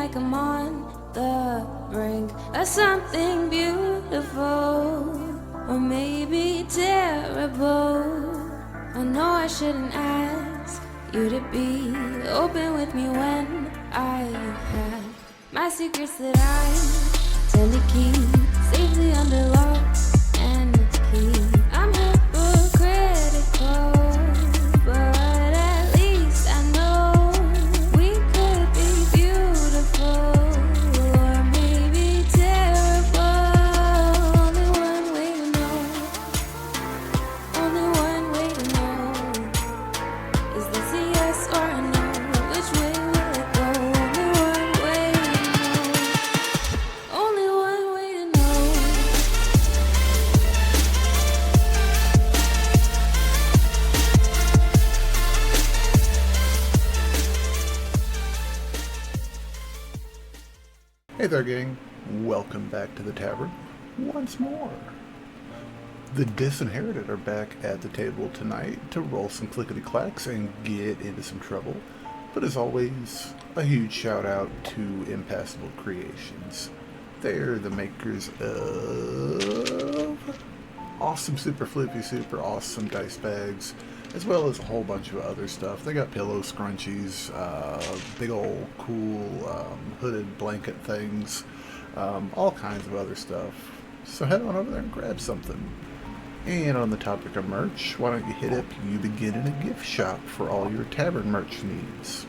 like I'm on the brink of something beautiful, or maybe terrible. I know I shouldn't ask you to be open with me when I have my secrets that I tend to keep safely under lock and key. I'm hypocritical, but at least I know we could be beautiful, or maybe terrible. Only one way to know. Only one way to know. Is this a yes or a no? Which way will it go? Only one way to know. Only one way to know. Hey there, gang. Welcome back to the Tavern once more. The Disinherited are back at the table tonight to roll some clickety-clacks and get into some trouble. But as always, a huge shout out to Impassable Creations. They're the makers of awesome Super Flippy, super awesome dice bags, as well as a whole bunch of other stuff. They got pillow scrunchies, big old cool hooded blanket things, all kinds of other stuff. So head on over there and grab something. And on the topic of merch, why don't you hit up You Begin in a gift shop for all your tavern merch needs.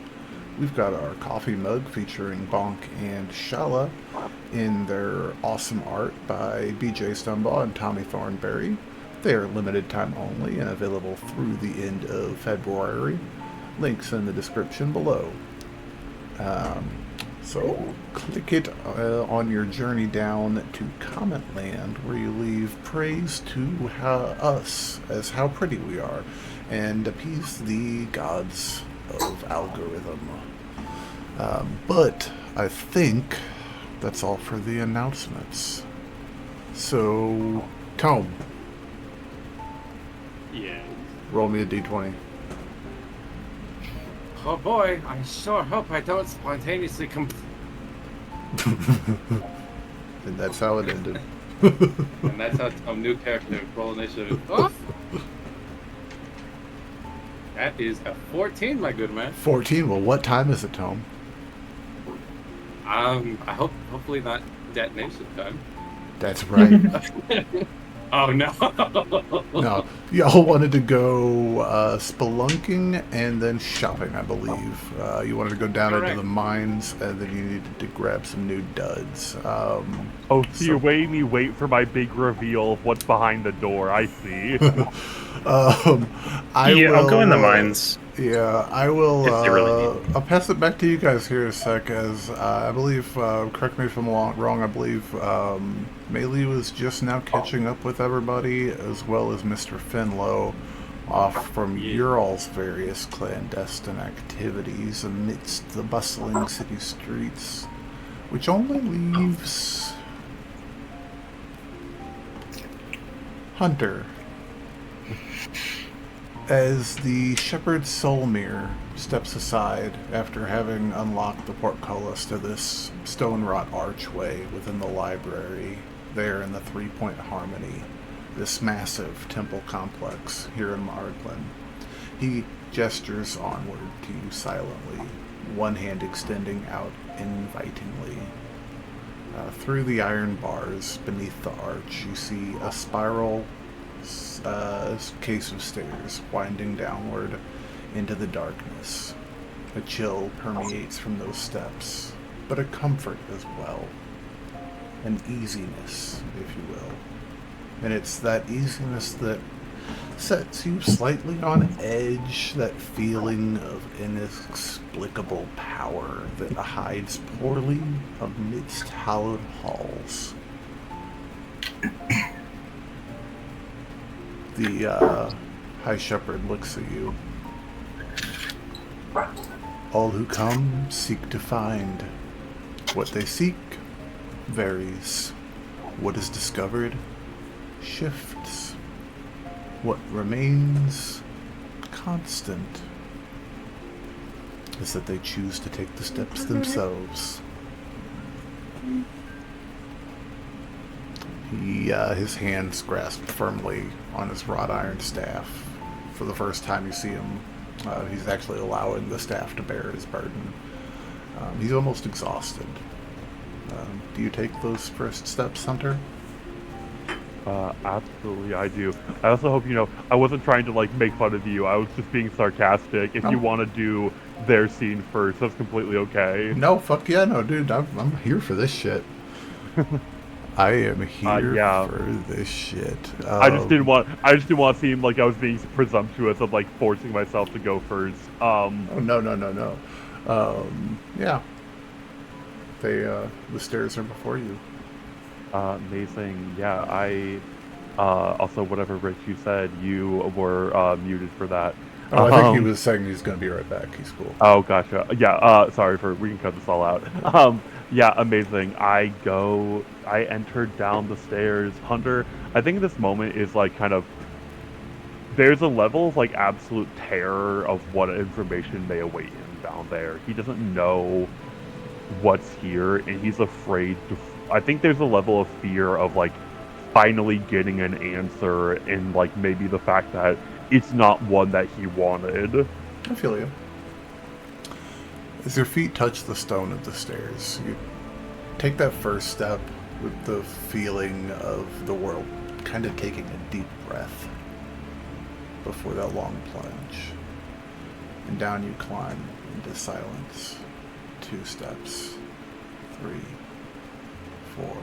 We've got our coffee mug featuring Bonk and Shala in their awesome art by BJ Stumbaugh and Tommy Thornberry. They are limited time only and available through the end of February. Links in the description below. So click it on your journey down to Comment Land, where you leave praise to us as how pretty we are and appease the gods of algorithm. But I think that's all for the announcements. So, Tome. Yeah. Roll me a d20. Oh boy, I sure hope I don't spontaneously And that's how it ended. And that's how some new character roll initiative. Oh! That is a 14, my good man. 14? Well, what time is it, Tome? Hopefully not detonation time. That's right. Oh no. No, y'all wanted to go spelunking and then shopping, I believe. You wanted to go down Correct. into the mines, and then you needed to grab some new duds. You made me wait for my big reveal of what's behind the door. I see. I'll go in the mines. Yeah, I will. If they really need I'll pass it back to you guys here in a sec, as I believe, correct me if I'm wrong, I believe Melee was just now catching up with everybody, as well as Mr. Finlow, off from your all's various clandestine activities amidst the bustling city streets, which only leaves Hunter. As the shepherd Solmir steps aside after having unlocked the portcullis to this stone-wrought archway within the library there in the Three-Point Harmony, this massive temple complex here in Mardlin, he gestures onward to you silently, one hand extending out invitingly. Through the iron bars beneath the arch, you see a spiral case of stairs winding downward into the darkness. A chill permeates from those steps, but a comfort as well. An easiness, if you will. And it's that easiness that sets you slightly on edge, that feeling of inexplicable power that hides poorly amidst hallowed halls. The High Shepherd looks at you. All who come seek to find. What they seek varies. What is discovered shifts. What remains constant is that they choose to take the steps themselves. His hands grasp firmly on his wrought iron staff. For the first time you see him, he's actually allowing the staff to bear his burden. He's almost exhausted. Do you take those first steps, Hunter? Absolutely, I do. I also hope you know I wasn't trying to like make fun of you. I was just being sarcastic. If you want to do their scene first, that's completely okay. No, fuck yeah, no, dude. I'm here for this shit. I am here for this shit. I just didn't want to seem like I was being presumptuous of like forcing myself to go first. Oh, no. Yeah. The stairs are before you. Amazing. Yeah, I also whatever Rich you said, you were muted for that. Oh, I think he was saying he's going to be right back. He's cool. Oh, gotcha. Yeah, sorry we can cut this all out. Yeah, amazing. I entered down the stairs. Hunter, I think this moment is like kind of, there's a level of like absolute terror of what information may await him down there. He doesn't know what's here, and he's afraid to, I think there's a level of fear of like finally getting an answer, and like maybe the fact that it's not one that he wanted. I feel you. As your feet touch the stone of the stairs, you take that first step with the feeling of the world kind of taking a deep breath before that long plunge. And down you climb into silence. 2 steps, 3, 4,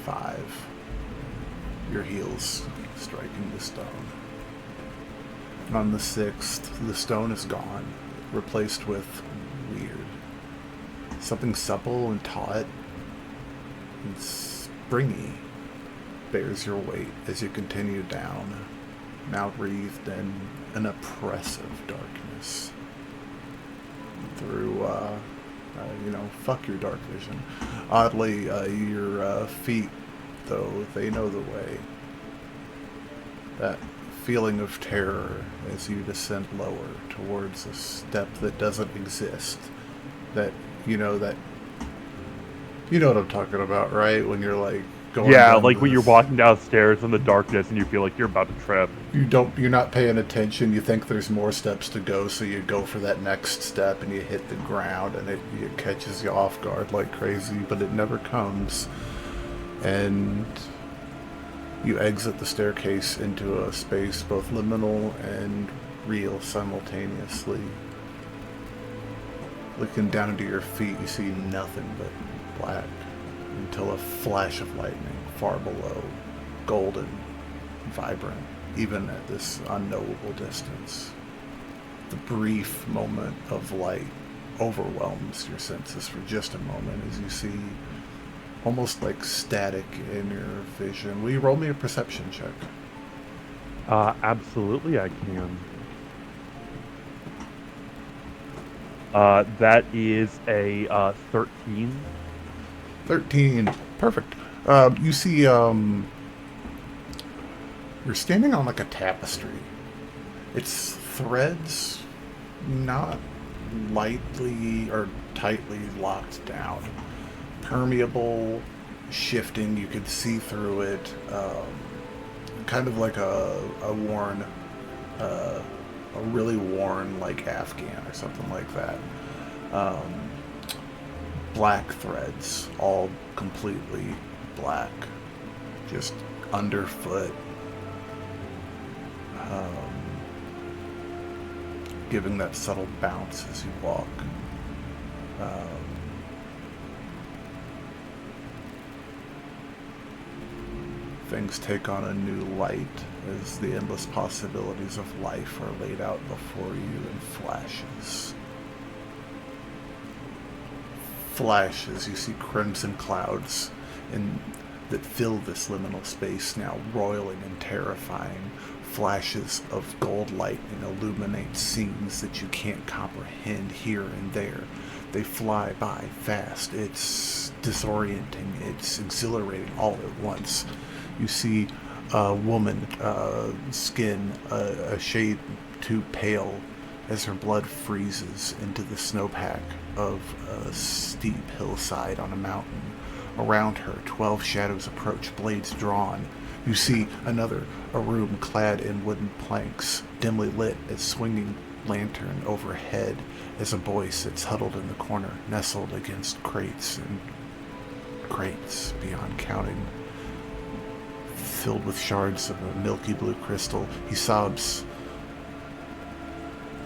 5. Your heels striking the stone. And on the 6th, the stone is gone, replaced with weird. Something supple and taut and springy bears your weight as you continue down, now wreathed in an oppressive darkness. Through, fuck your dark vision. Oddly, your feet, though, they know the way. That feeling of terror as you descend lower towards a step that doesn't exist. That you know what I'm talking about, right? When you're like going like when you're walking downstairs in the darkness and you feel like you're about to trip. You're not paying attention. You think there's more steps to go, so you go for that next step and you hit the ground and it catches you off guard like crazy, but it never comes. And you exit the staircase into a space both liminal and real simultaneously. Looking down into your feet, you see nothing but black until a flash of lightning far below, golden, vibrant, even at this unknowable distance. The brief moment of light overwhelms your senses for just a moment as you see almost like static in your vision. Will you roll me a perception check? Absolutely I can. That is a 13. 13. Perfect. You see, you're standing on like a tapestry. Its threads not lightly or tightly locked down. Permeable, shifting, you could see through it. Kind of like a really worn like Afghan or something like that. Black threads, all completely black, just underfoot, giving that subtle bounce as you walk. Things take on a new light as the endless possibilities of life are laid out before you in flashes. Flashes, you see crimson clouds that fill this liminal space, now roiling and terrifying. Flashes of gold lightning illuminate scenes that you can't comprehend here and there. They fly by fast. It's disorienting. It's exhilarating all at once. You see a woman, skin a shade too pale as her blood freezes into the snowpack of a steep hillside on a mountain. Around her, 12 shadows approach, blades drawn. You see a room clad in wooden planks, dimly lit as swinging lantern overhead as a boy sits huddled in the corner, nestled against crates and crates beyond counting, filled with shards of a milky blue crystal. He sobs.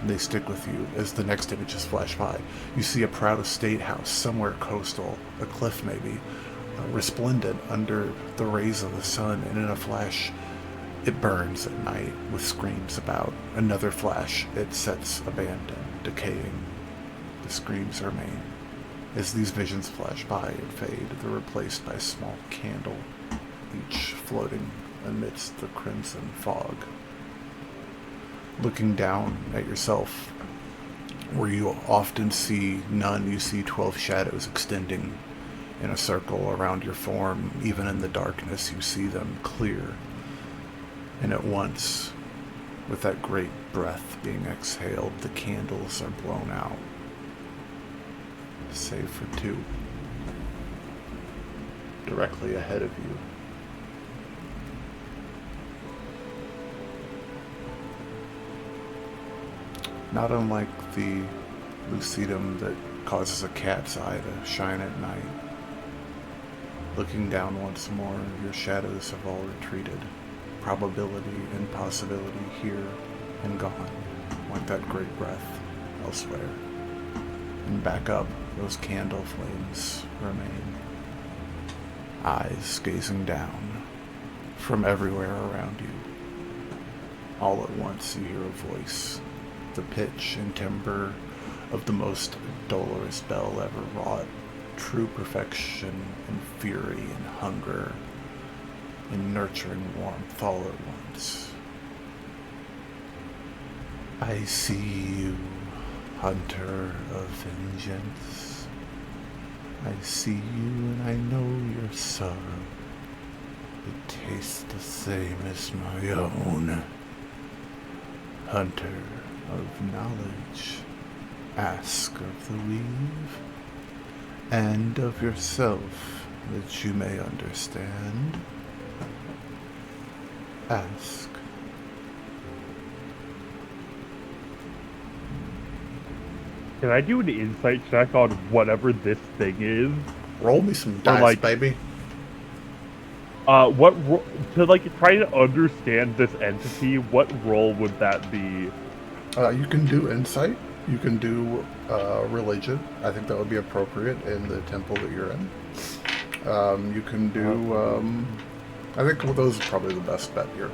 They stick with you as the next images flash by. You see a proud estate house somewhere coastal, a cliff maybe, resplendent under the rays of the sun, and in a flash it burns at night with screams about. Another flash, it sets abandoned, decaying. The screams remain. As these visions flash by and fade, they're replaced by a small candle, each floating amidst the crimson fog. Looking down at yourself, where you often see none, you see 12 shadows extending in a circle around your form. Even in the darkness, you see them clear. And at once, with that great breath being exhaled, the candles are blown out. Save for two. Directly ahead of you. Not unlike the lucidum that causes a cat's eye to shine at night. Looking down once more, your shadows have all retreated. Probability and possibility here and gone, like that great breath elsewhere. And back up, those candle flames remain. Eyes gazing down from everywhere around you. All at once you hear a voice. The pitch and timbre of the most dolorous bell ever wrought, true perfection and fury and hunger and nurturing warmth all at once. I see you, hunter of vengeance. I see you and I know your sorrow. It tastes the same as my own. Hunter of knowledge, ask of the weave, and of yourself that you may understand. Ask. Can I do an insight check on whatever this thing is? Roll me some dice, baby. To try to understand this entity, what role would that be? You can do insight. You can do religion. I think that would be appropriate in the temple that you're in. You can do. I think those are probably the best bet here.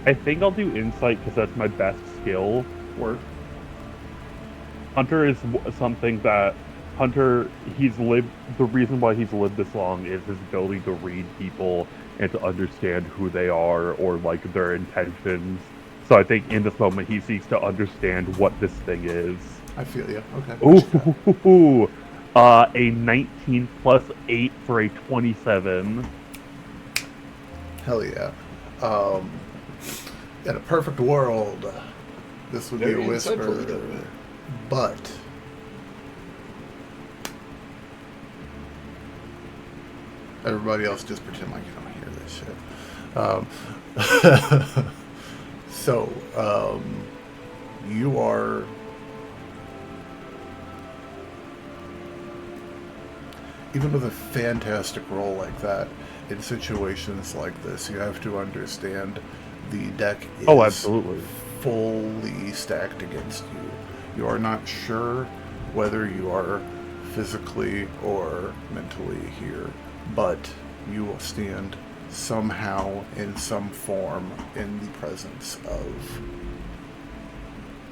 I think I'll do insight because that's my best skill. Work. Hunter is something that he's lived. The reason why he's lived this long is his ability to read people and to understand who they are or like their intentions. So I think in this moment he seeks to understand what this thing is. I feel you. Okay. Ooh, a 19 plus 8 for a 27. Hell yeah. In a perfect world, this would be a whisper, but everybody else just pretend like you don't hear this shit. So, you are even with a fantastic roll like that, in situations like this, you have to understand the deck is absolutely fully stacked against you. You are not sure whether you are physically or mentally here, but you will stand somehow in some form in the presence of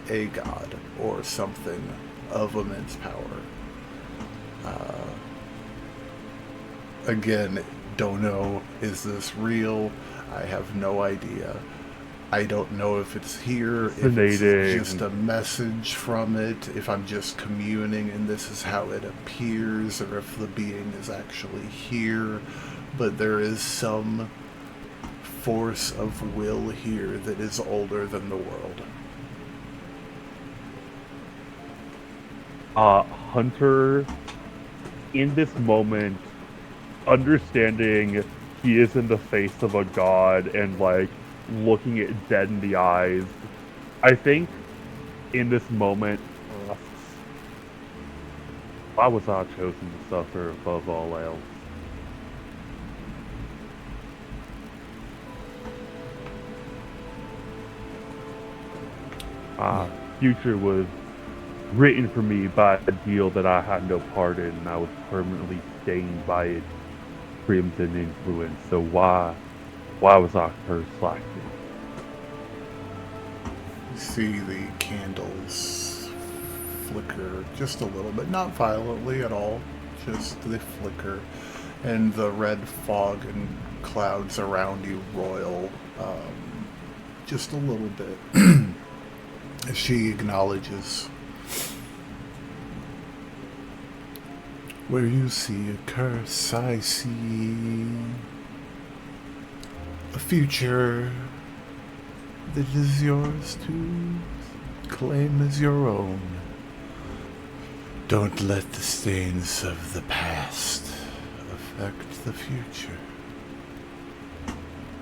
a god or something of immense power. Again, don't know, is this real? I have no idea. I don't know if it's here, if it's just a message from it, if I'm just communing and this is how it appears, or if the being is actually here. But there is some force of will here that is older than the world. Hunter, in this moment, understanding he is in the face of a god and like looking it dead in the eyes, I think in this moment, why was I chosen to suffer above all else? Future was written for me by a deal that I had no part in, and I was permanently stained by its crimson influence. So why was I cursed like this? You see the candles flicker just a little bit, not violently at all, just they flicker, and the red fog and clouds around you roil just a little bit. As she acknowledges, where you see a curse, I see a future that is yours to claim as your own. Don't let the stains of the past affect the future.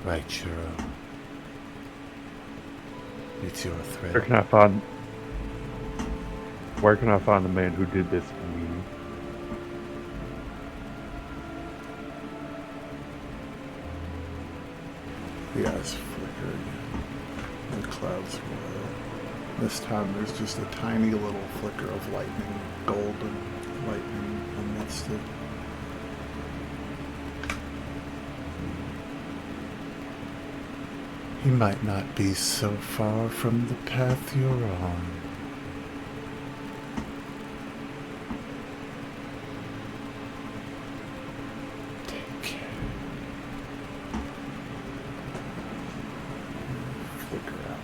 Write your own. It's your thread. Where can I find the man who did this to me? The eyes flicker again. The clouds roil. This time there's just a tiny little flicker of lightning, golden lightning amidst it. He might not be so far from the path you're on. Take care. Flicker out.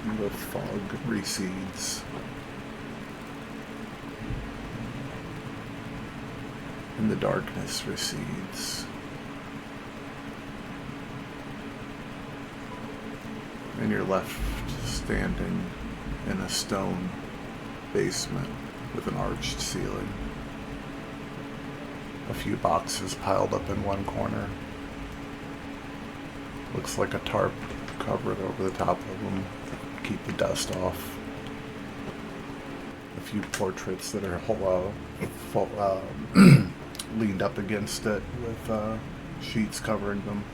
And the fog recedes. And the darkness recedes. And you're left standing in a stone basement with an arched ceiling. A few boxes piled up in one corner. Looks like a tarp covered over the top of them to keep the dust off. A few portraits that are leaned up against it with sheets covering them.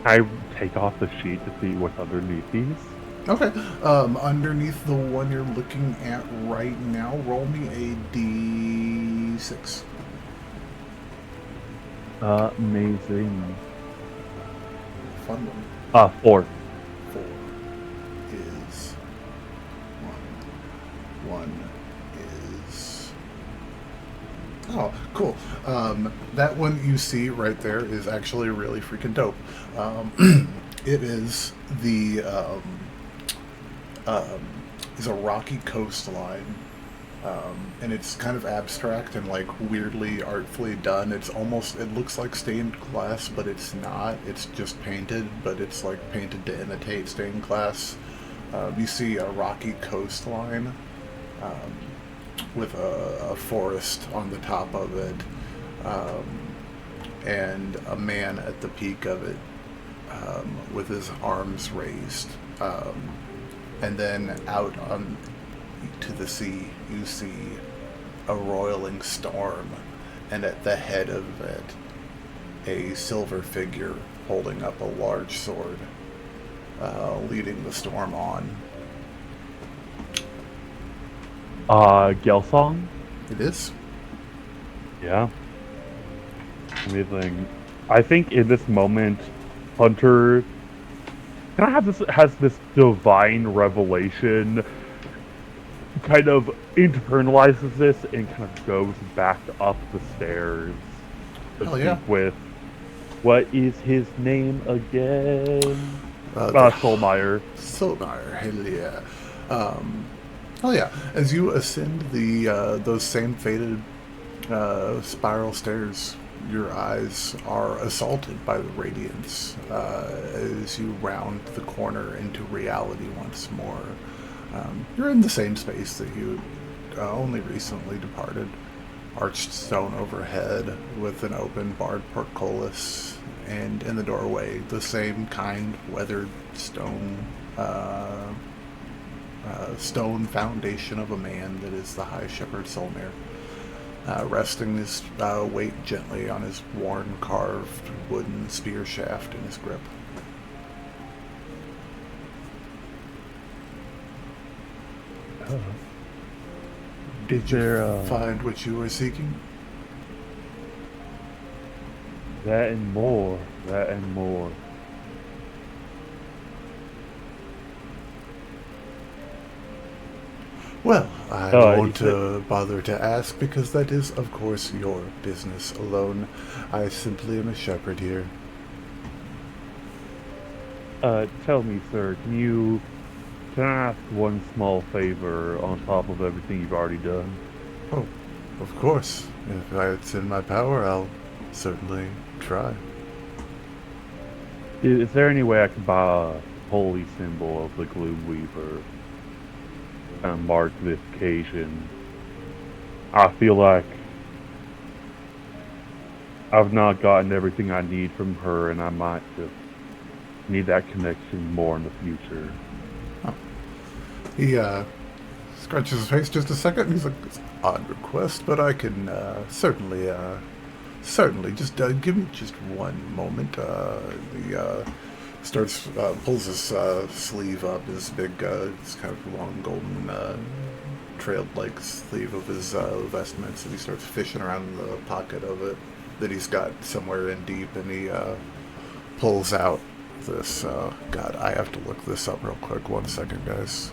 I take off the sheet to see what's underneath these. Okay. Underneath the one you're looking at right now, roll me a D6. Amazing. Fun one. 4. 4 is 1. 1 is... Oh, cool. That one you see right there is actually really freaking dope. It is the is a rocky coastline, and it's kind of abstract and like weirdly artfully done. It looks like stained glass, but it's not. It's just painted, but it's like painted to imitate stained glass. You see a rocky coastline with a forest on the top of it, and a man at the peak of it, with his arms raised. And then out on to the sea, you see a roiling storm, and at the head of it, a silver figure holding up a large sword, leading the storm on. Gelsong? It is. Yeah. Amazing. I think in this moment, Hunter has this divine revelation, kind of internalizes this and kind of goes back up the stairs to Hell yeah. speak with, what is his name again? Solmeyer. Solmeyer, hell yeah. Oh yeah, as you ascend those same faded spiral stairs, your eyes are assaulted by the radiance as you round the corner into reality once more. You're in the same space that you only recently departed. Arched stone overhead with an open barred portcullis, and in the doorway the same kind weathered stone stone foundation of a man that is the High Shepherd Solmir, resting his weight gently on his worn carved wooden spear shaft in his grip. Did you find what you were seeking? That and more. That and more. Well, I won't bother to ask because that is, of course, your business alone. I simply am a shepherd here. Tell me, sir, can I ask one small favor on top of everything you've already done? Oh, of course. If it's in my power, I'll certainly try. Is there any way I can buy a holy symbol of the Gloom Weaver and mark this occasion? I feel like I've not gotten everything I need from her, and I might just need that connection more in the future. Oh. He scratches his face just a second, and he's like, "It's an odd request, but I can certainly just give me just one moment." He starts pulls his sleeve up, his big, it's kind of long golden trailed like sleeve of his vestments, and he starts fishing around in the pocket of it that he's got somewhere in deep, and he pulls out this. God, I have to look this up real quick. 1 second, guys.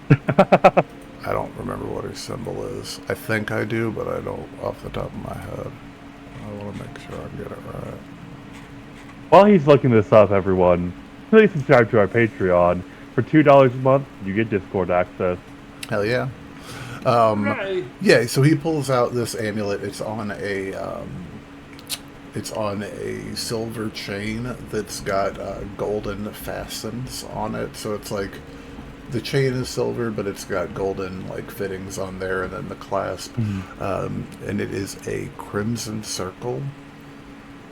I don't remember what her symbol is. I think I do, but I don't off the top of my head. I want to make sure I get it right. While he's looking this up, everyone, please subscribe to our Patreon. For $2 a month, you get Discord access. Hell yeah. Right. Yeah, so he pulls out this amulet. It's on a silver chain that's got golden fastens on it. So it's like the chain is silver, but it's got golden like fittings on there, and then the clasp. And it is a crimson circle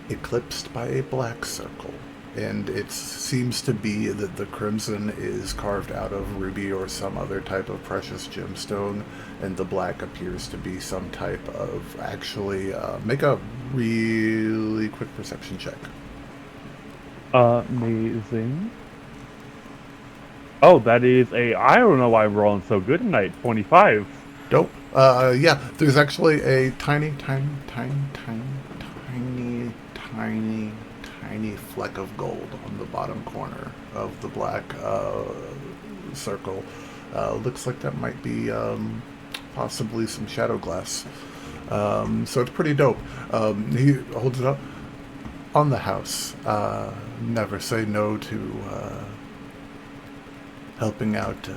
eclipsed by a black circle. And it seems to be that the crimson is carved out of ruby or some other type of precious gemstone, and the black appears to be some type of, actually, make a really quick perception check. Amazing. Oh, that is I don't know why I'm rolling so good tonight, 25. Dope. Yeah, there's actually a tiny fleck of gold on the bottom corner of the black circle. Looks like that might be possibly some shadow glass. So it's pretty dope. He holds it up. On the house. Never say no to helping out,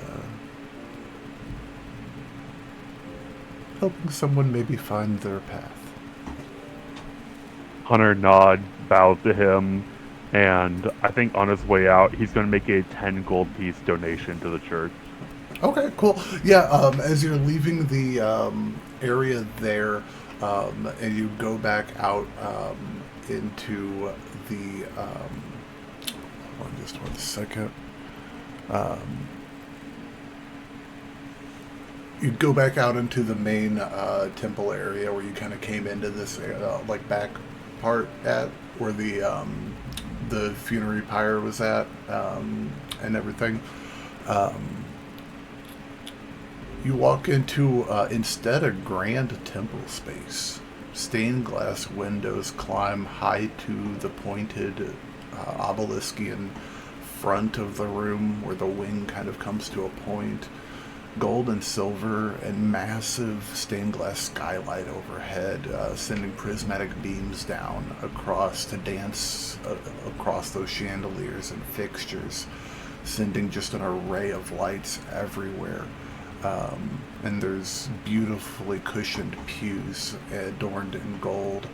helping someone maybe find their path. Hunter nods, bows to him, and I think on his way out, he's going to make a 10 gold piece donation to the church. Okay, cool. Yeah, as you're leaving the area there, and you go back out into the... hold on just 1 second. You go back out into the main temple area where you kind of came into this like back part at where the funerary pyre was at, and everything. You walk into instead a grand temple space. Stained glass windows climb high to the pointed obeliscian front of the room where the wing kind of comes to a point. Gold and silver and massive stained glass skylight overhead, sending prismatic beams down across to dance across those chandeliers and fixtures, sending just an array of lights everywhere. And there's beautifully cushioned pews adorned in gold.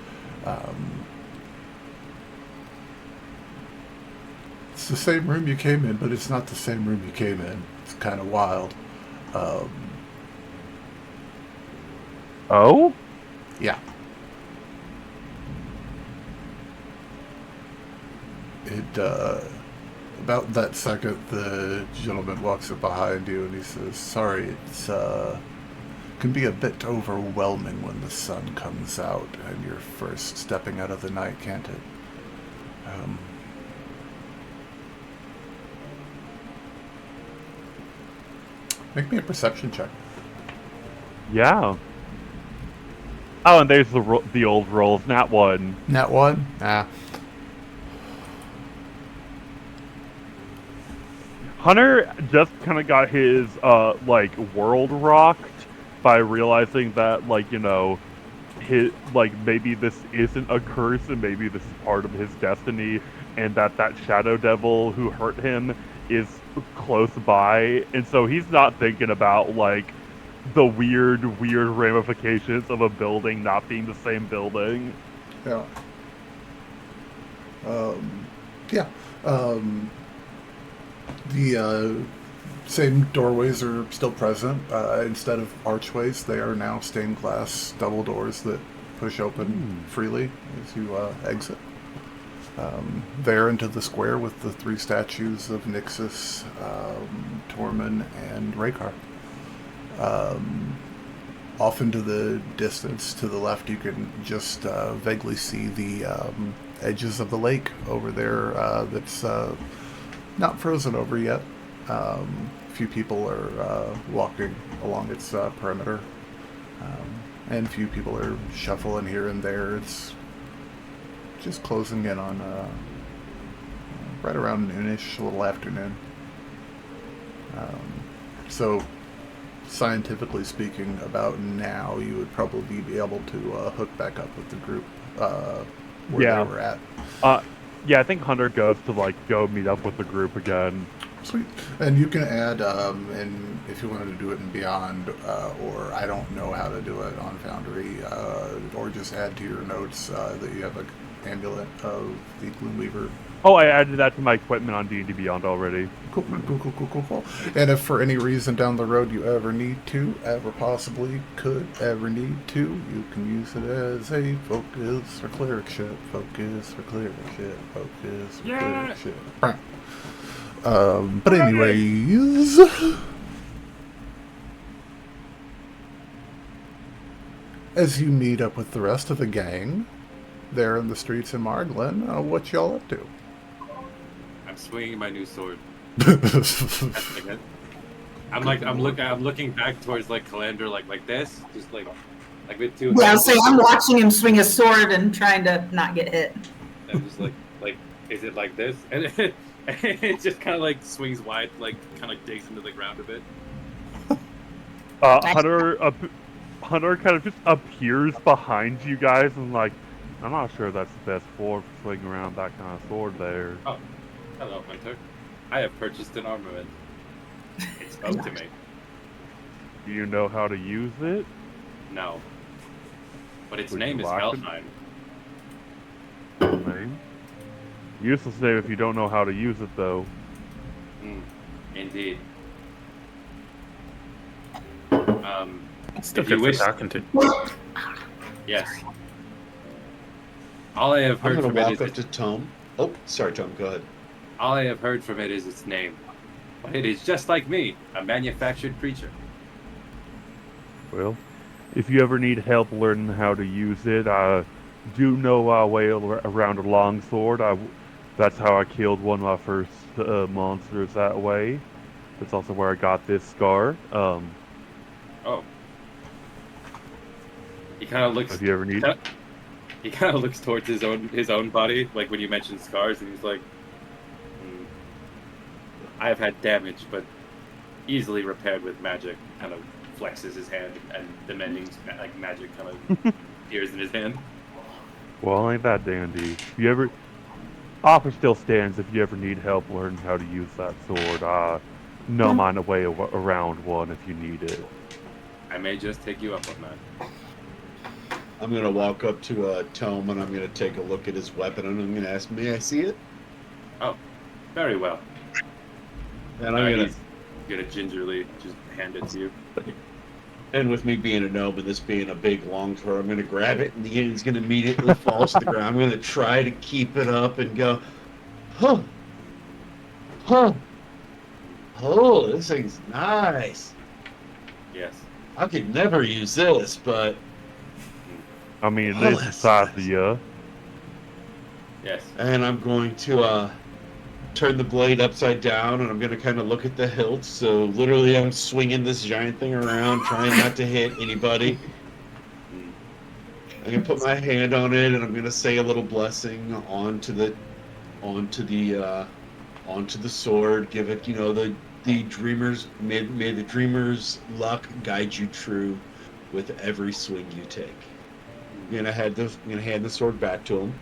It's the same room you came in, but it's not the same room you came in. It's kind of wild. Oh? Yeah. It, about that second, the gentleman walks up behind you and he says, sorry, it's, can be a bit overwhelming when the sun comes out and you're first stepping out of the night, can't it? Make me a perception check. Yeah. Oh, and there's the old rolls, not one. Nat 1? Ah. Hunter just kind of got his, like, world rocked by realizing that, like, you know, maybe this isn't a curse and maybe this is part of his destiny, and that shadow devil who hurt him is close by, and so he's not thinking about, like, the weird ramifications of a building not being the same building. Yeah. Yeah. The same doorways are still present. Instead of archways, they are now stained glass double doors that push open freely as you exit. There into the square with the 3 statues of Nixus, Tormund, and Raykar. Off into the distance to the left, you can just vaguely see the edges of the lake over there that's not frozen over yet. A few people are walking along its perimeter, and a few people are shuffling here and there. It's just closing in on right around noonish, a little afternoon. So, scientifically speaking, about now, you would probably be able to hook back up with the group where Yeah. they were at. Yeah, I think Hunter goes to, like, go meet up with the group again. Sweet. And you can add, and if you wanted to do it in Beyond, or I don't know how to do it on Foundry, or just add to your notes that you have an amulet of the Gloomweaver. Oh, I added that to my equipment on D&D Beyond already. Cool. And if for any reason down the road you ever need to, ever possibly could ever need to, you can use it as a focus for cleric shit. Focus for cleric shit. Focus for cleric shit. But anyways, as you meet up with the rest of the gang there in the streets in Marglin, what y'all up to? I'm swinging my new sword. I'm looking back towards like Calandra, like this, just like with two. Yeah, so I'm watching him swing his sword and trying to not get hit. I'm just like, is it like this? And it just kind of like swings wide, like kind of digs into the ground a bit. Hunter kind of just appears behind you guys and like, I'm not sure that's the best for swinging around that kind of sword there. Oh, hello, Hunter. I have purchased an armament. It spoke to me. Do you know how to use it? No. But its Would name you is like it? Valentine. Name? Useless name if you don't know how to use it, though. Indeed. Still If you good wish, for talking to. yes. All I have I'm heard going from to it walk is up to Tome. Oh, sorry, Tome, go ahead. all I have heard from it is its name. But it is just like me, a manufactured creature. Well, if you ever need help learning how to use it, I do know our way around a longsword. That's how I killed one of my first monsters that way. That's also where I got this scar. Oh. He kind of looks. If you ever need, He kind of looks towards his own body, like when you mentioned scars, and he's like, I have had damage, but easily repaired with magic. Kind of flexes his hand, and the mending like magic kind of appears in his hand. well, ain't that dandy. If you ever, offer still stands. If you ever need help learning how to use that sword, know mine a way around one if you need it. I may just take you up on that. I'm going to walk up to Tome and I'm going to take a look at his weapon and I'm going to ask, may I see it? Oh, very well. And I'm going He's gonna gingerly just hand it to you. And with me being a gnome and this being a big long sword, I'm going to grab it and the end's going to immediately fall to the ground. I'm going to try to keep it up and go, huh, huh, oh, this thing's nice. Yes. I could never use this, but I mean, Oh, this is that's size of nice. you. Yes. and I'm going to turn the blade upside down and I'm going to kind of look at the hilt. So literally I'm swinging this giant thing around, trying not to hit anybody. Mm. I'm going to put my hand on it and I'm going to say a little blessing onto the sword. Give it, the dreamers, may the dreamer's luck guide you true with every swing you take. I'm going to hand the sword back to him.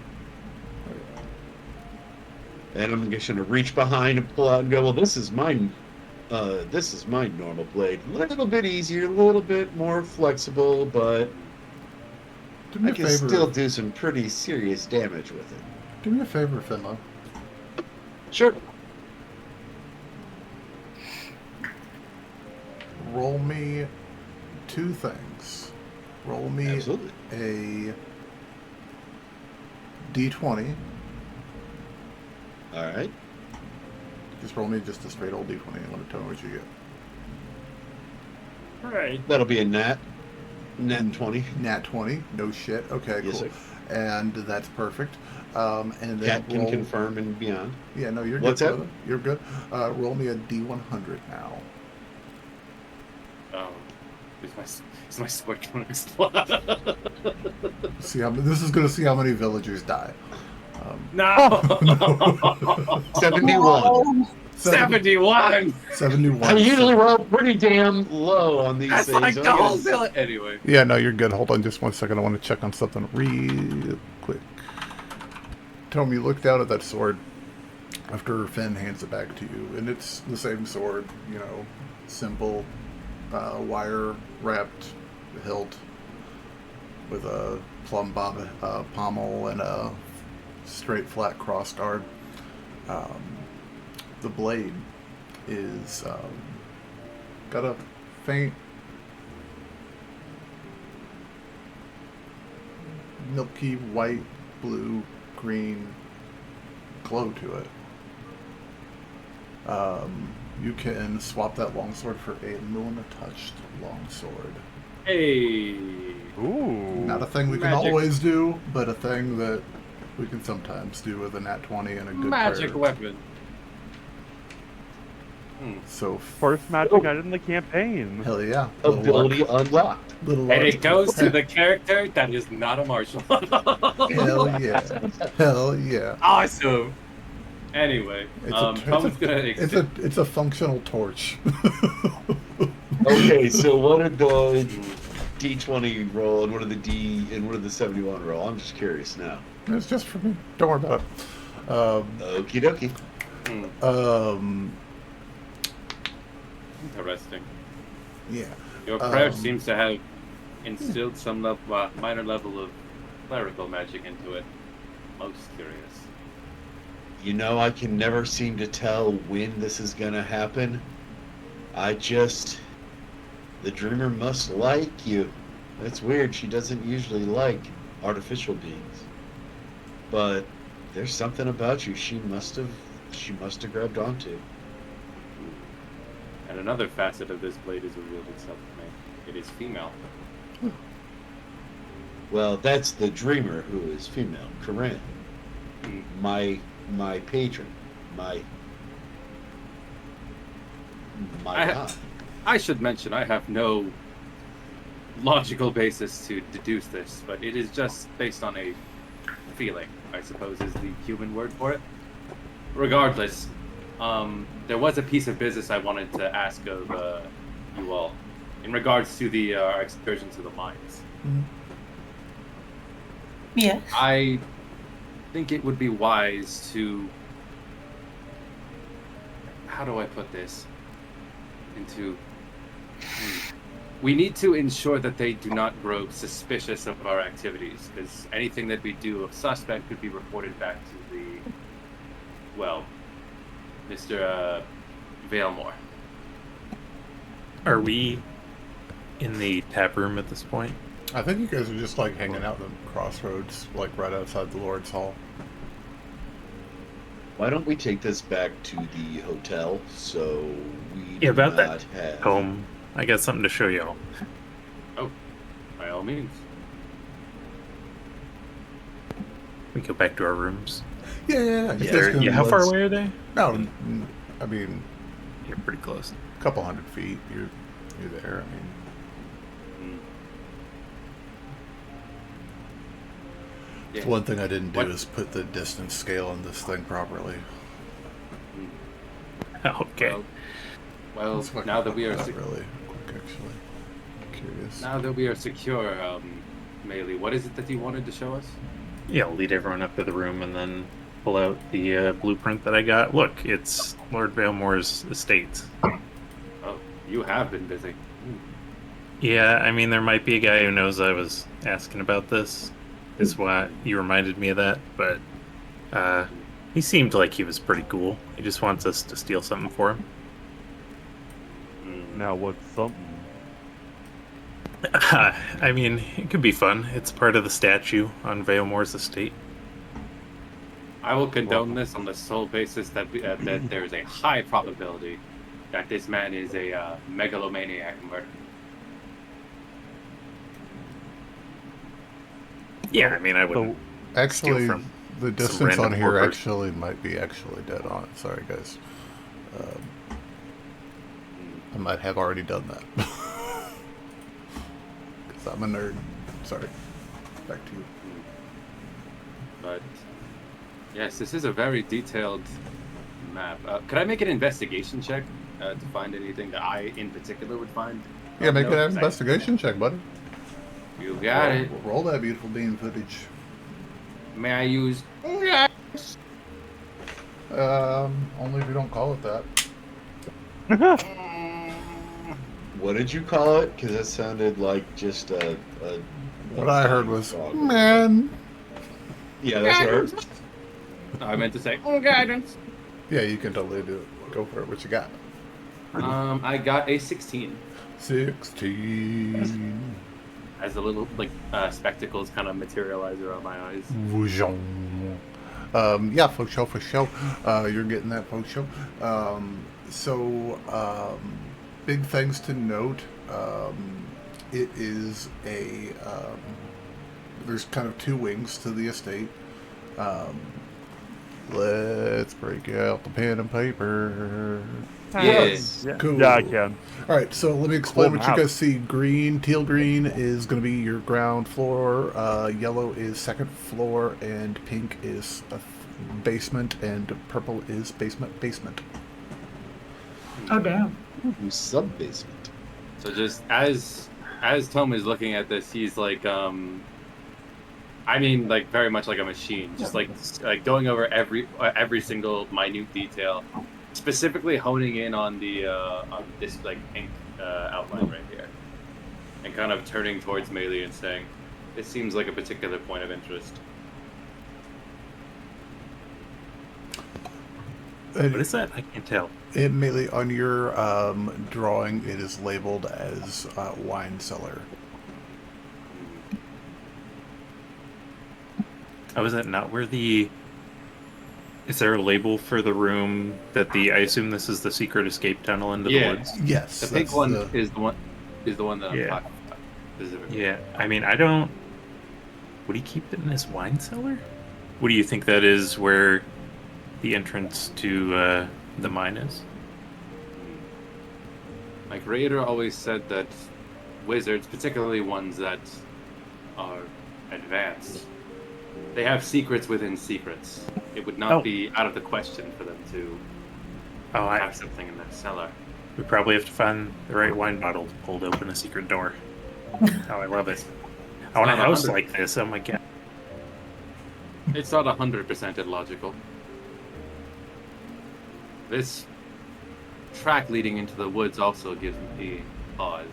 And I'm just going to reach behind and pull out and go, well, this is my normal blade. A little bit easier, a little bit more flexible, but Do me I a can favor. still do some pretty serious damage with it. Do me a favor, Finlow. Sure. Roll me 2 things. Roll me Absolutely. a D20. All right. Just roll me just a straight old D20 and let me tell me what you get. Right. That'll be a nat 20. Nat 20. No shit. Okay, Yes, cool. sir. And that's perfect. And then Cat can roll. confirm and beyond. Yeah, no, you're What's good. that? Brother. You're good. Roll me a D100 now. Oh, is my sword going to explode? See how this is going to see how many villagers die. No. 71. 71. 71. I usually roll pretty damn low on these That's things. like so the I whole guess- village. Anyway. Yeah, no, you're good. Hold on just one second. I want to check on something real quick. Tome, you look down at that sword after Finn hands it back to you, and it's the same sword, simple wire wrapped hilt with a plumb pommel and a straight flat cross guard. The blade is got a faint milky white, blue, green glow to it. You can swap that longsword for a Luna-touched longsword. Hey. Ooh. Not a thing we can Magic. always do, but a thing that we can sometimes do with a nat 20 and a good Magic prayer. weapon. So, First magic item in the campaign. hell yeah. Little Ability luck. unlocked. Little And luck. it goes to the character that is not a martial. Hell yeah. Hell yeah. Awesome. Anyway, Tome's gonna It's a functional torch. Okay, so what did the D20 roll and what did the 71 roll? I'm just curious now. It's just for me. Don't worry about it. Okie dokie. Interesting. Yeah. Your prayer seems to have instilled some minor level of clerical magic into it. Most curious. I can never seem to tell when this is gonna happen. The dreamer must like you. That's weird. She doesn't usually like artificial beings. But there's something about you she must have grabbed onto. And another facet of this blade has revealed itself to me. It is female. Well, that's the dreamer who is female, Corinne. My patron. My god. I should mention I have no logical basis to deduce this, but it is just based on a feeling, I suppose is the human word for it. Regardless, there was a piece of business I wanted to ask of you all in regards to the excursion to the mines. Yeah. I think it would be wise to... How do I put this? We need to ensure that they do not grow suspicious of our activities, because anything that we do of suspect could be reported back to Mr. Valemore. Are we in the tap room at this point? I think you guys are just like hanging out in the crossroads, like right outside the Lord's Hall. Why don't we take this back to the hotel so we Yeah, do about not that. have... Home. I got something to show y'all. Oh, by all means. We go back to our rooms. Yeah. You guys They're- can- yeah, how far let's- away are they? No, I mean, You're pretty close. a couple hundred feet. You're there. I mean, Yeah. one thing I didn't do What? is put the distance scale on this thing properly. Okay. Well, Let's look now that we are that really quick, actually. Curious. now that we are secure, Melee, what is it that you wanted to show us? Yeah, I'll lead everyone up to the room and then pull out the blueprint that I got. Look, it's Lord Valemore's estate. Oh, you have been busy. Yeah, I mean, there might be a guy who knows I was asking about this. Is why you reminded me of that, but he seemed like he was pretty cool. He just wants us to steal something for him. Now what's something? I mean, it could be fun. It's part of the statue on Valemore's estate. I will condone this on the sole basis that that there is a high probability that this man is a megalomaniac murderer. Yeah, I mean, I So, wouldn't. Actually, from the some distance random on here worker. actually might be actually dead on. Sorry, guys. I might have already done that. Because I'm a nerd. Sorry. Back to you. But yes, this is a very detailed map. Could I make an investigation check to find anything that I, in particular, would find? Yeah, make No, an investigation check, buddy. You got it. Roll that beautiful bean footage. May I use? Only if you don't call it that. What did you call it? Because that sounded like just a What I heard was, dog. man. Yeah, that's what I heard. I meant to say guidance. Yeah, you can totally do it. Go for it. What you got? I got a 16. 16. As a little spectacles kind of materialize around my eyes. Voujon. Yeah, for sure, for sure. You're getting that for sure. Big things to note. It is a there's kind of two wings to the estate. Let's break out the pen and paper. Yes. yeah, Cool. yeah, I can. All right, so let me explain Cool what you map. guys see. Green, teal green is going to be your ground floor. Yellow is second floor, and pink is a basement, and purple is basement. Oh, damn. Ooh, sub-basement. So just as Tome is looking at this, he's like, I mean, like very much like a machine, just like going over every single minute detail, specifically honing in on the on this like pink outline right here, and kind of turning towards Melee and saying, "This seems like a particular point of interest." What is that? I can't tell. Immediately on your drawing, it is labeled as wine cellar. Oh, is that not where the... Is there a label for the room that I assume this is the secret escape tunnel into Yeah. the woods? Yes, The pink that's one the- is the one that I'm Yeah. talking about specifically. Yeah, I mean, I don't... Would he keep it in his wine cellar? What do you think that is where the entrance to the mine is? My creator always said that wizards, particularly ones that are advanced, they have secrets within secrets. It would not Oh. be out of the question for them to Oh, have something in that cellar. we probably have to find the right wine bottle to pull to open a secret door. Oh, I love it. I want a not house 100. like this. Oh my god. It's not 100% illogical. This track leading into the woods also gives me pause.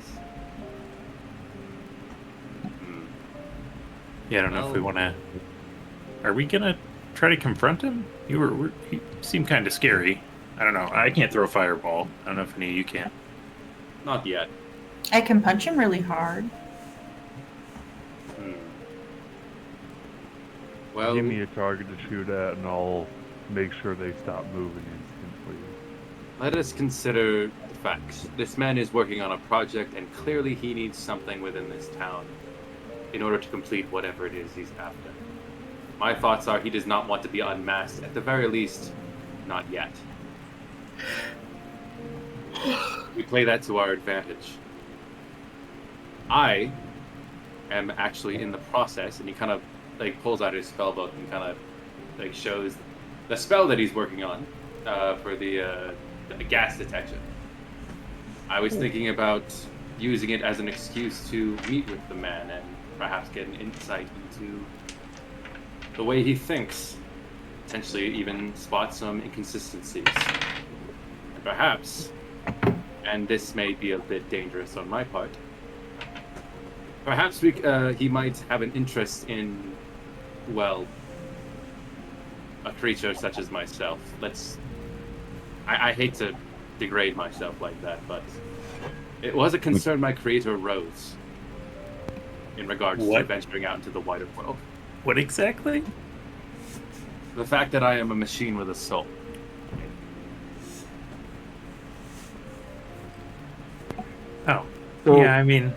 Yeah, I don't know if we Well- want to... Are we going to try to confront him? You seemed kind of scary. I don't know. I can't throw a fireball. I don't know if any of you can. Not yet. I can punch him really hard. Well, Give me a target to shoot at, and I'll make sure they stop moving instantly. let us consider the facts. This man is working on a project, and clearly he needs something within this town in order to complete whatever it is he's after. My thoughts are he does not want to be unmasked, at the very least, not yet. We play that to our advantage. I am actually in the process, and he kind of like pulls out his spell book and kind of like shows the spell that he's working on for the gas detection. I was thinking about using it as an excuse to meet with the man and perhaps get an insight into the way he thinks, potentially even spot some inconsistencies. And perhaps, and this may be a bit dangerous on my part, perhaps he might have an interest in, well, a creature such as myself. I hate to degrade myself like that, but it was a concern my creator rose in regards to venturing out into the wider world. What exactly? The fact that I am a machine with a soul. Oh. So- Yeah, I mean,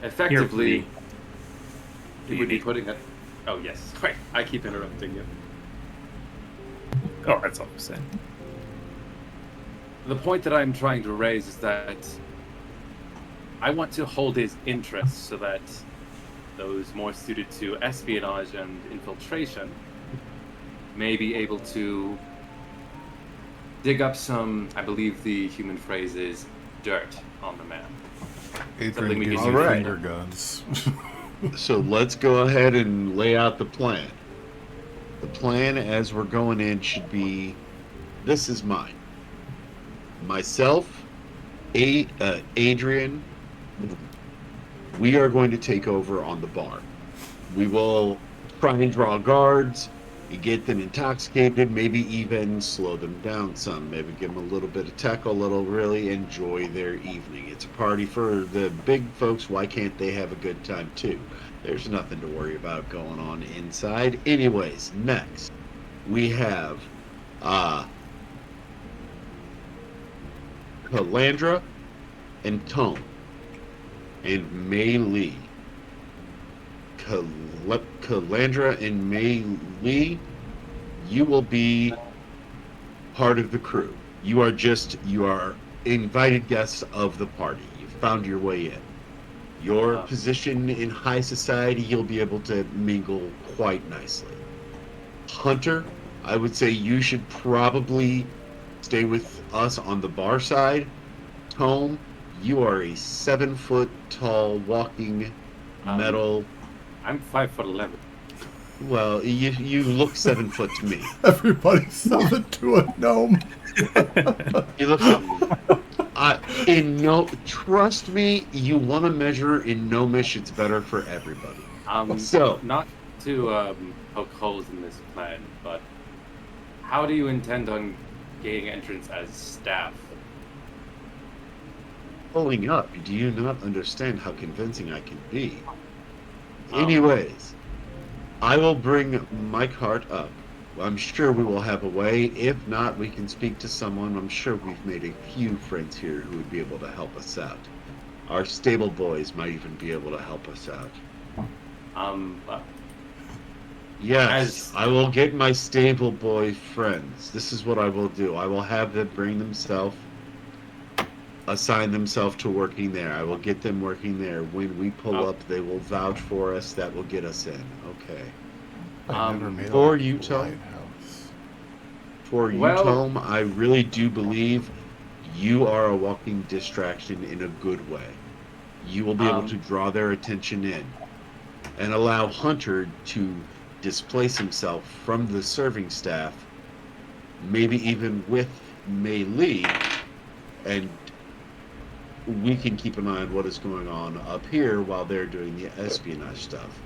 Effectively, You're it would be putting a... Oh, yes. Wait, I keep interrupting you. oh, that's all I'm saying. The point that I'm trying to raise is that I want to hold his interests so that those more suited to espionage and infiltration may be able to dig up some, I believe the human phrase is, dirt on the man. Adrian we gives can you do. finger guns. So let's go ahead and lay out the plan. The plan as we're going in should be, this is mine. Myself, Adrian, we are going to take over on the bar. We will try and draw guards, get them intoxicated, maybe even slow them down some, maybe give them a little bit of tech, a little really enjoy their evening. It's a party for the big folks. Why can't they have a good time too? There's nothing to worry about going on inside. Anyways, next we have Calandra and Tome and Mei Lee. Calandra and Mei Lee, you will be part of the crew. You are invited guests of the party. You found your way in. Your position in high society, you'll be able to mingle quite nicely. Hunter, I would say you should probably stay with us on the bar side. Tome, you are a 7-foot tall walking metal. I'm 5'11". Well, you look 7 foot to me. Everybody sell it to a gnome. You look. Trust me, you want to measure in gnomish. It's better for everybody. So, not to poke holes in this plan, but how do you intend on gaining entrance as staff? pulling up. Do you not understand how convincing I can be? Anyways, I will bring my cart up. I'm sure we will have a way. If not, we can speak to someone. I'm sure we've made a few friends here who would be able to help us out. Our stable boys might even be able to help us out. Yes, I will get my stable boy friends. This is what I will do. I will have them bring themselves, assign themselves to working there. I will get them working there. When we pull up, they will vouch for us. That will get us in. Okay. I never made for a you, Tome. lighthouse. For you, Tome, I really do believe you are a walking distraction in a good way. You will be able to draw their attention in and allow Hunter to displace himself from the serving staff, maybe even with Mei Lee, and we can keep an eye on what is going on up here while they're doing the espionage stuff.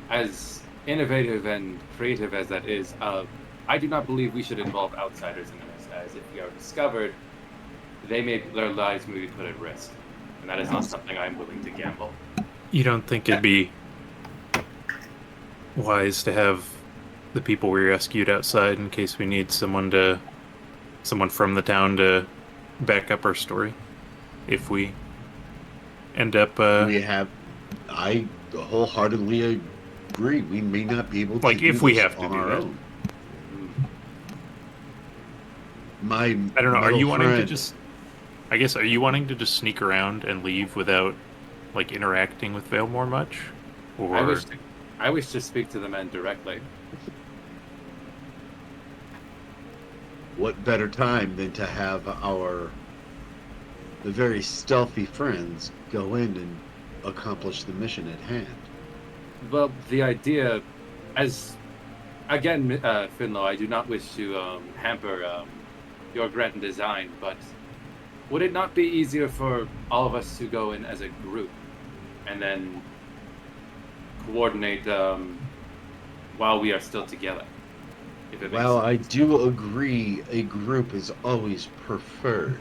As innovative and creative as that is, I do not believe we should involve outsiders in this, as if we are discovered, their lives may be put at risk, and that is not something I'm willing to gamble. You don't think it'd be wise to have the people we rescued outside in case we need someone from the town to back up our story if we end up I wholeheartedly agree. We may not be able to like do if we this have to on do our that. own. My I don't know. Are metal you wanting to friend- just? I guess are you wanting to just sneak around and leave without like interacting with Valemore much? Or I wish to speak to the men directly. What better time than to have the very stealthy friends go in and accomplish the mission at hand? Well, the idea, again, Finlow, I do not wish to hamper your grand design, but would it not be easier for all of us to go in as a group and then coordinate while we are still together? If it makes Well, I sense. do agree a group is always preferred.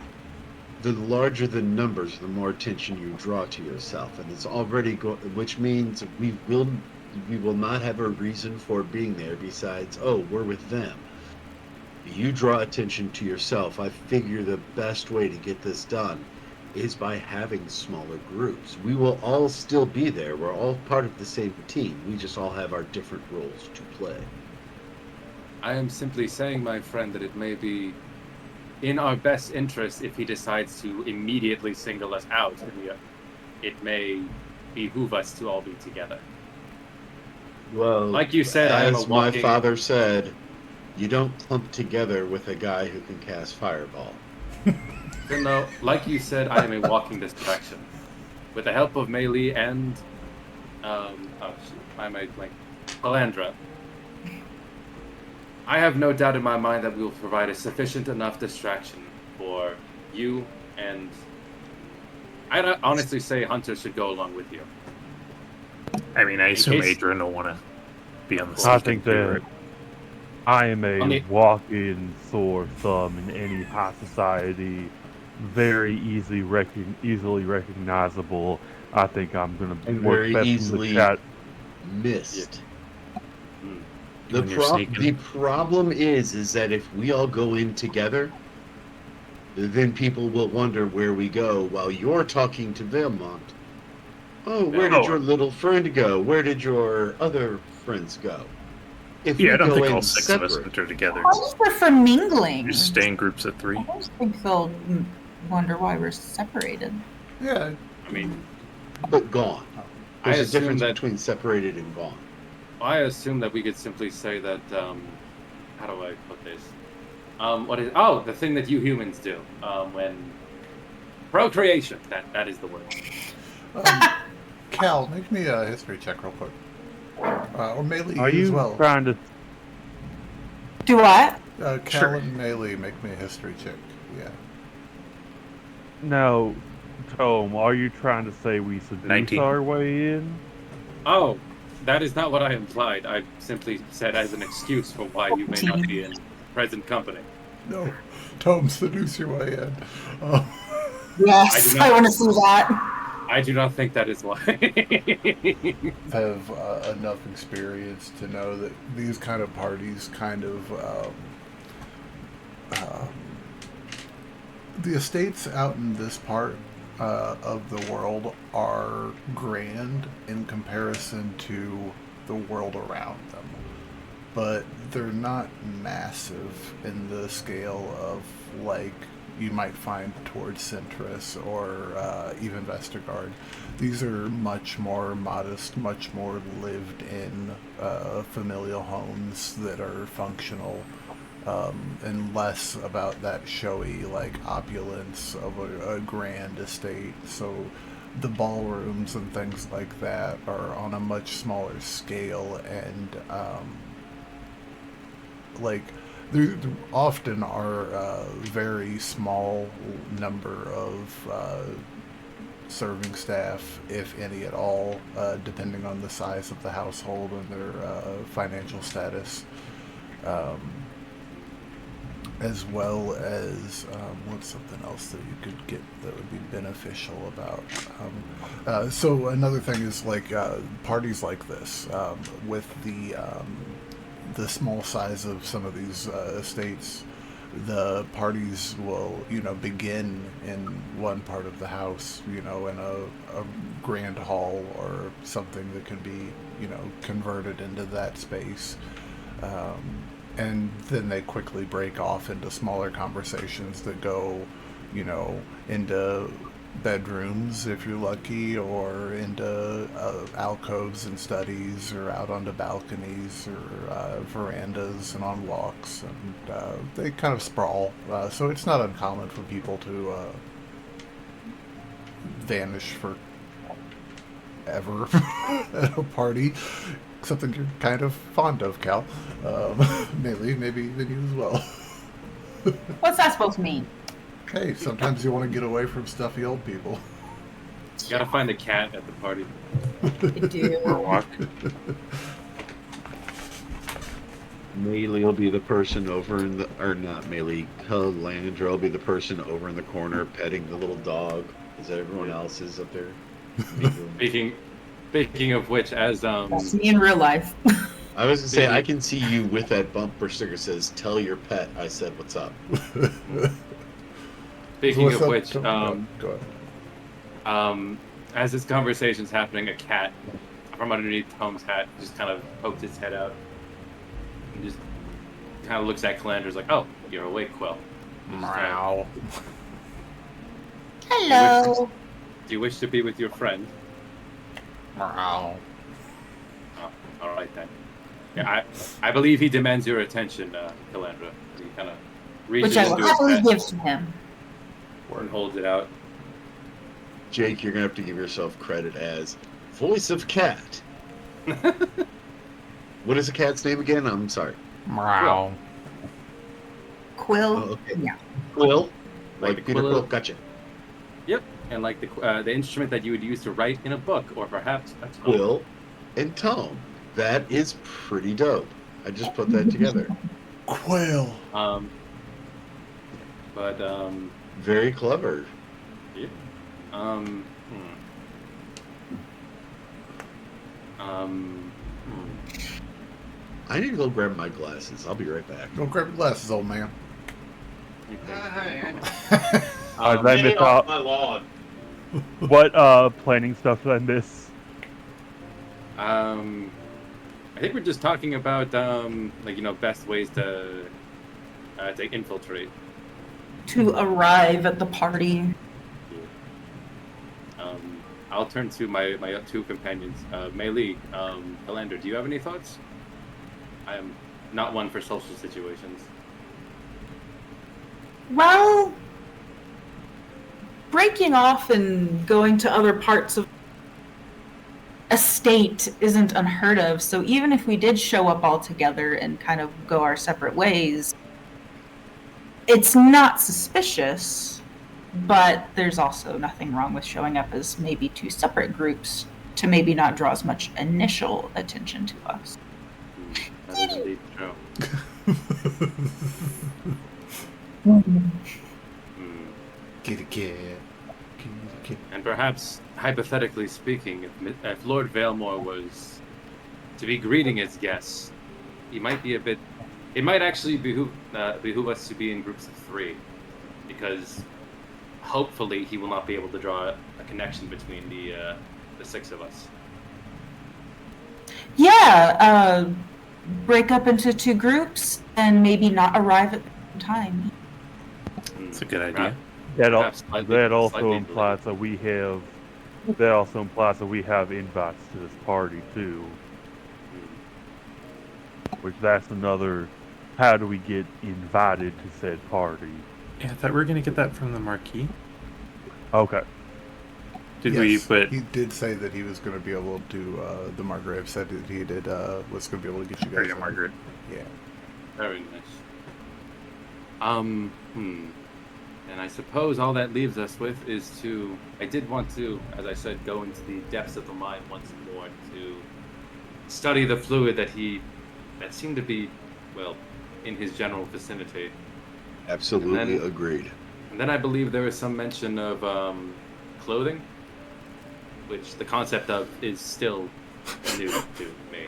The larger the numbers, the more attention you draw to yourself, and it's already which means we will not have a reason for being there besides, oh, we're with them. You draw attention to yourself. I figure the best way to get this done is by having smaller groups. We will all still be there. We're all part of the same team. We just all have our different roles to play. I am simply saying, my friend, that it may be in our best interest if he decides to immediately single us out, and it may behoove us to all be together. Well, Like you said, I am a as my walking- father said, you don't clump together with a guy who can cast fireball. Finlow, like you said, I am a walking distraction. With the help of melee and Calandra, I have no doubt in my mind that we will provide a sufficient enough distraction for you, and I'd honestly say Hunter should go along with you. I mean, I assume case- Adran will want to be on the I sneak think and do that it. I am a On the- walking sore thumb in any high society, very easily recognizable. I think I'm gonna And work very best easily in the chat. missed. Mm. The When you're sneaking. the problem is that if we all go in together, then people will wonder where we go while you're talking to Valmont. Oh, where did your little friend go? Where did your other friends go? If Yeah, I we don't go think in all six of us separate, enter together. I just prefer mingling. Just stay in groups of 3. I just think they'll wonder why we're separated. Yeah, I mean, but gone. I There's a assume difference that between separated and gone. I assume that we could simply say that. How do I put this? What is? Oh, the thing that you humans do when procreation. That is the word. Cal, make me a history check real quick. Or melee Are as you well. trying to? Do what? Cal Sure. and melee, make me a history check. Yeah. No, Tome. Are you trying to say we seduce 19. our way in? Oh, that is not what I implied. I simply said as an excuse for why you may not be in present company. No, Tome, seduce your way in. Yes, I do not- I want to see that. I do not think that is why. Have enough experience to know that these kind of parties kind of the estates out in this part of the world are grand in comparison to the world around them, but they're not massive in the scale of like you might find towards Centris or even Vestergaard. These are much more modest, much more lived-in familial homes that are functional, and less about that showy, like, opulence of a grand estate. So the ballrooms and things like that are on a much smaller scale, and there often are a very small number of serving staff, if any at all, depending on the size of the household and their financial status. as well as what's something else that you could get that would be beneficial about. So another thing is like parties like this with the small size of some of these estates. The parties will, begin in one part of the house, in a grand hall or something that can be, converted into that space. And then they quickly break off into smaller conversations that go, into bedrooms if you're lucky, or into alcoves and studies, or out onto balconies, or verandas and on walks, and they kind of sprawl. So it's not uncommon for people to vanish for ever at a party. Something you're kind of fond of, Cal. Maybe even you as well. What's that supposed to mean? Hey, sometimes you want to get away from stuffy old people. You gotta find a cat at the party. I do. Or walk. Melee will be the person over in the, or not Melee, Calandra will be the person over in the corner petting the little dog. Is that everyone else is up there? Speaking of which, as That's me in real life. I was gonna say, I can see you with that bumper sticker that says, "Tell your pet I said what's up." speaking What's of up, which, Tom? Go ahead. as this conversation's happening, a cat from underneath Tome's hat just kind of pokes its head out and just kind of looks at Calandra's like, "Oh, you're awake, Quill." Meow. Hello. Do you wish to be with your friend? Meow. Oh, all right then. Yeah, I believe he demands your attention, Calandra. He kind of reaches Which I will into his happily hat give to him. and holds it out. Jake, you're gonna have to give yourself credit as voice of cat. What is the cat's name again? I'm sorry. Meow. Quill. Oh, okay. Yeah. Quill, Like like the Peter quill. Quill. Gotcha. Yep, and like the instrument that you would use to write in a book, or perhaps a tome. Quill and Tome. That is pretty dope. I just put that together. Quail. But Very clever. yeah. I need to go grab my glasses. I'll be right back. Go grab your glasses, old man. Okay. Did I miss out? my lawn. What planning stuff on this? I think we're just talking about best ways to infiltrate. To arrive at the party. I'll turn to my two companions. Melee, Calandra, do you have any thoughts? I am not one for social situations. Well, breaking off and going to other parts of a state isn't unheard of, so even if we did show up all together and kind of go our separate ways, it's not suspicious, but there's also nothing wrong with showing up as maybe two separate groups to maybe not draw as much initial attention to us. That is indeed true. Kitty cat. And perhaps, hypothetically speaking, if Lord Valemore was to be greeting his guests, he might be a bit. It might actually behoove us to be in groups of 3, because hopefully he will not be able to draw a connection between the 6 of us. Yeah, break up into 2 groups and maybe not arrive at the same time. That's a good idea. That also implies that we have. That also implies that we have invites to this party too. Which that's another. How do we get invited to said party? Yeah, I thought we were gonna get that from the marquee. Okay. Did we? Yes, But he did say that he was going to be able to. The Margrave said that he did was going to be able to get you guys. Very Margaret. Yeah. Very nice. And I suppose all that leaves us with is to. I did want to, as I said, go into the depths of the mine once more to study the fluid that seemed to be, well, in his general vicinity. Absolutely agreed. And then I believe there was some mention of clothing, which the concept of is still new to me.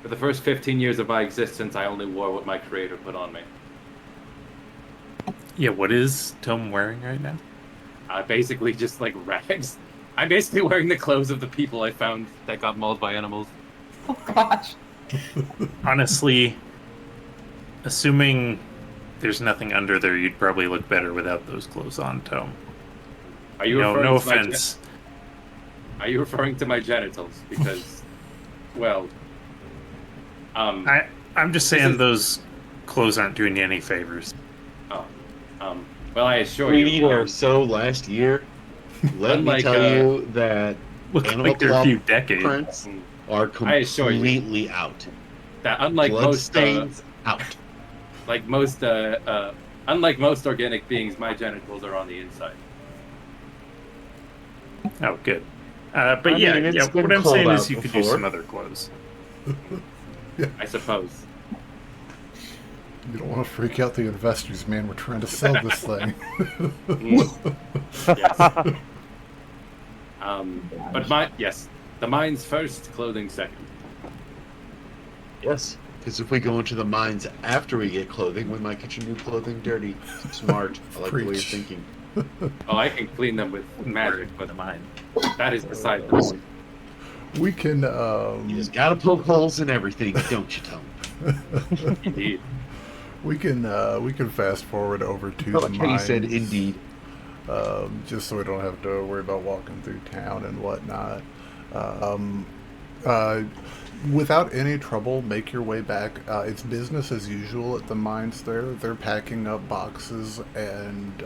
For the first 15 years of my existence, I only wore what my creator put on me. Yeah, what is Tome wearing right now? Basically just like rags. I'm basically wearing the clothes of the people I found that got mauled by animals. Oh gosh. Honestly, assuming there's nothing under there, you'd probably look better without those clothes on, Tome. Are you No, referring no to my offense. Are you referring to my genitals? Because, well, I'm just saying those clothes aren't doing you any favors. well, I assure We you. need our last year. Let me Unlike, tell you that Look animal like they're a claw few decades. prints are I assure you. completely out. That unlike Blood most stains out. unlike most organic beings, my genitals are on the inside. Oh, good. But I yeah, mean, it's been what I'm cold saying is out you could use before. some other clothes. I suppose. You don't want to freak out the investors, man. We're trying to sell this thing. Yes. But the mines first, clothing second. Yes. Because if we go into the mines after we get clothing, we might get your new clothing dirty. Smart. I like the way you're Preach. thinking. Oh, I can clean them with magic, but the mine. that is beside the point. We can. You just gotta poke holes in everything, don't you, Tom? Indeed. We can fast forward over to the Okay, he mines. said indeed. Just so we don't have to worry about walking through town and whatnot. Without any trouble, make your way back. It's business as usual at the mines there. They're packing up boxes and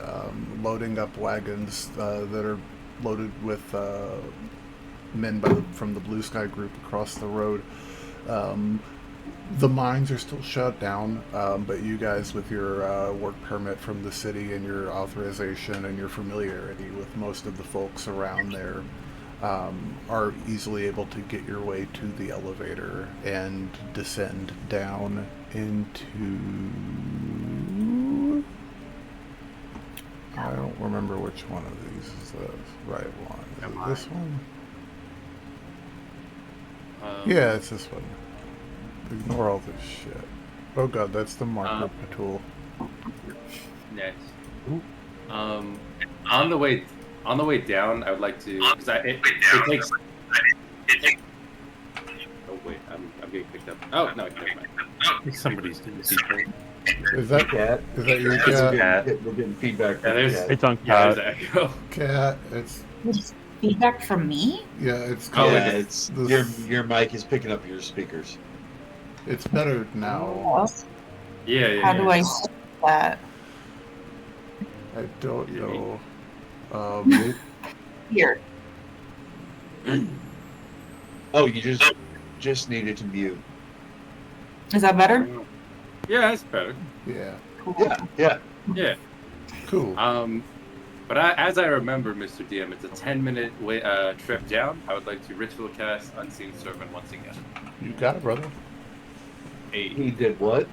loading up wagons that are loaded with men from the Blue Sky group across the road. The mines are still shut down, but you guys, with your work permit from the city and your authorization and your familiarity with most of the folks around there, are easily able to get your way to the elevator and descend down into... I don't remember which one of these is the right one. Is it this one? Yeah, it's this one. Ignore all this shit. Oh god, that's the marker tool. Next. On the way down, I would like to, because it takes. Oh wait, I'm getting picked up. Oh no, never mind. Somebody's getting people. Is that Cat? Is that your We're cat? getting feedback Yeah, from there's- the cat. It's on Yeah, cat. there's an echo. Cat? It's Feedback from me? yeah. It's Oh, Yeah, it's- it's your mic is picking up your speakers. It's better now. Yes. Yeah. How do I say that? I don't You know. Here. Oh, you just needed to mute. Is that better? Yeah, that's better. Yeah. Yeah. Yeah. Cool. But as I remember, Mr. DM, it's a 10-minute trip down. I would like to ritual cast Unseen Servant once again. You got it, brother. He did what?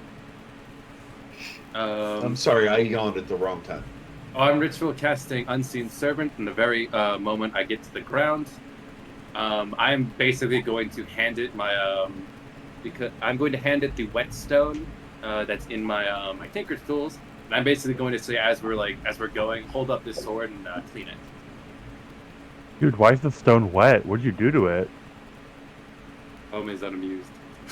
I'm sorry, I yawned at the wrong time. I'm ritual casting Unseen Servant from the very moment I get to the ground. I'm basically going to hand it my because I'm going to hand it the whetstone that's in my my Tinker's tools, and I'm basically going to say as we're going, hold up this sword and clean it. Dude, why is the stone wet? What'd you do to it? Tome is unamused.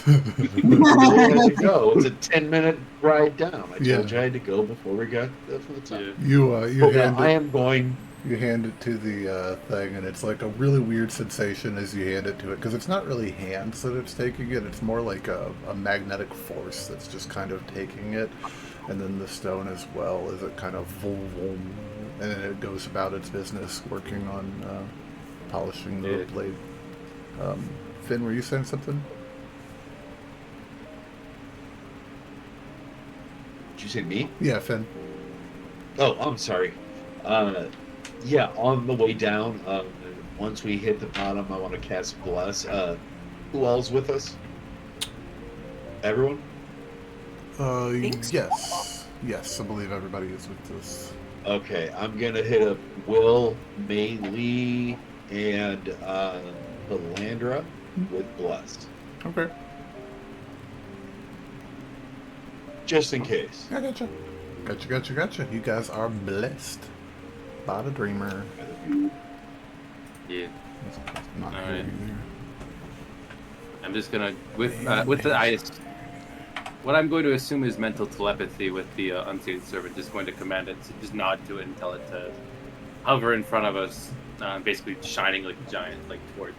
Where had to go? It's a 10-minute ride down. I told Yeah. you I had to go before we got for the time. You I am going. You hand it to the thing, and it's like a really weird sensation as you hand it to it, because it's not really hands that it's taking it. It's more like a magnetic force that's just kind of taking it, and then the stone as well as it kind of vroom, vroom, and then it goes about its business working on polishing the Yeah. blade. Finn, were you saying something? Did you say me? Yeah, Finn. Oh, I'm sorry. Yeah, on the way down, once we hit the bottom, I want to cast Bless. Who all's with us? Everyone? think so. Yes, I believe everybody is with this. Okay, I'm gonna hit up Will, Mei Lee, and Calandra with Bless. Okay. Just in case. I gotcha. You guys are blessed by the dreamer. Yeah. Not All here right. either. I'm just gonna with the what I'm going to assume is mental telepathy with the unseen servant. Just going to command it to just nod to it and tell it to hover in front of us, basically shining like a giant like torch.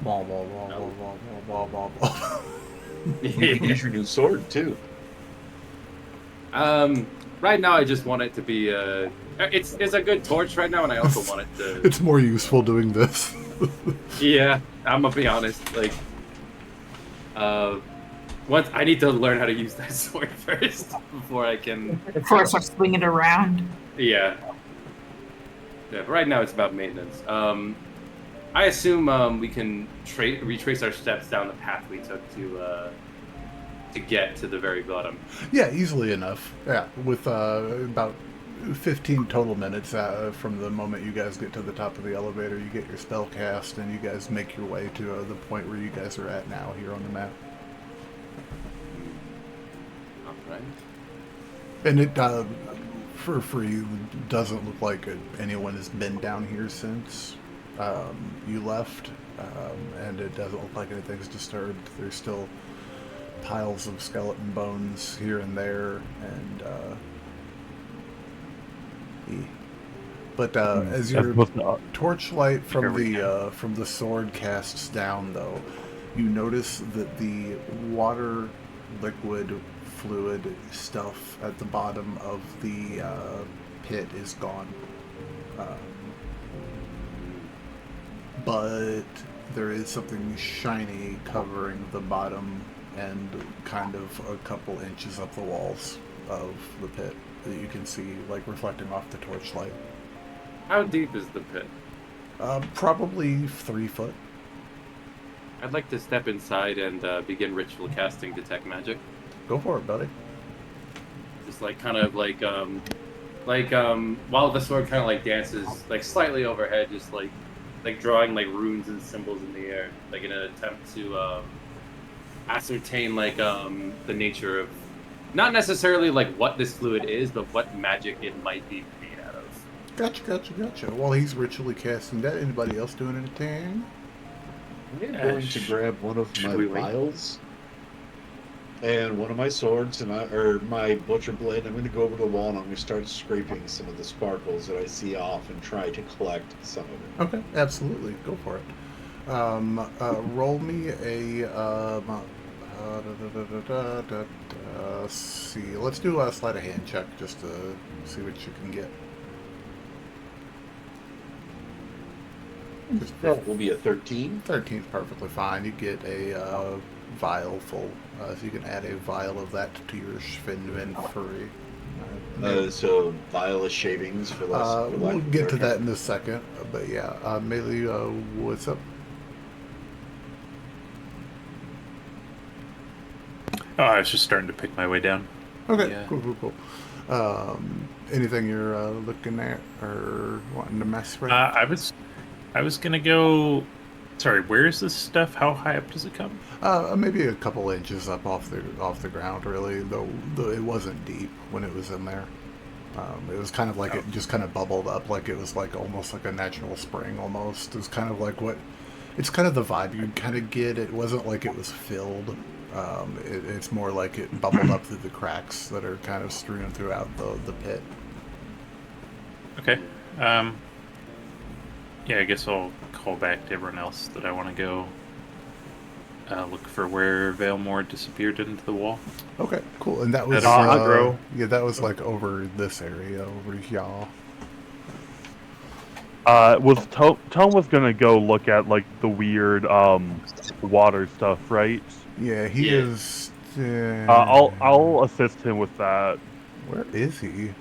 Wah, wah, wah, wah, wah, wah, wah, wah. You can use your new sword too. Right now I just want it to be it's a good torch right now, and I also want it to. It's more useful doing this. Yeah, I'm gonna be honest. Like, once I need to learn how to use that sword first before I can. Before I start swinging it around. Yeah. Yeah. But right now it's about maintenance. I assume we can retrace our steps down the path we took to get to the very bottom. Yeah, easily enough. Yeah, with about 15 total minutes from the moment you guys get to the top of the elevator, you get your spell cast, and you guys make your way to the point where you guys are at now here on the map. All right. And it, for you, doesn't look like anyone has been down here since you left, and it doesn't look like anything's disturbed. There's still piles of skeleton bones here and there, and but as your torchlight from the sword casts down, though, you notice that the water, liquid, fluid stuff at the bottom of the pit is gone. But there is something shiny covering the bottom and kind of a couple inches up the walls of the pit that you can see, like, reflecting off the torchlight. How deep is the pit? Probably 3 foot. I'd like to step inside and begin ritual casting detect magic. Go for it, buddy. Just like kind of like while the sword kind of like dances like slightly overhead, just like drawing like runes and symbols in the air, like in an attempt to ascertain like the nature of, not necessarily like what this fluid is, but what magic it might be made out of. Gotcha. While he's ritually casting that, anybody else doing anything? I'm going to grab one of my vials and one of my swords or my butcher blade. I'm going to go over to the wall and I'm going to start scraping some of the sparkles that I see off and try to collect some of it. Okay, absolutely. Go for it. Roll me a see. Let's do a sleight of hand check just to see what you can get. That will be a 13. 13 is perfectly fine. You get a vial full. So you can add a vial of that to your inventory. So vial of shavings for less. We'll get to that in a second. But yeah, Melee, what's up? Oh, I was just starting to pick my way down. Okay, Yeah. cool. Anything you're looking at or wanting to mess with? I was gonna go. Sorry, where is this stuff? How high up does it come? Maybe a couple inches up off the ground, really. Though it wasn't deep when it was in there. It was kind of like it just kind of bubbled up, like it was like almost like a natural spring. Almost, it was kind of like it's kind of the vibe you kind of get. It wasn't like it was filled. It's more like it bubbled up through the cracks that are kind of strewn throughout the pit. Okay. Yeah, I guess I'll call back to everyone else that I want to go look for where Valemore disappeared into the wall. Okay, cool. And that was that was like over this area over here. Tome was gonna go look at like the weird water stuff, right? Yeah, he is. I'll assist him with that. Where is he?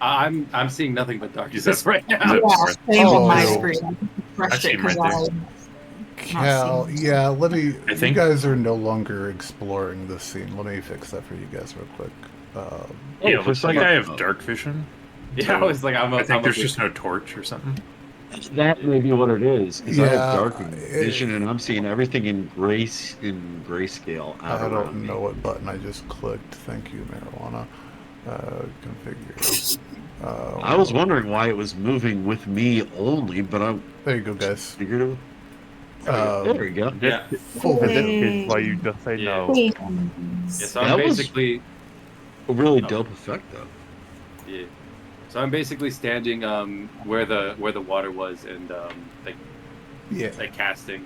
I'm seeing nothing but darkness right now. Yeah, same on my Oh. screen. I see him right there. Cal, seeing. yeah, let me. I You think- guys are no longer exploring this scene. Let me fix that for you guys real quick. Yeah, for it looks like some- I have dark vision. Yeah, I was like, I I'm think there's a- just no torch or something. That may be what it is. Because I Yeah, have dark vision and I'm seeing everything in grayscale out I around don't me. know what button I just clicked. Thank you, marijuana. Configure. I was wondering why it was moving with me only, but I There you go, guys. figured it was. There we go. Yeah. Full This vision. is why you just say Yeah. no. Yeah, so I'm That was- basically A really Oh. dope effect, though. yeah. So I'm basically standing where the water was and Yeah. like casting.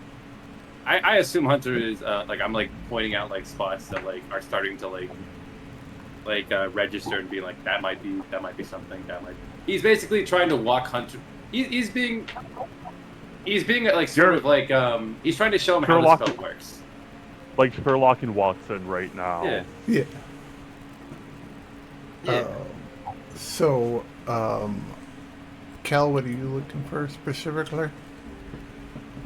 I assume Hunter is like I'm like pointing out like spots that like are starting to like register and be like that might be something that might. He's basically trying to walk Hunter. He's being like sort of like he's trying to show him how Sherlock- the spell works. Like Sherlock and Watson right now. Yeah. Yeah. Yeah. So, Cal, what are you looking for specifically?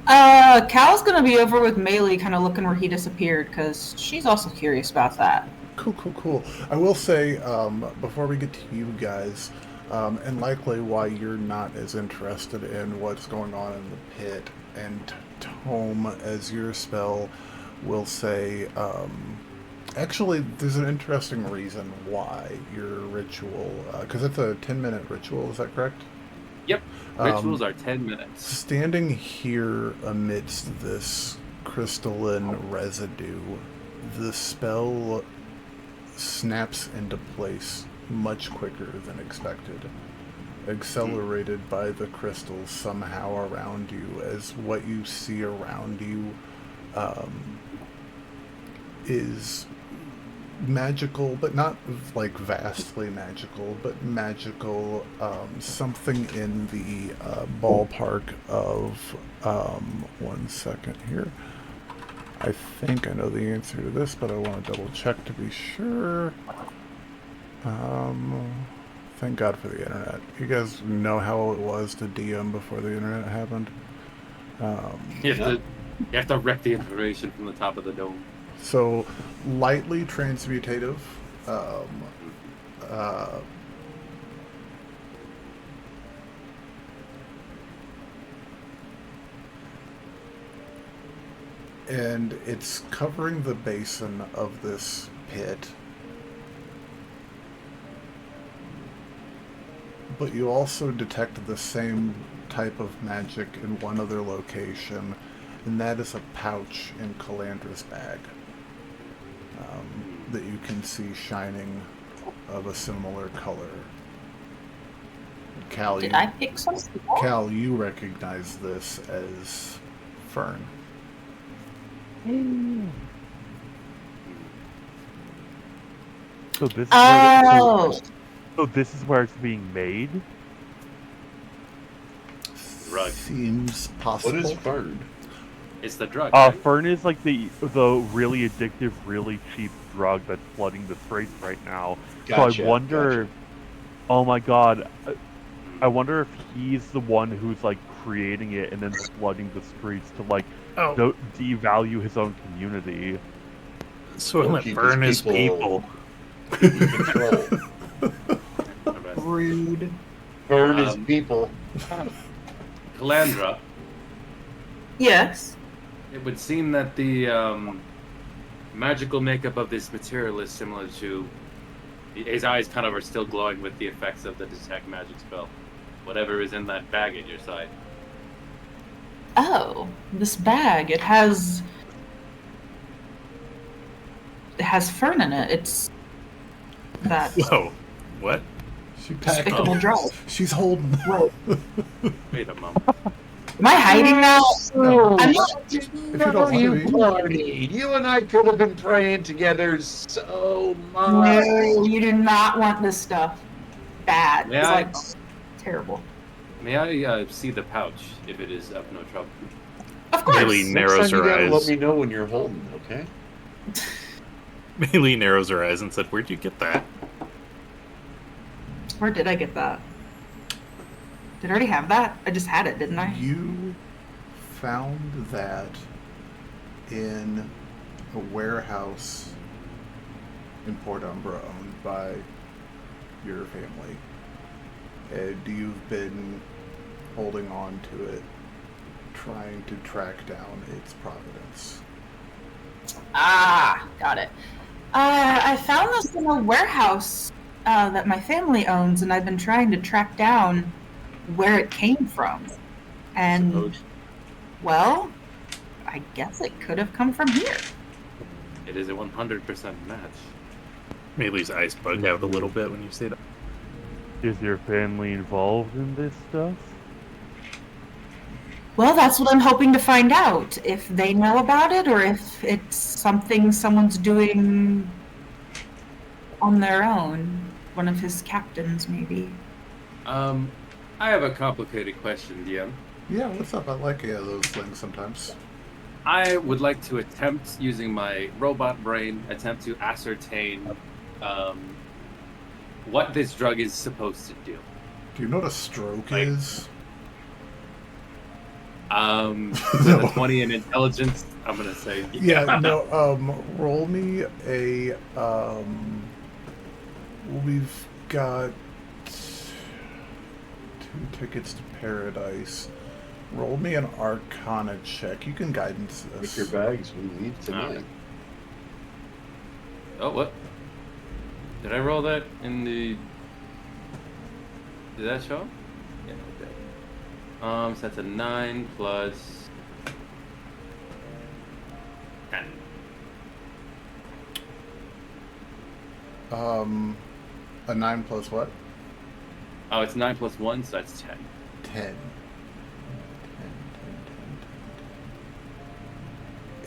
Cal's gonna be over with Melee, kind of looking where he disappeared, because she's also curious about that. Cool. I will say, before we get to you guys, and likely why you're not as interested in what's going on in the pit, and Tome as your spell will say, actually, there's an interesting reason why your ritual, because it's a 10-minute ritual, is that correct? Yep. Rituals are 10 minutes. Standing here amidst this crystalline residue, the spell snaps into place much quicker than expected, accelerated by the crystals somehow around you, as what you see around you is magical, but not like vastly magical, but magical, something in the ballpark of 1 second here. I think I know the answer to this, but I want to double check to be sure. Thank God for the internet. You guys know how it was to DM before the internet happened? You have to wreck the information from the top of the dome. So, lightly transmutative. And it's covering the basin of this pit. But you also detect the same type of magic in one other location, and that is a pouch in Calandra's bag. That you can see shining of a similar color. Cal, Did I pick something up? Cal, you recognize this as Fern. So this is Oh, so this is where it's being made. Right. Seems possible. What is Fern? It's the drug. Right? Fern is like the really addictive, really cheap drug that's flooding the streets right now. Gotcha, So I wonder. Oh my god, I wonder if he's the one who's like creating it and then flooding the streets to like devalue his own community. So Or let keep burn his his people- people. Control. rude. Burn his people. Calandra, Yes. it would seem that the magical makeup of this material is similar to. His eyes kind of are still glowing with the effects of the detect magic spell. Whatever is in that bag at your side. Oh, this bag. It has fern in it. It's that Whoa, what? She packed despicable up. drug. She's holding. Wait, Wait a moment. am I hiding now? I'm not. Remember you partied. You and I could have been praying together so much. No, you do not want this stuff. Bad. May It's I- like terrible. May I see the pouch if it is of no trouble? Of course. Really Next narrows time you her gotta let eyes. me know when you're holding, okay? Bailey narrows her eyes and said, "Where'd you get that?" Where did I get that? Did I already have that? I just had it, didn't I? You found that in a warehouse in Port Umbra owned by your family, and you've been holding on to it, trying to track down its provenance. Ah, got it. I found this in a warehouse that my family owns, and I've been trying to track down where it came from. And, Suppose well, I guess it could have come from here. it is a 100% match. Maylee's eyes bug out a little bit when you say that. Is your family involved in this stuff? Well, that's what I'm hoping to find out. If they know about it, or if it's something someone's doing on their own. One of his captains, maybe. I have a complicated question, DM. Yeah, what's up? I like those things sometimes. I would like to attempt, using my robot brain, attempt to ascertain what this drug is supposed to do. Do you know what a stroke Like- is? With a 20 in intelligence, I'm gonna say Yeah, no, roll me a, we've got 2 tickets to paradise. Roll me an Arcana check. You can guidance Pick this. your bags. We leave tonight. Alright. Oh, what? Did I roll that in the... Did that show? Yeah, it did. So that's a 9 plus 10. A 9 plus what? Oh, it's 9 plus 1, so that's 10. 10.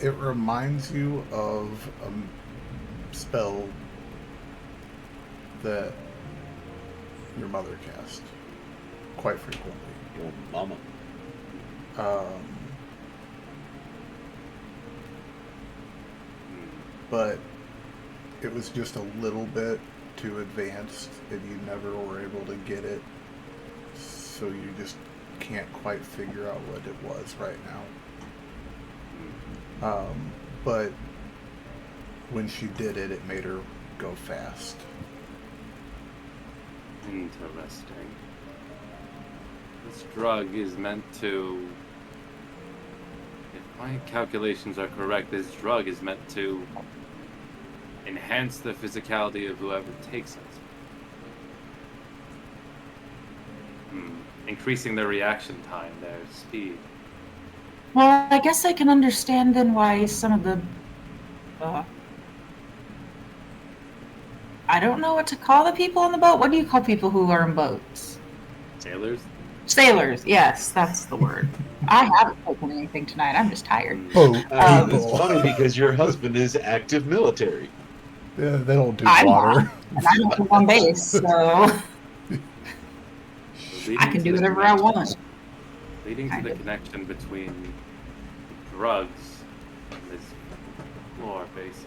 It reminds you of a spell that your mother cast quite frequently. Your mama. But it was just a little bit too advanced, and you never were able to get it, so you just can't quite figure out what it was right now. But when she did it, it made her go fast. Interesting. This drug is meant to... If my calculations are correct, this drug is meant to enhance the physicality of whoever takes it. Increasing their reaction time, their speed. Well, I guess I can understand then why some of the... I don't know what to call the people on the boat. What do you call people who are in boats? Sailors? Sailors, yes, that's the word. I haven't taken anything tonight. I'm just tired. Boat It's people. funny because your husband is active military. Yeah, they don't do I'm water. And I'm not on base, so I can do whatever I want. Leading to Kind the of. connection between drugs and this floor basin.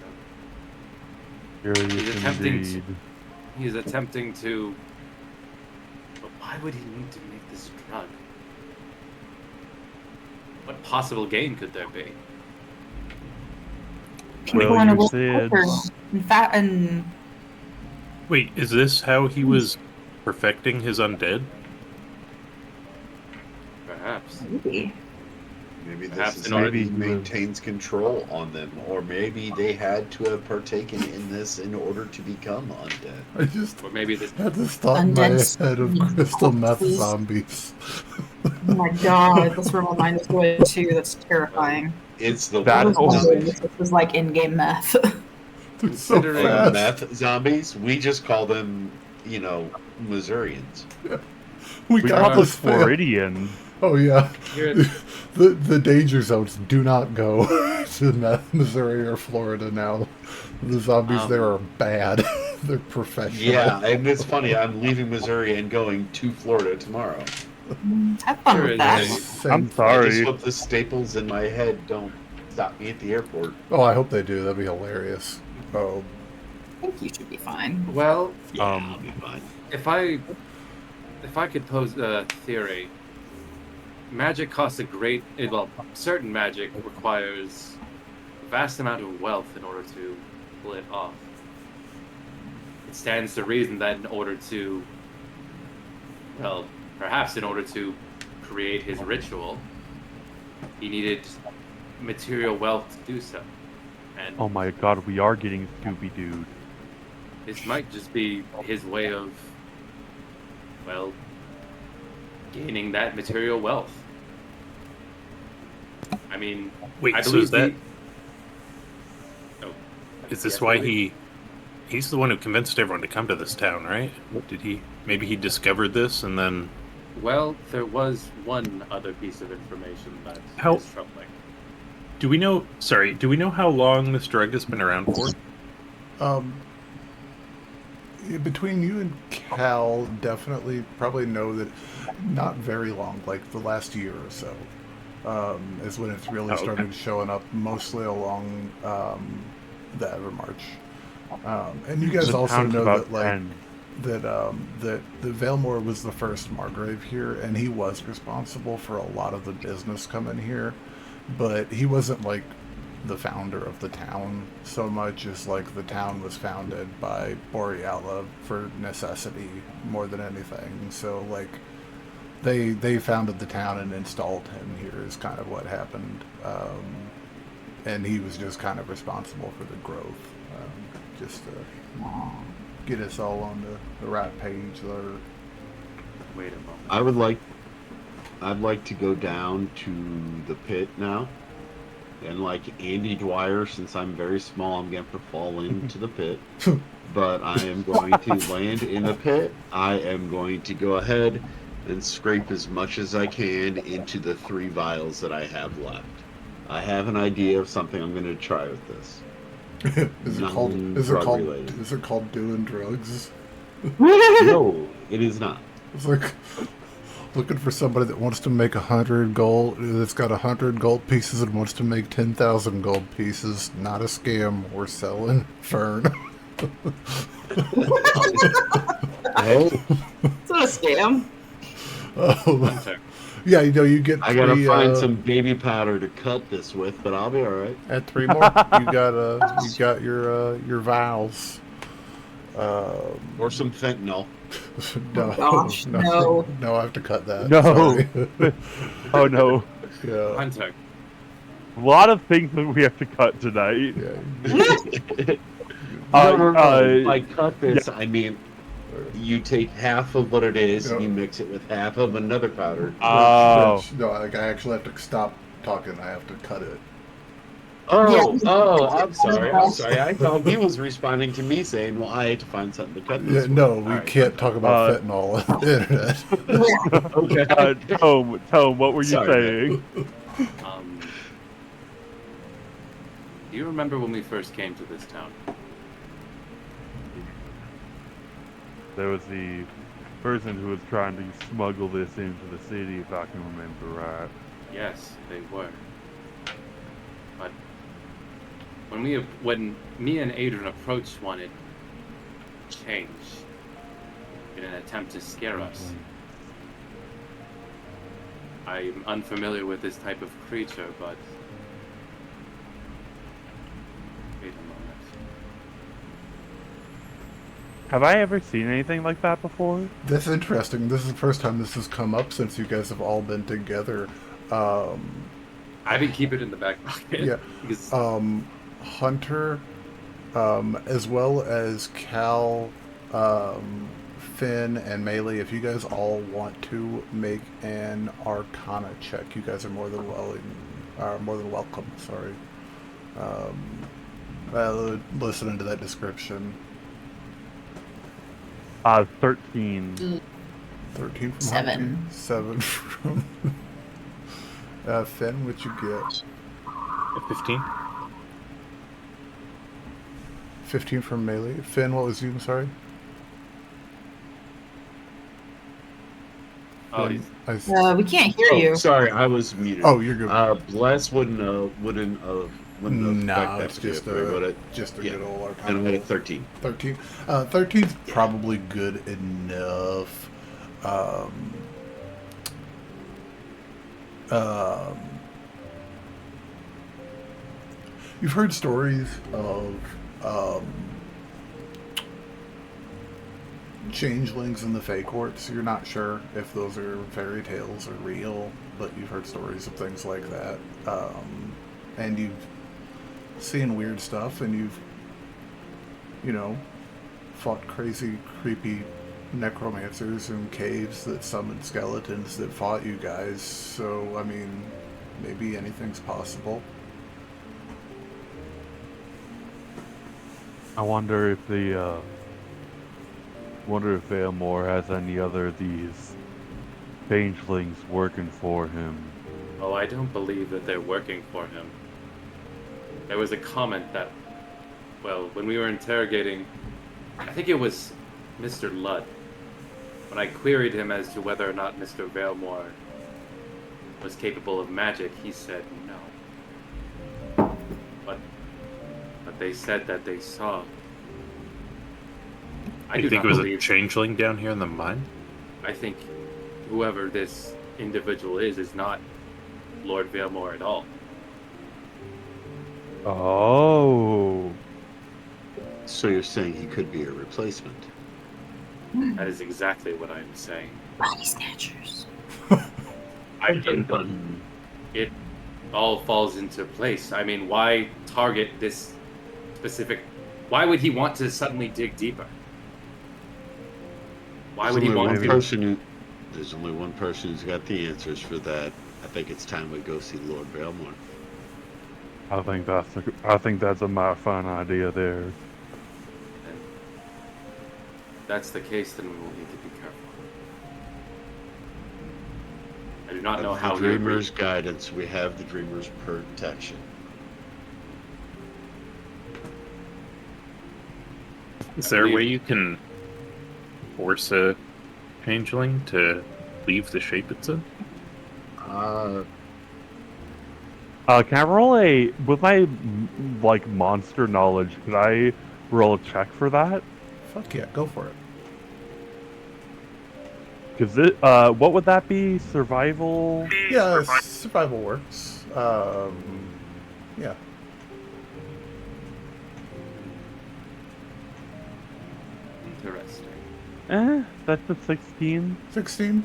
Curious attempting to- indeed. He is attempting to... But why would he need to make this drug? What possible gain could there be? People Well, want to you work said- quicker. In fact, and Wait, is this how he was perfecting his undead? Perhaps. maybe. Maybe Perhaps this is in how order he to- maintains control on them, or maybe they had to have partaken in this in order to become undead. I just Or maybe this... had this thought in my Undead head of crystal meth corpses. zombies. Oh my god, that's where my mind is going too. That's terrifying. It's the That one always- zombies. This was like in-game meth. They're so Considering fast. Meth zombies. We just call them, Missourians. We We got got this fail. Floridian. Oh yeah. Here- The danger zones. Do not go to Missouri or Florida now. The zombies there are bad. They're professional. Yeah, and it's funny. I'm leaving Missouri and going to Florida tomorrow. Have fun Sure with is that. a- Same- I'm I just sorry. hope the staples in my head don't stop me at the airport. Oh, I hope they do. That'd be hilarious. Oh, I think you should be fine. Well, Yeah, Um, I'll be fine. if I could pose a theory, magic costs certain magic requires a vast amount of wealth in order to pull it off. It stands to reason that perhaps in order to create his ritual, he needed material wealth to do so. And Oh my god, we are getting Scooby-Dooed. this might just be his way of, gaining that material wealth. I mean, Wait, I so believe is that... Oh, Is this yes, why please. he's the one who convinced everyone to come to this town, right? Maybe he discovered this and then... Well, there was one other piece of information that How- is troubling. Do we know how long this drug has been around for? Between you and Cal, definitely probably know that not very long, like the last year or so, is when it's really Oh, okay. started showing up, mostly along the Evermarch. And you guys The also town's know about that, like, 10. that Valemore was the first Margrave here, and he was responsible for a lot of the business coming here, but he wasn't like the founder of the town so much as like the town was founded by Boreala for necessity more than anything. So like they founded the town and installed him here is kind of what happened, and he was just kind of responsible for the growth, just to get us all on the right page there. Wait a moment. I'd like to go down to the pit now. And like Andy Dwyer, since I'm very small, I'm going to fall into the pit. But I am going to land in the pit. I am going to go ahead and scrape as much as I can into the 3 vials that I have left. I have an idea of something I'm going to try with this. Is it called doing drugs? No, it is not. It's like looking for somebody that wants to make 100 gold, that's got 100 gold pieces and wants to make 10,000 gold pieces. Not a scam. We're selling Fern. Hey, It's not a scam. Oh, yeah, you get I gotta 3, find some baby powder to cut this with, but I'll be all right. At 3 more, you got your vials. Or some fentanyl. No, Gosh, no. I have to cut that. No. Sorry. Oh no. Yeah. Hunter, A lot of things that we have to cut tonight. Yeah. No. By cut this, I mean you take half of what it is and you mix it with half of another powder. Oh. No, I actually have to stop talking. I have to cut it. I'm sorry. I thought he was responding to me saying, well, I had to find something to cut this Yeah, with. no, we All right. can't talk about fentanyl on the internet. Okay. Tome, what were you Sorry. saying? do you remember when we first came to this town? There was the person who was trying to smuggle this into the city, if I can remember right. Yes, they were. But when me and Adran approached one, it changed in an attempt to scare us. I'm unfamiliar with this type of creature, but wait a moment. Have I ever seen anything like that before? That's interesting. This is the first time this has come up since you guys have all been together. I've been keeping it in the back pocket. Yeah. Because Hunter, as well as Cal, Finn, and Melee, if you guys all want to make an Arcana check, you guys are more than welcome. Sorry. Listening to that description. 13. 13 from 7. Hunter, 7 from Finn. What you get? 15? 15 from Melee. Finn, what was you? I'm sorry. oh, Finn, We can't hear you. Sorry, I was muted. Oh, you're good. Bless wouldn't No, affect it's that just particularly, but just a yeah. good old And Arcana. I'm at 13. 13. 13's probably good enough. Um, you've heard stories of changelings in the Fae courts. You're not sure if those are fairy tales or real, but you've heard stories of things like that. And you've seen weird stuff, and you've, fought crazy, creepy necromancers in caves that summoned skeletons that fought you guys. So, I mean, maybe anything's possible. I wonder if Valemore has any other of these changelings working for him. Oh, I don't believe that they're working for him. There was a comment that, well, when we were interrogating, I think it was Mr. Ludd, when I queried him as to whether or not Mr. Valemore was capable of magic, he said no. But they said that they saw. I do think not it was believe. a changeling down here in the mine? I think whoever this individual is not Lord Valemore at all. Oh. So you're saying he could be a replacement? That is exactly what I'm saying. Body snatchers. It all falls into place. I mean, why target this specific? Why would he want to suddenly dig deeper? Why would he want to? There's only one person who's got the answers for that. I think it's time we go see Lord Valemore. I think that's a mighty fine idea there. If that's the case, then we will need to be careful. I do not know With how the Dreamer's guidance, we have the Dreamer's protection. Is there a way you can force a changeling to leave the shape it's in? Can I roll with my monster knowledge? Could I roll a check for that? Fuck yeah, go for it. Because what would that be? Survival? Yeah, survival works. Yeah. Interesting. That's a 16. 16?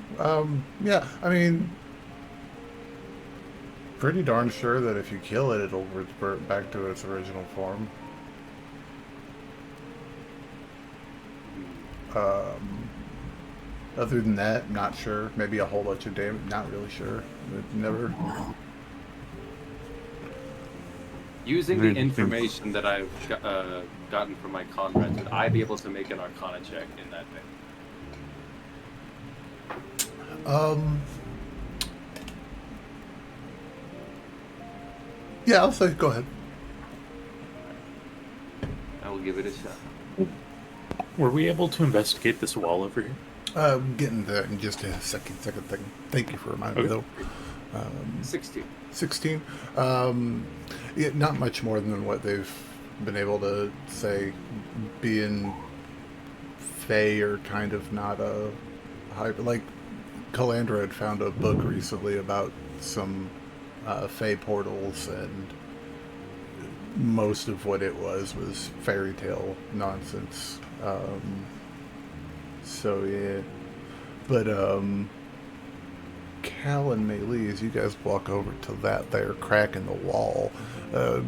Yeah, I mean, pretty darn sure that if you kill it, it'll revert back to its original form. Other than that, not sure. Maybe a whole bunch of damage, not really sure. Never. Using the information that I've gotten from my comrades, would I be able to make an Arcana check in that way? Yeah, I'll say go ahead. I will give it a shot. Were we able to investigate this wall over here? Getting to that in just a second. Thank you for reminding me, though. 16. 16. Yeah, not much more than what they've been able to say. Being Fae or kind of not a high, like Calandra had found a book recently about some Fae portals, and most of what it was fairy tale nonsense. So yeah, but Cal and Maylee, as you guys walk over to that there crack in the wall,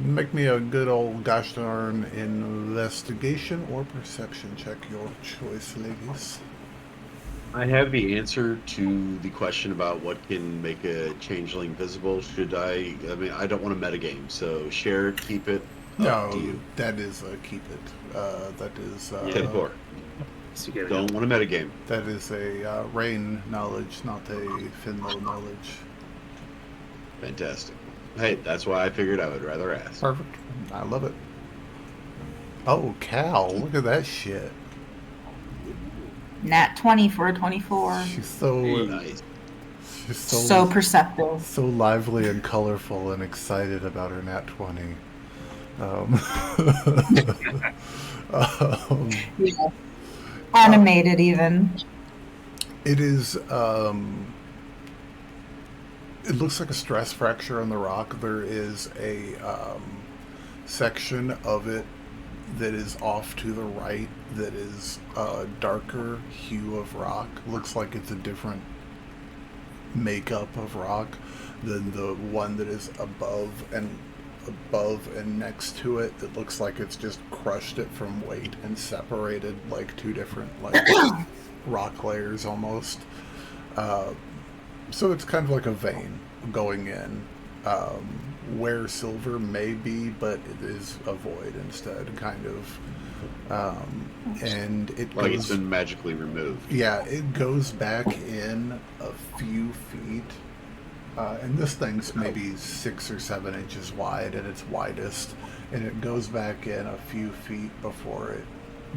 make me a good old gosh darn investigation or perception check, your choice, ladies. I have the answer to the question about what can make a changeling visible. Should I mean, I don't want to metagame, so share it, keep it. Up to you. That is keep it. That is 10-4. Don't want to metagame. That is a Rain knowledge, not a Finlow knowledge. Fantastic. Hey, that's why I figured I would rather ask. Perfect. I love it. Oh, Cal, look at that shit. Nat 20 for a 24. She's so Nice. she's So perceptive. so lively and colorful and excited about her nat 20. Yeah. Animated even. It is It looks like a stress fracture on the rock. There is a section of it that is off to the right that is a darker hue of rock. Looks like it's a different makeup of rock than the one that is above and next to it that looks like it's just crushed it from weight and separated like two different like rock layers almost. So it's kind of like a vein going in where silver may be, but it is a void instead, kind of. And it Like goes, it's been magically removed. yeah, it goes back in a few feet. And this thing's maybe 6 or 7 inches wide at its widest, and it goes back in a few feet before it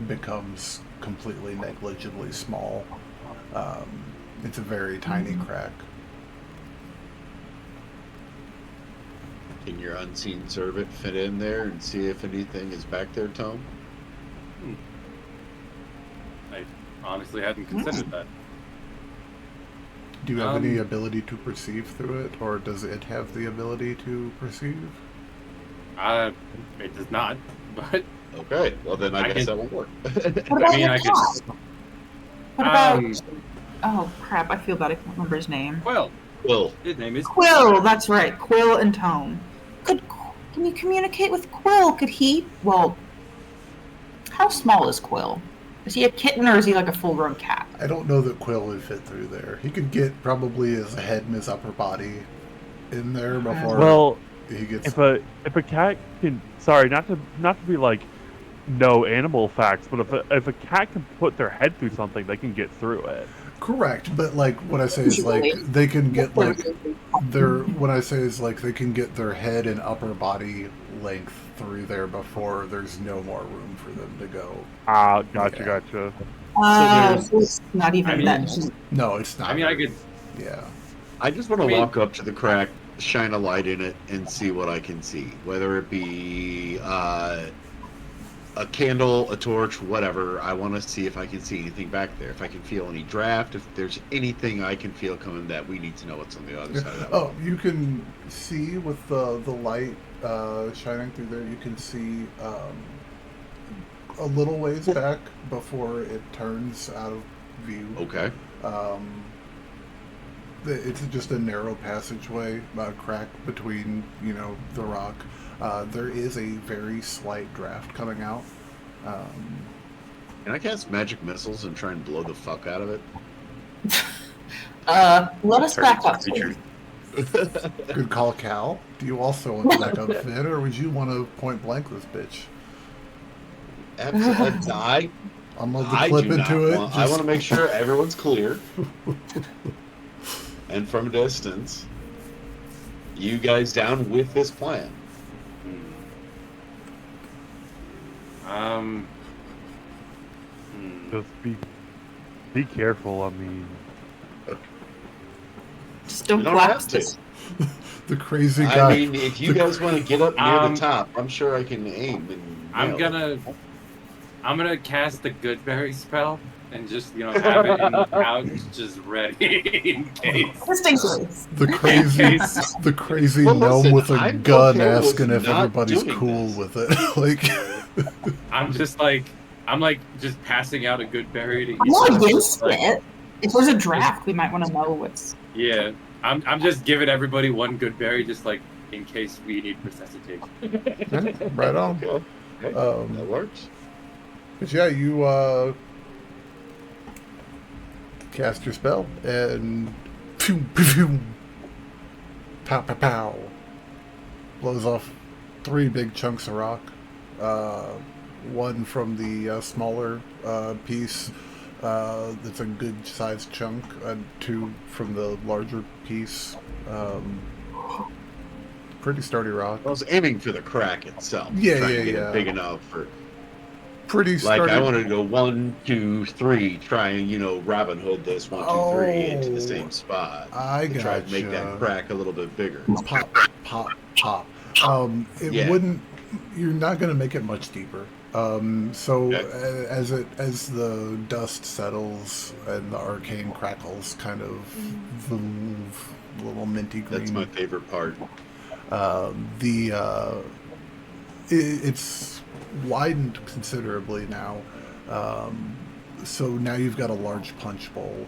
becomes completely negligibly small. It's a very tiny crack. Can your unseen servant fit in there and see if anything is back there, Tome? I honestly hadn't considered that. Do you have any ability to perceive through it, or does it have the ability to perceive? It does not, but Okay, well then I guess that will work. What about I mean, your I cat? could. What about? Oh crap! I feel bad. I can't remember his name. Well, Well, his name is Quill. That's right. Quill and Tome. Can you communicate with Quill? Could he? Well, how small is Quill? Is he a kitten or is he like a full-grown cat? I don't know that Quill would fit through there. He could get probably his head and his upper body in there before Well, he gets. if a cat can, sorry, not to be like no animal facts, but if a cat can put their head through something, they can get through it. Correct, but like what I say is like they can get like their what I say is like they can get their head and upper body length through there before there's no more room for them to go. Ah, gotcha, Yeah. gotcha. So it's not even I mean, that. No, it's not. I mean, I could. Yeah. I just want to I mean- walk up to the crack, shine a light in it, and see what I can see. Whether it be a candle, a torch, whatever. I want to see if I can see anything back there. If I can feel any draft, if there's anything I can feel coming that we need to know what's on the other side of that. Oh, you can see with the light shining through there. You can see a little ways back before it turns out of view. Okay. It's just a narrow passageway, a crack between the rock. There is a very slight draft coming out. Can I cast magic missiles and try and blow the fuck out of it? Let us back up. Creature. Good call, Cal. Do you also want to back up Finn, or would you want to point blank this bitch? Absolutely. I'm going to I clip do not into it. want, I want to make sure everyone's clear. And from a distance, you guys down with this plan? Just be careful. I mean, Just don't You don't collapse have to. this. The crazy guy. I mean, if you guys want to get up near the top, I'm sure I can aim. And I'm nail it. gonna cast the Goodberry spell and just have it in the pouch, just ready in case. Distinctly. The crazy Well, gnome listen, with a I'm gun okay with asking if not everybody's doing cool this. with it. Like, I'm just passing out a Goodberry to each I'm not other. against it. If there's a draft, we might want to know what's. Yeah, I'm just giving everybody one Goodberry, just like in case we need resuscitation. yeah, right on. Okay. Okay. Um, That works. But yeah, you cast your spell and pew, pew, pew, pow, pow, pow, blows off 3 big chunks of rock. One from the smaller piece that's a good sized chunk. 2 from the larger piece. Pretty sturdy rock. I was aiming for the crack itself. Yeah, trying yeah, to get yeah. it big enough for. Pretty Like sturdy. I wanted to go 1, 2, 3, try and Robin Hood this 1, 2, 3 into the same spot. I To try to make that gotcha. crack a little bit bigger. Pop, pop, pop. It Yeah. wouldn't. You're not going to make it much deeper. So Okay. as the dust settles and the arcane crackles kind of little minty green. That's my favorite part. It's widened considerably now. So now you've got a large punch bowl,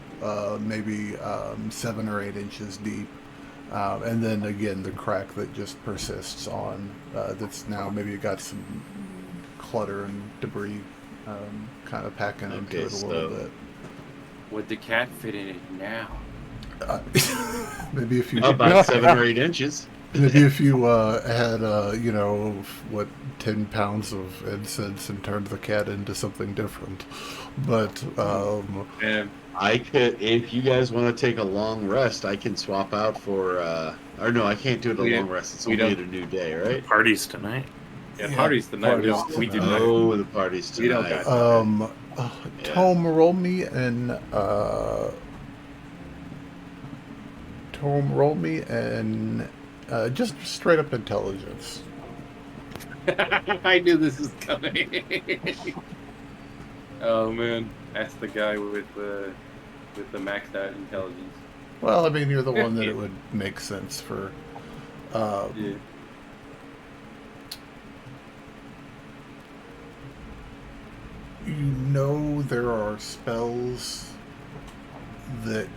maybe 7 or 8 inches deep. And then again, the crack that just persists on, that's now maybe got some clutter and debris kind of packing into it a little bit. Would the cat fit in it now? Maybe if you About 7 or 8 inches. maybe if you had 10 pounds of incense and turned the cat into something different, but And I could, if you guys want to take a long rest, I can swap out for. Or no, I can't do it a long rest. It's only at a new day, right? Parties tonight. yeah, parties tonight. We do not. Oh, the parties We don't tonight. got Tome, roll me and just straight up intelligence. I knew this was coming. Oh man, that's the guy with the maxed out intelligence. Well, I mean, you're the one that it would make sense for. Yeah. You know there are spells that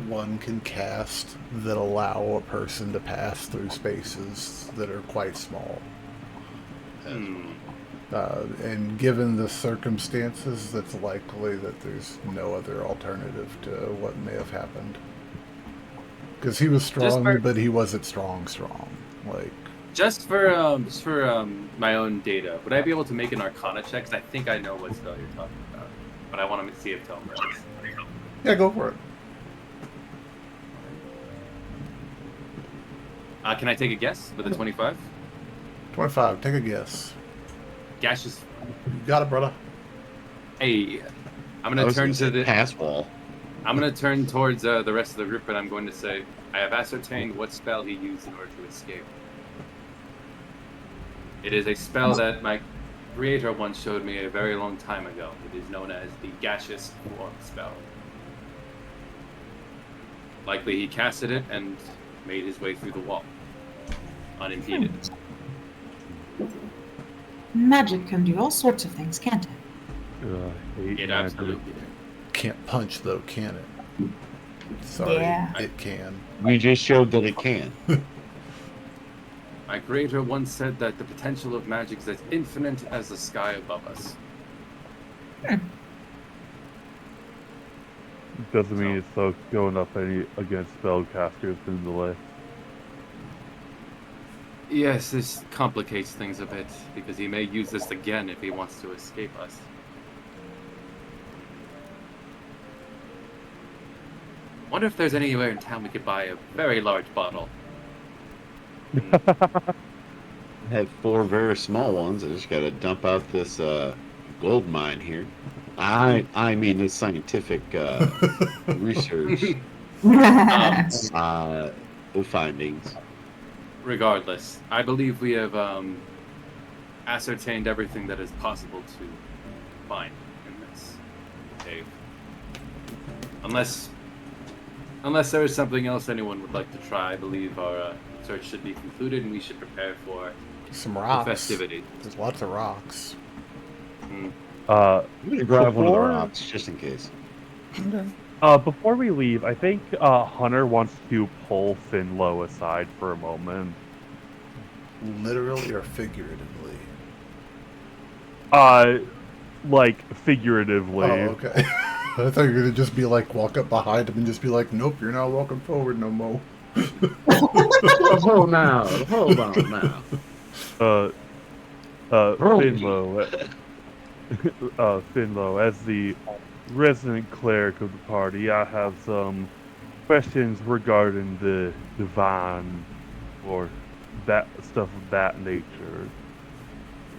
one can cast that allow a person to pass through spaces that are quite small. And given the circumstances, it's likely that there's no other alternative to what may have happened. Because he was strong, but he wasn't strong. Like, Just for my own data, would I be able to make an Arcana check? 'Cause I think I know what spell you're talking about, but I want to see if Tome knows. yeah, go for it. Can I take a guess with a 25? 25. Take a guess. Gaseous. You got it, brother. Hey, I'm gonna turn to the. pass wall. I'm gonna turn towards the rest of the group, and I'm going to say, I have ascertained what spell he used in order to escape. It is a spell that my creator once showed me a very long time ago. It is known as the Gaseous Form spell. Likely he casted it and made his way through the wall, unimpeded. Magic can do all sorts of things, can't it? Hate It magic. absolutely did. Can't punch, though, can it? Sorry, Yeah. it can. We just showed that it can. My creator once said that the potential of magic is as infinite as the sky above us. Doesn't mean it's so going up any against spellcasters in the list. Yes, this complicates things a bit, because he may use this again if he wants to escape us. Wonder if there's anywhere in town we could buy a very large bottle. I had 4 very small ones. I just got to dump out this gold mine here. I mean this scientific research findings. Regardless, I believe we have ascertained everything that is possible to find in this cave. Unless there is something else anyone would like to try, I believe our search should be concluded and we should prepare for Some the rocks. festivity. There's lots of rocks. I'm gonna grab one of the Before- rocks just in case. Before we leave, I think Hunter wants to pull Finlow aside for a moment. Literally or figuratively? Like figuratively. Oh, okay. I thought you were going to just be like, walk up behind him and just be like, nope, you're not walking forward no more. Hold on now. Finlow, as the resident cleric of the party, I have some questions regarding the divine or that stuff of that nature.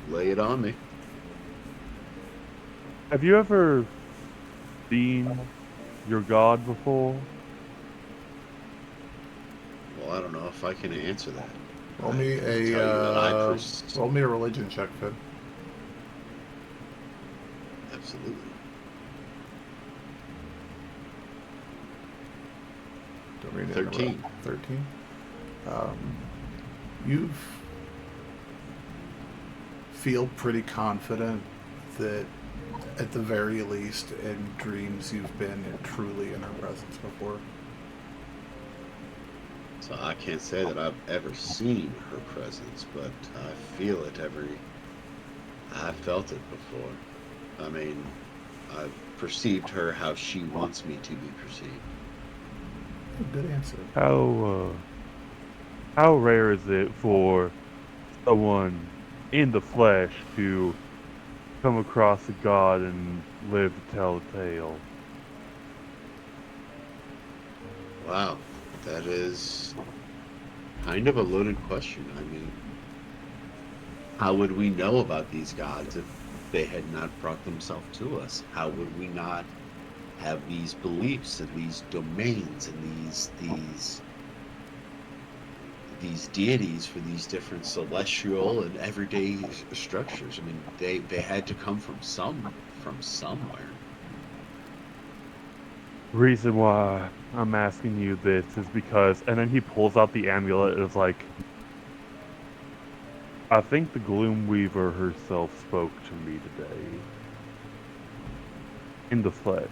Lay it on me. Have you ever seen your god before? Well, I don't know if I can answer that. Roll me I can tell you that I roll me a religion check, Finn. Absolutely. Don't read it in a row. 13. 13. You feel pretty confident that, at the very least, in dreams, you've been truly in her presence before. So I can't say that I've ever seen her presence, but I feel it I felt it before. I mean, I've perceived her how she wants me to be perceived. Good answer. How rare is it for someone in the flesh to come across a god and live to tell a tale? Wow, that is kind of a loaded question. I mean, how would we know about these gods if they had not brought themselves to us? How would we not have these beliefs and these domains and these deities for these different celestial and everyday structures? I mean, they had to come from somewhere. Reason why I'm asking you this is because, and then he pulls out the amulet and is like, I think the Gloom Weaver herself spoke to me today. In the flesh.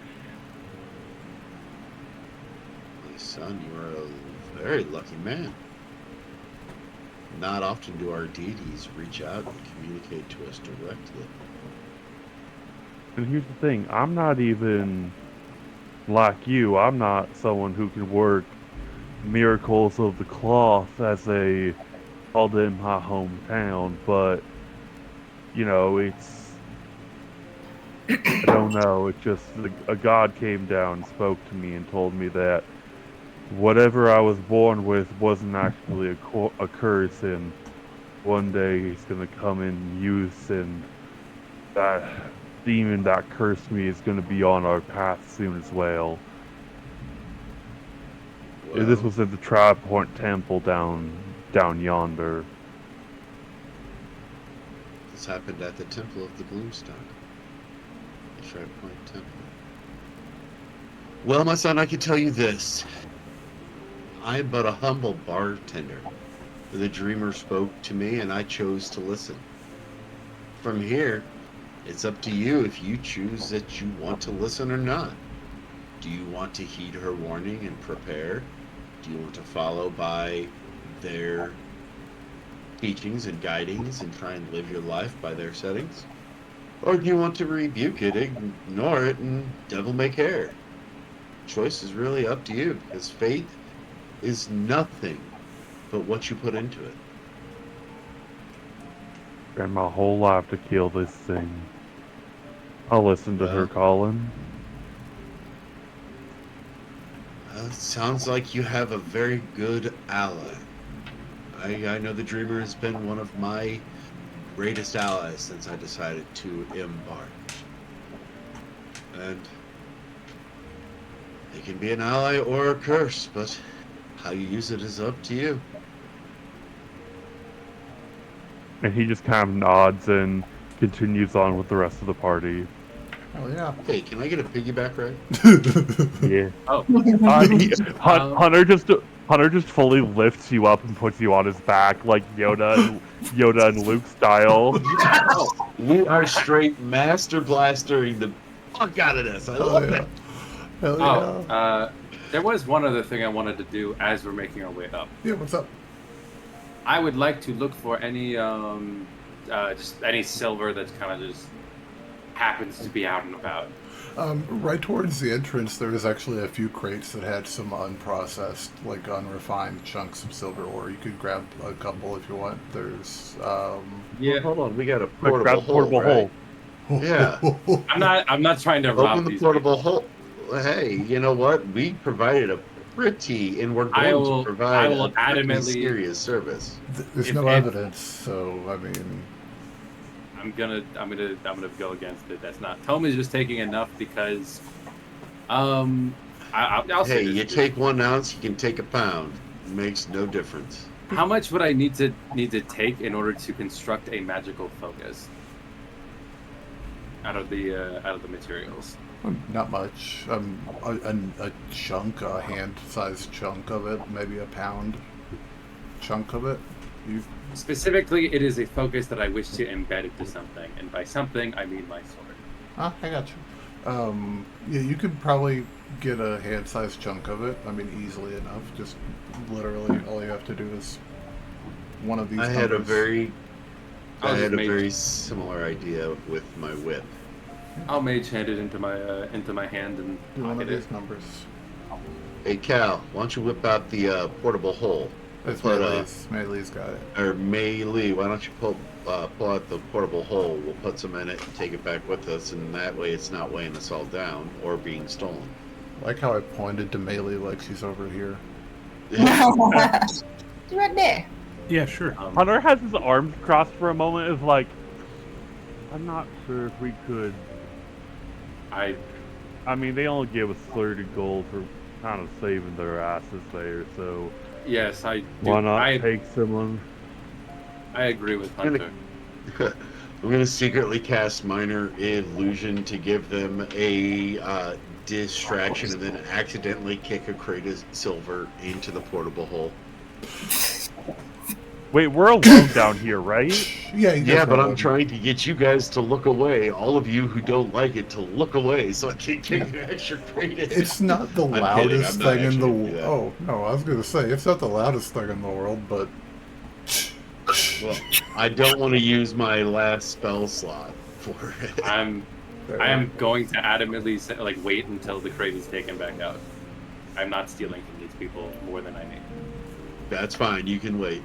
My son, you are a very lucky man. Not often do our deities reach out and communicate to us directly. And here's the thing, I'm not even like you. I'm not someone who can work miracles of the cloth, as they called it in my hometown, but, you know, it's, I don't know, it's just a god came down and spoke to me and told me that whatever I was born with wasn't actually a curse, and one day he's gonna come in use, and that demon that cursed me is gonna be on our path soon as well. This was at the Tri-Point Temple down yonder. This happened at the Temple of the Gloomstock. The Tri-Point Temple. Well, my son, I can tell you this. I am but a humble bartender. The dreamer spoke to me, and I chose to listen. From here, it's up to you if you choose that you want to listen or not. Do you want to heed her warning and prepare? Do you want to follow by their teachings and guidings and try and live your life by their settings? Or do you want to rebuke it, ignore it, and devil may care? Choice is really up to you, because faith is nothing but what you put into it. And my whole life to kill this thing. I'll listen to her calling. It sounds like you have a very good ally. I know the Dreamer has been one of my greatest allies since I decided to embark. And it can be an ally or a curse, but how you use it is up to you. And he just kind of nods and continues on with the rest of the party. Oh yeah. Hey, can I get a piggyback ride? Yeah. Oh, Hunter just fully lifts you up and puts you on his back like Yoda and Luke style. We are straight master blastering the fuck out of this. I love it. Hell yeah. There was one other thing I wanted to do as we're making our way up. Yeah, what's up? I would like to look for any just any silver that kind of just happens to be out and about. Right towards the entrance, there was actually a few crates that had some unprocessed, like unrefined chunks of silver ore. You could grab a couple if you want. There's Yeah. Hold on, we got a Grab portable hole. Right? Yeah. I'm not trying to rob Open the these portable hole. Hey, you know what? We provided a pretty, and we're going to provide a pretty adamantly serious service. There's no evidence, so I mean, I'm gonna go against it. That's not. Tome is just taking enough because, I'll say Hey, this, you take 1 ounce, you can take a pound. It makes no difference. How much would I need to take in order to construct a magical focus out of the materials? Not much. A chunk, a hand-sized chunk of it, maybe a pound chunk of it. You Specifically, it is a focus that I wish to embed into something, and by something, I mean my sword. I got you. Yeah, you could probably get a hand-sized chunk of it. I mean, easily enough. Just literally, all you have to do is one of these. I had a numbers. very similar idea with my whip. I'll mage hand it into my hand and Do one of pocket these it. numbers. Hey Cal, why don't you whip out the portable hole? That's Put, Melee's. Melee's got it. Or Mei Lee, why don't you pull out the portable hole? We'll put some in it and take it back with us, and that way it's not weighing us all down or being stolen. I like how I pointed to Melee like she's over here. She's right there. Yeah, sure. Hunter has his arms crossed for a moment. Is like, I'm not sure if we could. I mean, they only gave us 30 gold for kind of saving their asses there, so Yes, I do. why not take someone? I agree with Hunter. I'm gonna secretly cast minor illusion to give them a distraction, and then accidentally kick a crate of silver into the portable hole. Wait, we're alone down here, right? Yeah, you guys Yeah, are but I'm alone. trying to get you guys to look away. All of you who don't like it to look away, so I can't get an extra crate. It's not the I'm kidding, loudest I'm not thing in the actually gonna do that. Oh, no, I was going to say, it's not the loudest thing in the world, but... Well, I don't want to use my last spell slot for it. I am going to adamantly wait until the crate is taken back out. I'm not stealing from these people more than I need. That's fine. You can wait.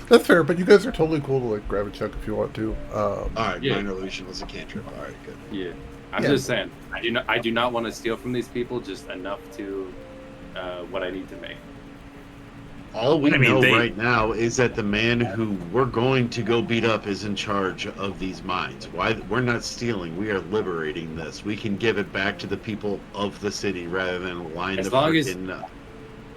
That's fair, but you guys are totally cool to like grab a chunk if you want to. All right, Yeah. minor illusion was a cantrip. All right, good. Yeah, I'm Yeah. just saying. I do not want to steal from these people. Just enough to what I need to make. All we I mean, know right now is that the man who we're going to go beat up is in charge of these mines. Why we're not stealing? We are liberating this. We can give it back to the people of the city rather than line As the long as- freaking up.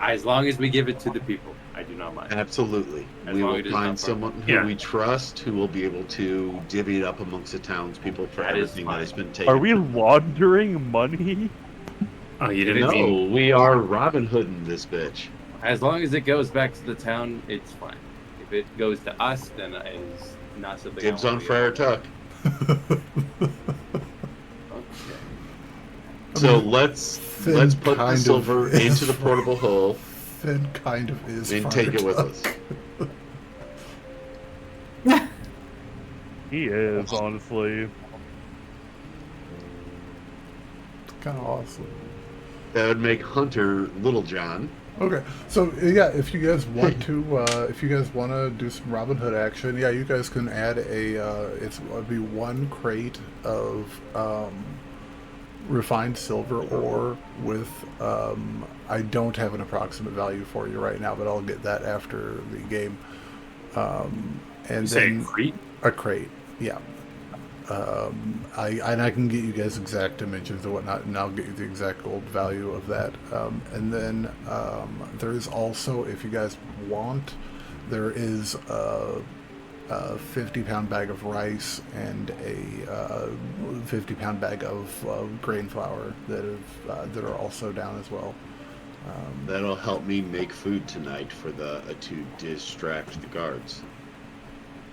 As long as we give it to the people, I do not mind. Absolutely. As We long will as it is find not someone who Yeah. we trust who will be able to divvy it up amongst the townspeople for That is everything that fine. has been taken. Are we laundering money? Oh, you didn't No, mean. we are Robin Hooding this bitch. As long as it goes back to the town, it's fine. If it goes to us, then it is not something. Dibs I on wanna be Friar Tuck. Okay. So let's Finn put the kind of silver is into the portable hole Finn kind of is. and take it with fired us. up. He is, honestly. Kind of awesome. That would make Hunter Little John. Okay, so yeah, if you guys want to, do some Robin Hood action, yeah, you guys can add it'll be 1 crate of refined silver ore with I don't have an approximate value for you right now, but I'll get that after the game. And You say then Crete? a crate, yeah. I can get you guys exact dimensions and whatnot, and I'll get you the exact gold value of that. And then there is also, if you guys want, there is a 50-pound bag of rice and a 50-pound bag of grain flour that are also down as well. That'll help me make food tonight for to distract the guards.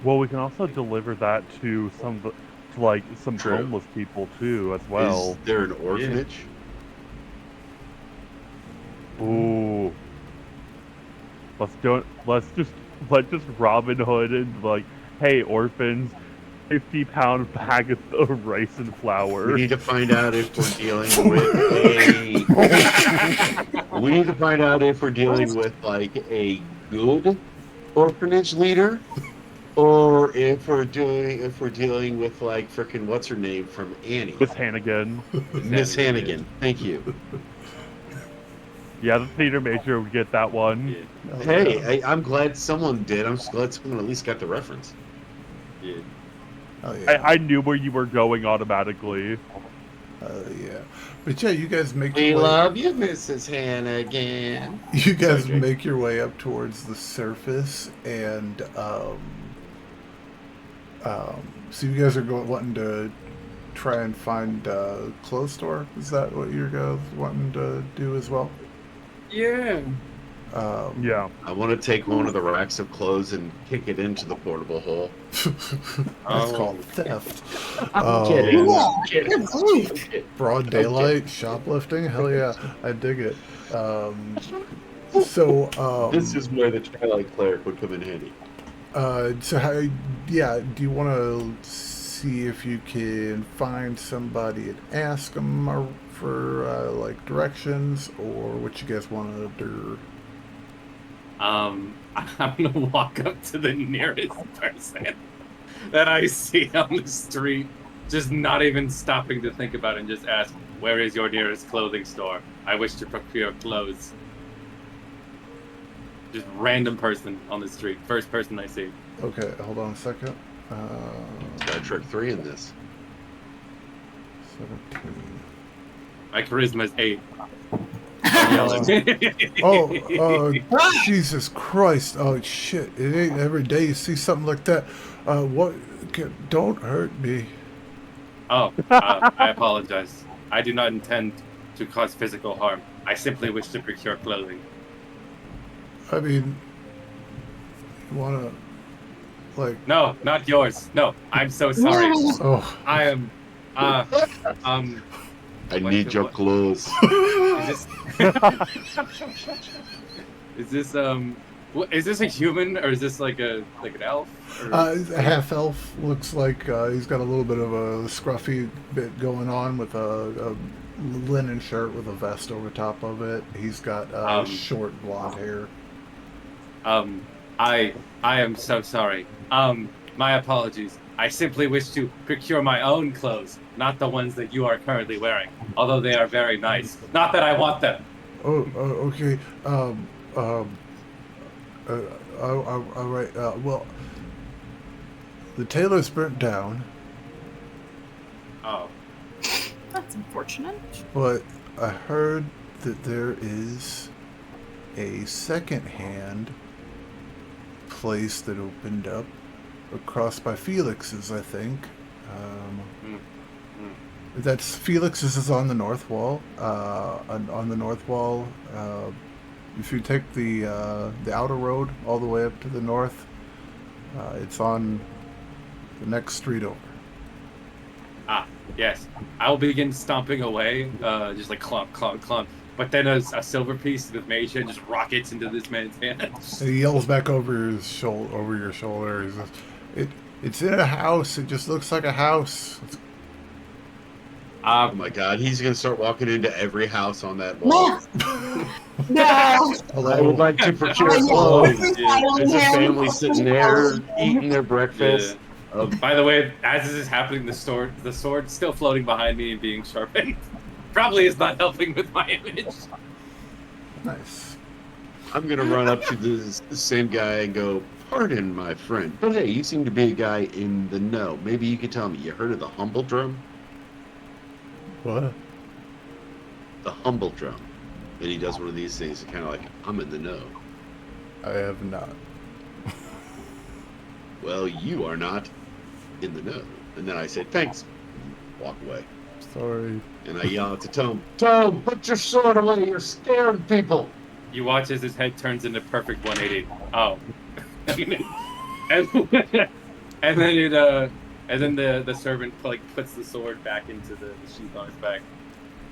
Well, we can also deliver that to some True. homeless people too, as well. Is there an orphanage? Ooh. Let's just Robin Hood and like, hey orphans, 50-pound bag of rice and flour. We need to find out if we're dealing with we need to find out if we're dealing with like a good orphanage leader, or if we're dealing with like frickin' what's her name from Annie, Miss Hannigan. Miss Hannigan. Thank you. Yeah, the theater major would get that one. Yeah. Hey, I'm glad someone did. I'm glad someone at least got the reference. Yeah. Oh yeah, I knew where you were going automatically. yeah. But yeah, you guys make We your way, love you, Mrs. Hannigan. you guys Sorry, Jake. make your way up towards the surface, and so you guys are wanting to try and find a clothes store? Is that what you're guys wanting to do as well? Yeah. Yeah. I want to take one of the racks of clothes and kick it into the portable hole. That's called theft. I'm kidding. Yeah. I'm kidding. Good grief. I'm kidding. Broad daylight, shoplifting? Hell yeah, I dig it. So, This is where the Twilight Cleric would come in handy. so how, yeah, do you want to see if you can find somebody and ask them for, like, directions, or what you guys want to do? I'm gonna walk up to the nearest person that I see on the street, just not even stopping to think about it, and just ask, "Where is your nearest clothing store? I wish to procure clothes." Just random person on the street, first person I see. Okay, hold on a second. Star Trek 3 in this. 17. My charisma is 8. Jesus Christ. Oh, shit. It ain't every day you see something like that. Don't hurt me. I apologize. I do not intend to cause physical harm. I simply wish to procure clothing. I mean, you wanna, like... No, not yours. No, I'm so sorry. Oh, I am, I need your clothes. Is this a human, or is this like an elf? Or... a half elf. Looks like he's got a little bit of a scruffy bit going on with a linen shirt with a vest over top of it. He's got short blonde hair. I am so sorry. My apologies. I simply wish to procure my own clothes, not the ones that you are currently wearing, although they are very nice. Not that I want them. Okay. All right. Well, the tailor's burnt down, Oh. That's unfortunate. but I heard that there is a second-hand place that opened up across by Felix's, I think. That's Felix's is on the north wall. On the north wall, if you take the outer road all the way up to the north, it's on the next street over. Ah, yes. I will begin stomping away, just like clomp, clomp, clomp. But then a silver piece with mage hand just rockets into this man's hand. And he yells back over his shoulder, over your shoulder. He says, "It's in a house. It just looks like a house." Oh my god, he's gonna start walking into every house on that wall. No. I would like to procure clothes. There's a family sitting there eating their breakfast. Yeah. By the way, as this is happening, the sword's still floating behind me and being sharpened. Probably is not helping with my image. Nice. I'm gonna run up to the same guy and go, "Pardon, my friend, but hey, you seem to be a guy in the know. Maybe you could tell me, you heard of the humble drum?" What? The humble drum. And he does one of these things, kind of like, "I'm in the know." I have not. "Well, you are not in the know." And then I say, "Thanks." Walk away. Sorry. And I yell out to Tome, "Tome, put your sword away, you're scaring people." You watch as his head turns into perfect 180. Oh. and then the servant like puts the sword back into the sheath on his back.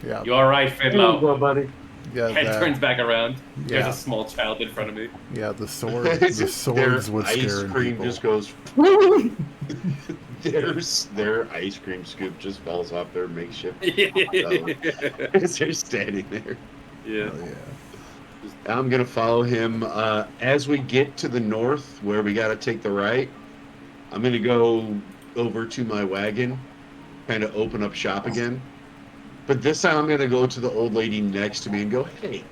Yeah. You all right, There you go, Fidlo? buddy. Yeah. Head turns back around. Yeah. There's a small child in front of me. Yeah. The sword. The swords Their would ice scare cream people. just goes. Their ice cream scoop just falls off their makeshift. As they're standing there. Yeah. Oh, yeah. I'm gonna follow him as we get to the north, where we gotta take the right. I'm gonna go over to my wagon, kind of open up shop again. But this time I'm gonna go to the old lady next to me and go, "Hey,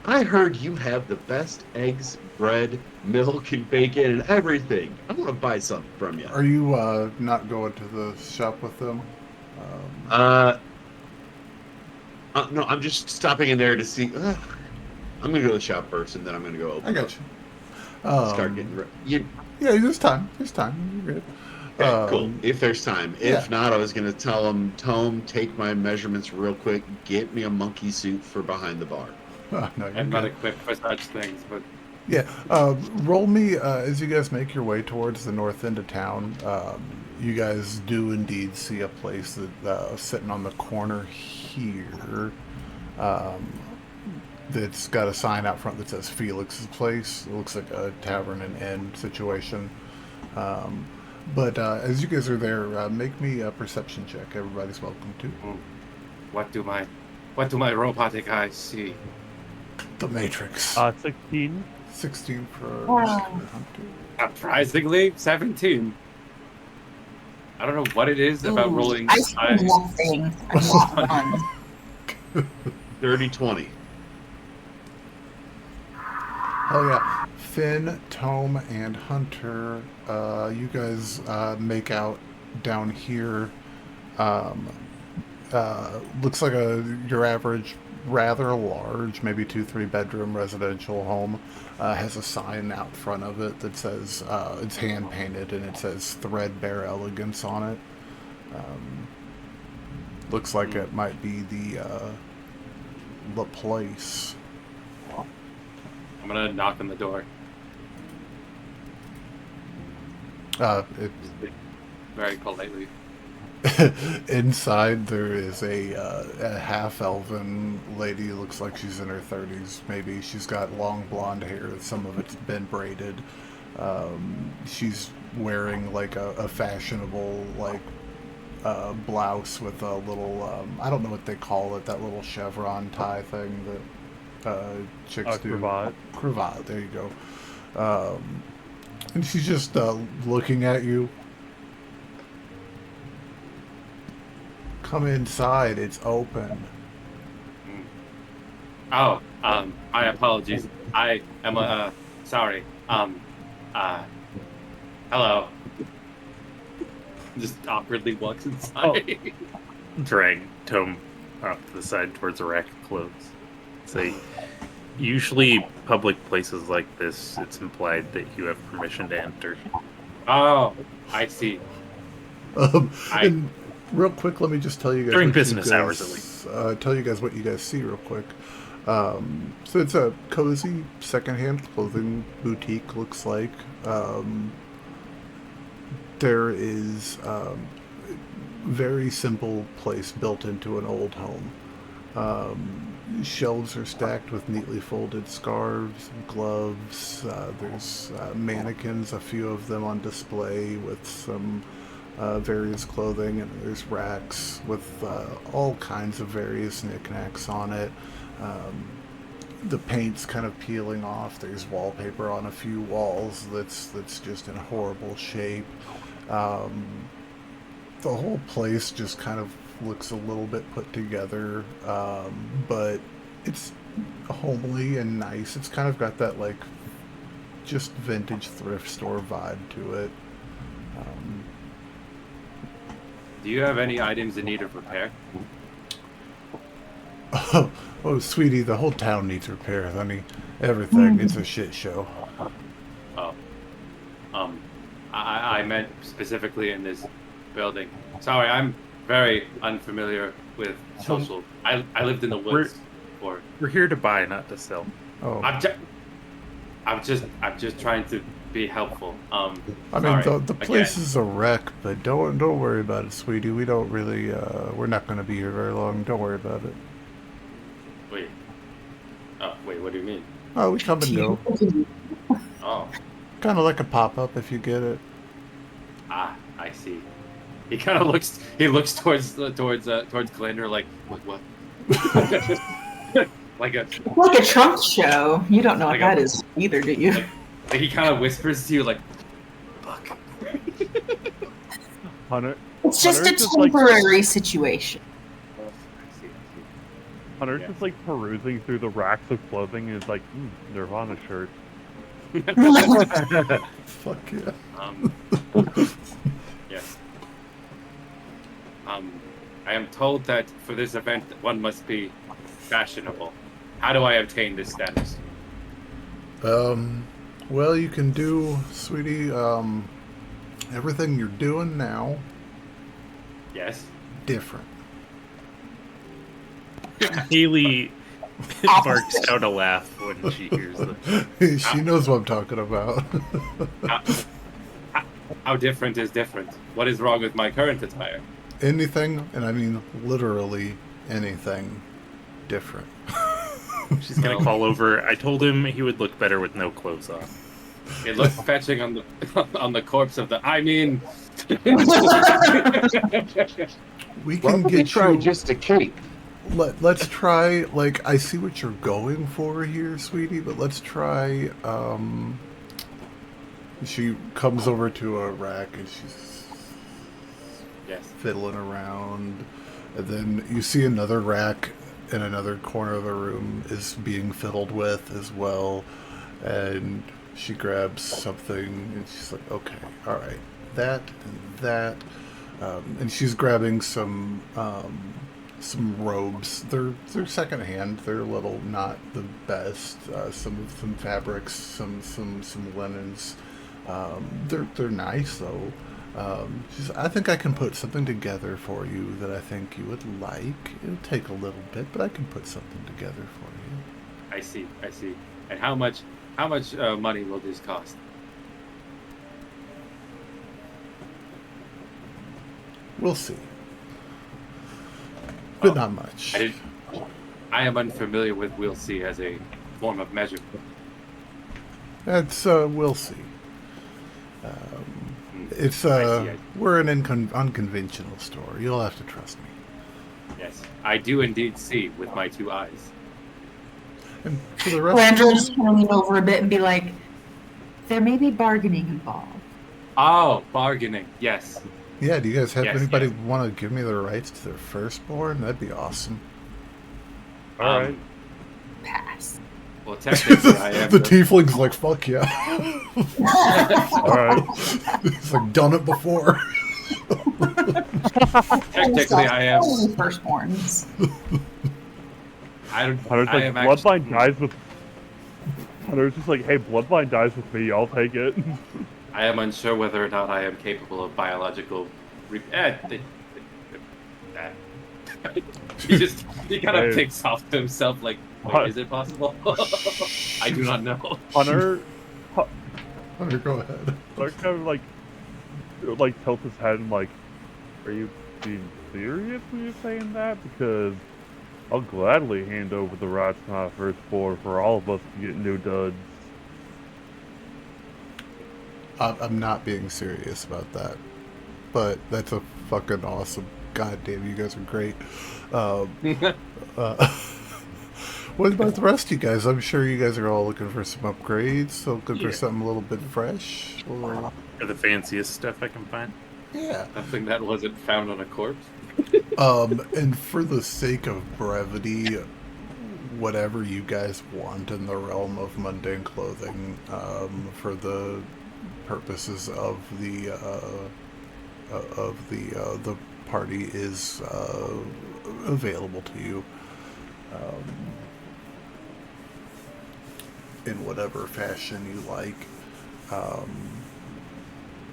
I heard you have the best eggs, bread, milk, and bacon, and everything. I want to buy something from you." Are you not going to the shop with them? No, I'm just stopping in there to see. I'm gonna go to the shop first, and then I'm gonna go open. I got up. you. Start getting ready. Yeah, there's time. There's time. You're good. Okay, cool. If there's time. yeah. If not, I was going to tell him, Tome, take my measurements real quick. Get me a monkey suit for behind the bar. No, you're I'm not good. equipped for such things, but Yeah, roll me as you guys make your way towards the north end of town. You guys do indeed see a place that sitting on the corner here. That's got a sign out front that says Felix's Place. It looks like a tavern and inn situation. But as you guys are there, make me a perception check. Everybody's welcome to. what do my robotic eyes see? The Matrix. 16. 16 for Wow. Hunter. Surprisingly, 17. I don't know what it is about Ooh, rolling I see eyes. nothing. I got one. 30-20. Oh yeah, Finn, Tome, and Hunter. You guys make out down here. Looks like your average, rather large, maybe 2-3 bedroom residential home. Has a sign out front of it that says it's hand painted and it says "Threadbare Elegance" on it. Looks like it might be the place. I'm gonna knock on the door. Very politely. Inside there is a half-elven lady. Looks like she's in her 30s maybe. She's got long blonde hair. Some of it's been braided. She's wearing like a fashionable like blouse with a little I don't know what they call it, that little chevron tie thing that chicks do. Cravat, there you go. And she's just looking at you. Come inside, it's open. Oh, I apologize. I am sorry. Hello. Just awkwardly walks inside. Drag Tome off to the side towards a rack of clothes. Say, usually public places like this, it's implied that you have permission to enter. Oh, I see. And real quick, let me just tell you guys During what you business guys- hours, at least. Tell you guys what you guys see real quick. So it's a cozy secondhand clothing boutique. Looks like there is very simple place built into an old home. Shelves are stacked with neatly folded scarves, gloves. There's mannequins, a few of them on display with some various clothing, and there's racks with all kinds of various knickknacks on it. The paint's kind of peeling off. There's wallpaper on a few walls that's just in horrible shape. The whole place just kind of looks a little bit put together, but it's homely and nice. It's kind of got that like just vintage thrift store vibe to it. Do you have any items in need of repair? Oh, sweetie, the whole town needs repair, honey. Everything. It's a shit show. Oh. I meant specifically in this building. Sorry, I'm very unfamiliar with social. I lived in the woods before. We're here to buy, not to sell. Oh, I'm just trying to be helpful. I mean, sorry, the place again. is a wreck, but don't worry about it, sweetie. We don't really, we're not going to be here very long. Don't worry about it. Wait. Oh, wait, what do you mean? Oh, we come and go. Oh. Kind of like a pop-up, if you get it. Ah, I see. He kind of looks. He looks towards Calandra like what? like Like a Trump show. You don't know what Like that a- is either, do you? like he kind of whispers to you like, "Fuck." Hunter, It's just a Hunter's just like- temporary situation. I see. Hunter's Yeah. just like perusing through the racks of clothing and is like, Nirvana shirt. Fuck yeah. Yes. I am told that for this event one must be fashionable. How do I obtain this status? Well, you can do, sweetie, Everything you're doing now, Yes. different. Haley barks out a laugh when she hears the. She knows what I'm talking about. How different is different? What is wrong with my current attire? Anything, and I mean literally anything, different. She's gonna call over. I told him he would look better with no clothes on. It looks fetching on the on the corpse of the. I mean, We Why can don't we get try you. just a cape? Let's try. Like, I see what you're going for here, sweetie, but let's try. She comes over to a rack and she's yes. fiddling around, and then you see another rack in another corner of the room is being fiddled with as well, and she grabs something and she's like, okay, all right, that and that, and she's grabbing some robes. They're secondhand. They're a little not the best. Some fabrics, some linens. They're nice though. I think I can put something together for you that I think you would like. It'll take a little bit, but I can put something together for you. I see. And how much money will this cost? We'll see. But not much. I am unfamiliar with "we'll see" as a form of measure. That's we'll see. It's I see. we're an unconventional store. You'll have to trust me. Yes, I do indeed see with my two eyes. And for the rest, Calandra will just kind of lean over a bit and be like, there may be bargaining involved. Oh, bargaining. Yes. yeah. Do you guys have Yes, anybody yes. want to give me the rights to their firstborn? That'd be awesome. All right. Pass. Well, technically, I am The tiefling's like, fuck yeah. All right. He's like, done it before. Technically, I am. Only firstborns. Hunter's I like, am Bloodline actually, dies with. Hunter's just like, hey, Bloodline dies with me. I'll take it. I am unsure whether or not I am capable of biological. He kind of Hey. takes off to himself like, wait, is it possible? I do not know. Hunter, Hunter, go ahead. Hunter kind of like tilts his head and like, are you being serious when you're saying that? Because I'll gladly hand over the rights to my firstborn for all of us to get new duds. I'm not being serious about that, but that's a fucking awesome. God damn, you guys are great. What about the rest of you guys? I'm sure you guys are all looking for some upgrades, looking for Yeah. something a little bit fresh. Or, Or the fanciest stuff I can find. yeah. Something that wasn't found on a corpse. And for the sake of brevity, whatever you guys want in the realm of mundane clothing, for the purposes of the party is available to you. In whatever fashion you like.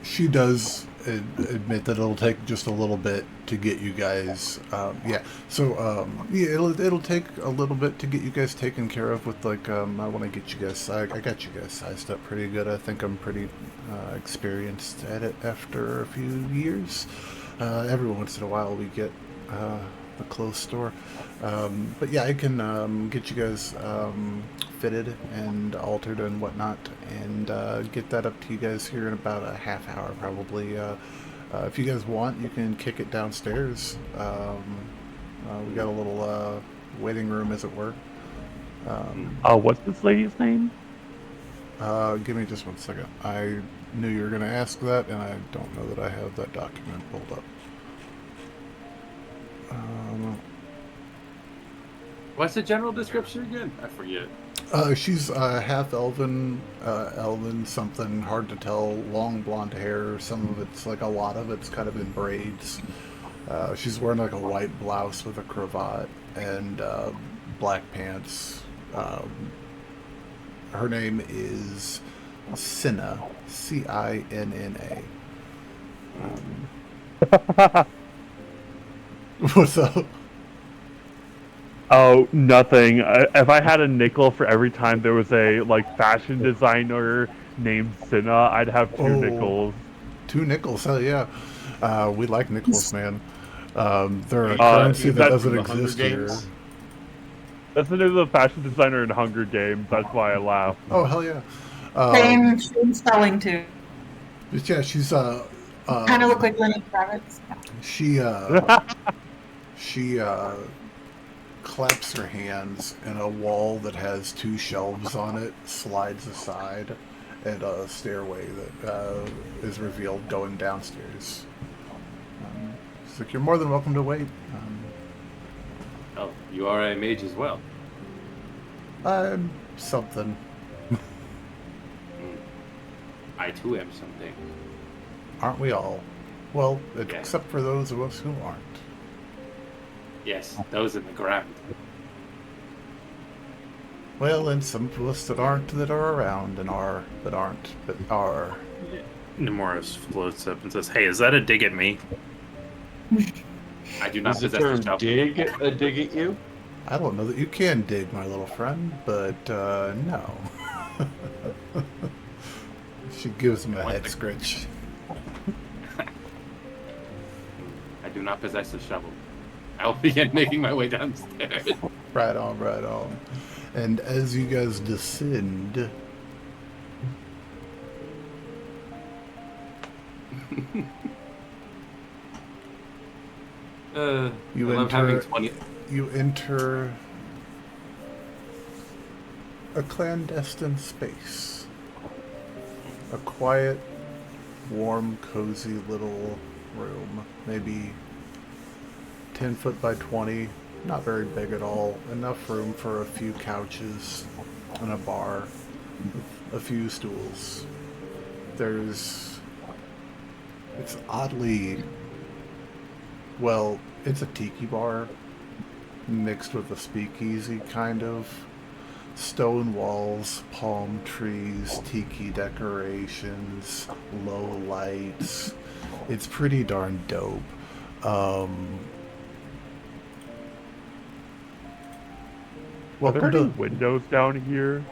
She does admit that it'll take just a little bit to get you guys. It'll take a little bit to get you guys taken care of. With like, I want to get you guys. I got you guys sized up pretty good. I think I'm pretty experienced at it after a few years. Every once in a while we get a clothes store. But yeah, I can get you guys fitted and altered and whatnot, and get that up to you guys here in about a half hour probably. If you guys want, you can kick it downstairs. We got a little waiting room, as it were. What's this lady's name? Give me just 1 second. I knew you were going to ask that, and I don't know that I have that document pulled up. What's the general description again? I forget. She's half elven, elven something, hard to tell, long blonde hair. Some of it's like, a lot of it's kind of in braids. She's wearing like a white blouse with a cravat and black pants. Her name is Cinna, Cinna. What's up? Oh, nothing. If I had a nickel for every time there was a like fashion designer named Cinna, I'd have 2 Oh. nickels. 2 nickels, hell yeah. We like nickels, man. They're a Uh, currency is that that doesn't from the Hunger exist here. Games? That's the name of the fashion designer in Hunger Games. That's why I laugh. Oh, hell yeah. Same spelling too. Yeah, she's Kind of look like Lenny Kravitz. she claps her hands, and a wall that has 2 shelves on it slides aside, and a stairway that is revealed going downstairs. She's like, you're more than welcome to wait. Oh, you are a mage as well. I'm something. I too am something. Aren't we all? Well, except for those of us who aren't. Yes, those in the ground. Well, and some of us that aren't that are around, and are that aren't but are. Nemoros floats up and says, "Hey, is that a dig at me?" I do not Is the possess term the shovel. dig a dig at you? I don't know that you can dig, my little friend, but no. She gives him a head scratch. I do not possess a shovel. I'll begin making my way downstairs. Right on, right on. And as you guys descend, You I love having 20. You enter a clandestine space. A quiet, warm, cozy little room. Maybe 10 foot by 20. Not very big at all. Enough room for a few couches and a bar. A few stools. It's oddly... Well, it's a tiki bar mixed with a speakeasy, kind of. Stone walls, palm trees, tiki decorations, low lights. It's pretty darn dope. Are Welcome there any to... windows down here?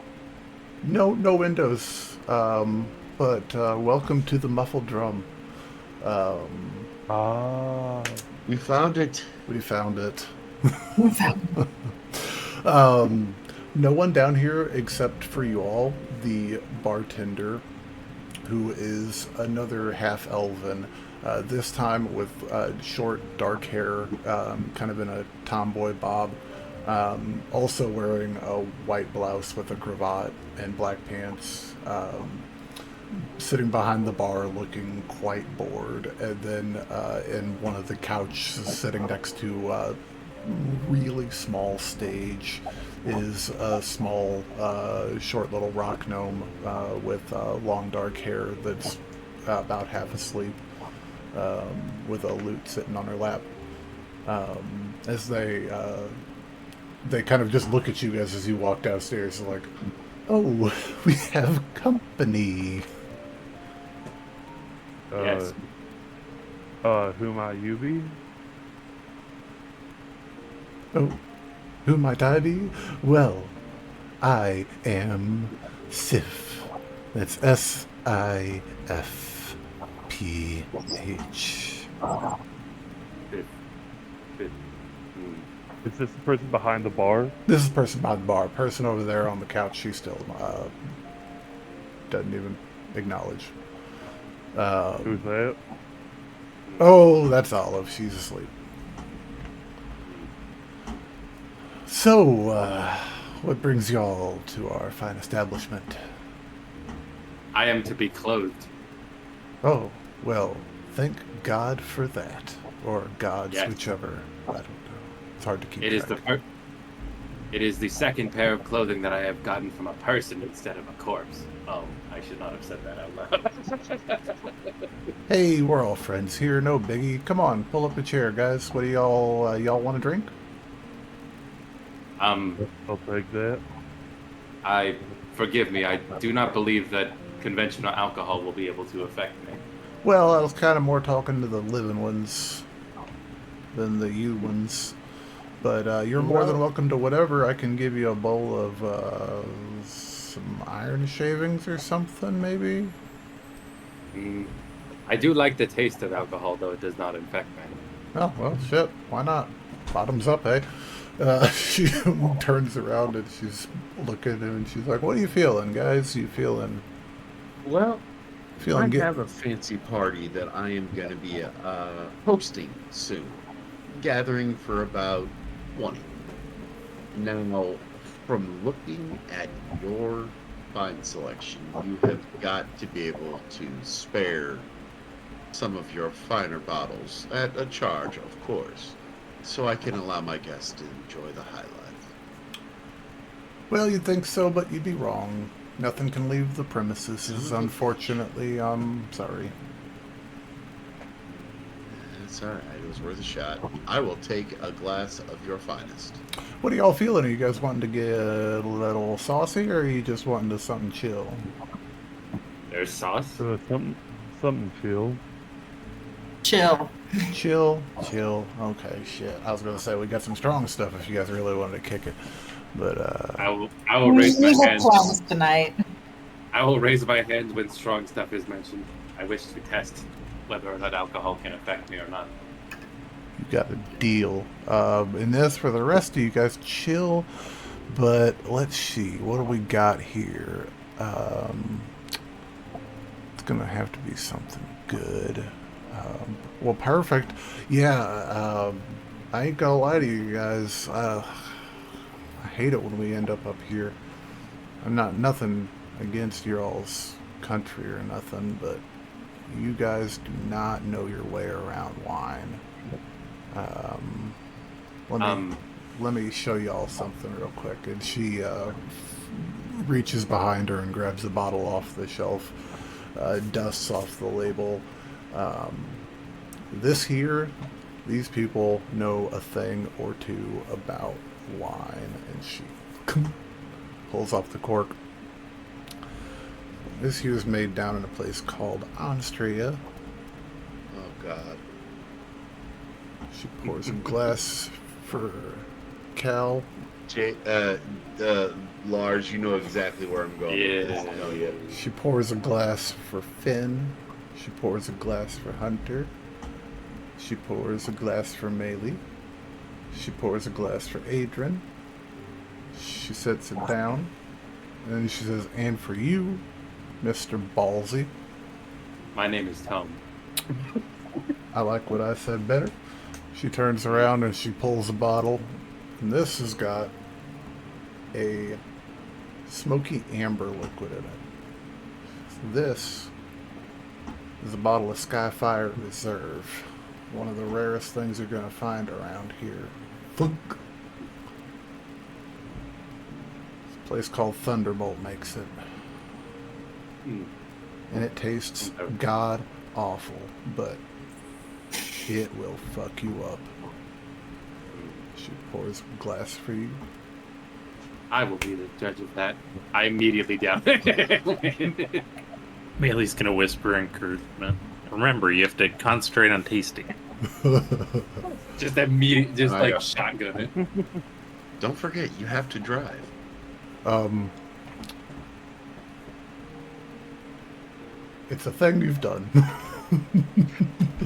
No windows. But welcome to the Muffled Drum. We found it. We found it. No one down here except for you all, the bartender, who is another half-elven, this time with short, dark hair, kind of in a tomboy bob, also wearing a white blouse with a cravat and black pants, sitting behind the bar looking quite bored, and then in one of the couches sitting next to a really small stage is a small short little rock gnome with long dark hair that's about half asleep, with a lute sitting on her lap. As they kind of just look at you guys as you walk downstairs, like, oh, we have company. Yes. Who might you be? Oh, who might I be? Well, I am Sif. That's SIFPH. Is this the person behind the bar? This is the person behind the bar. Person over there on the couch, she still doesn't even acknowledge. Who's that? Oh, that's Olive. She's asleep. So, what brings y'all to our fine establishment? I am to be clothed. Oh, well, thank God for that. Or gods, Yes. whichever. I don't know. It's hard to keep It is track. It is the second pair of clothing that I have gotten from a person instead of a corpse. Oh, I should not have said that out loud. Hey, we're all friends here, no biggie. Come on, pull up a chair, guys. What do y'all want to drink? I'll take that. Forgive me, I do not believe that conventional alcohol will be able to affect me. Well, I was kind of more talking to the living ones than the you ones. But you're more than welcome to whatever. I can give you a bowl of some iron shavings or something, maybe? I do like the taste of alcohol, though it does not infect me. Oh, well, shit. Why not? Bottoms up, eh? She turns around and she's looking at him and she's like, what are you feeling, guys? You feeling Well, I good? have a fancy party that I am going to be hosting soon, gathering for about 20. Now, from looking at your fine selection, you have got to be able to spare some of your finer bottles at a charge, of course, so I can allow my guests to enjoy the high life. Well, you'd think so, but you'd be wrong. Nothing can leave the premises, unfortunately. I'm sorry. It's all right. It was worth a shot. I will take a glass of your finest. What are y'all feeling? Are you guys wanting to get a little saucy, or are you just wanting to something chill? There's sauce. Something chill. Chill. Chill. Okay, shit. I was gonna say we got some strong stuff if you guys really wanted to kick it, but I will raise my We have hand. plans tonight. I will raise my hand when strong stuff is mentioned. I wish to test whether or not alcohol can affect me or not. you got a deal. And as for the rest of you guys, chill. But let's see, what do we got here? It's gonna have to be something good. Well, perfect. Yeah, I ain't gonna lie to you guys. I hate it when we end up here. I'm nothing against your all's country or nothing, but you guys do not know your way around wine. Let me show y'all something real quick. And she reaches behind her and grabs the bottle off the shelf, dusts off the label. These people know a thing or two about wine. And she pulls off the cork. This here is made down in a place called Austria. Oh, God. She pours a glass for Cal. Lars, you know exactly where I'm going. Yeah. With this. No, yeah. She pours a glass for Finn. She pours a glass for Hunter. She pours a glass for Maylee. She pours a glass for Adran. She sets it down. And then she says, and for you, Mr. Ballsy. My name is Tome. I like what I said better. She turns around and she pulls a bottle. And this has got a smoky amber liquid in it. This is a bottle of Skyfire Reserve. One of the rarest things you're going to find around here. Funk. This place called Thunderbolt makes it. And it tastes god awful, but it will fuck you up. She pours a glass for you. I will be the judge of that. I immediately down. Bailey's gonna whisper encouragement. Remember, you have to concentrate on tasting. Just immediate, just Oh, like yeah. shotgun it. Don't forget, you have to drive. It's a thing you've done.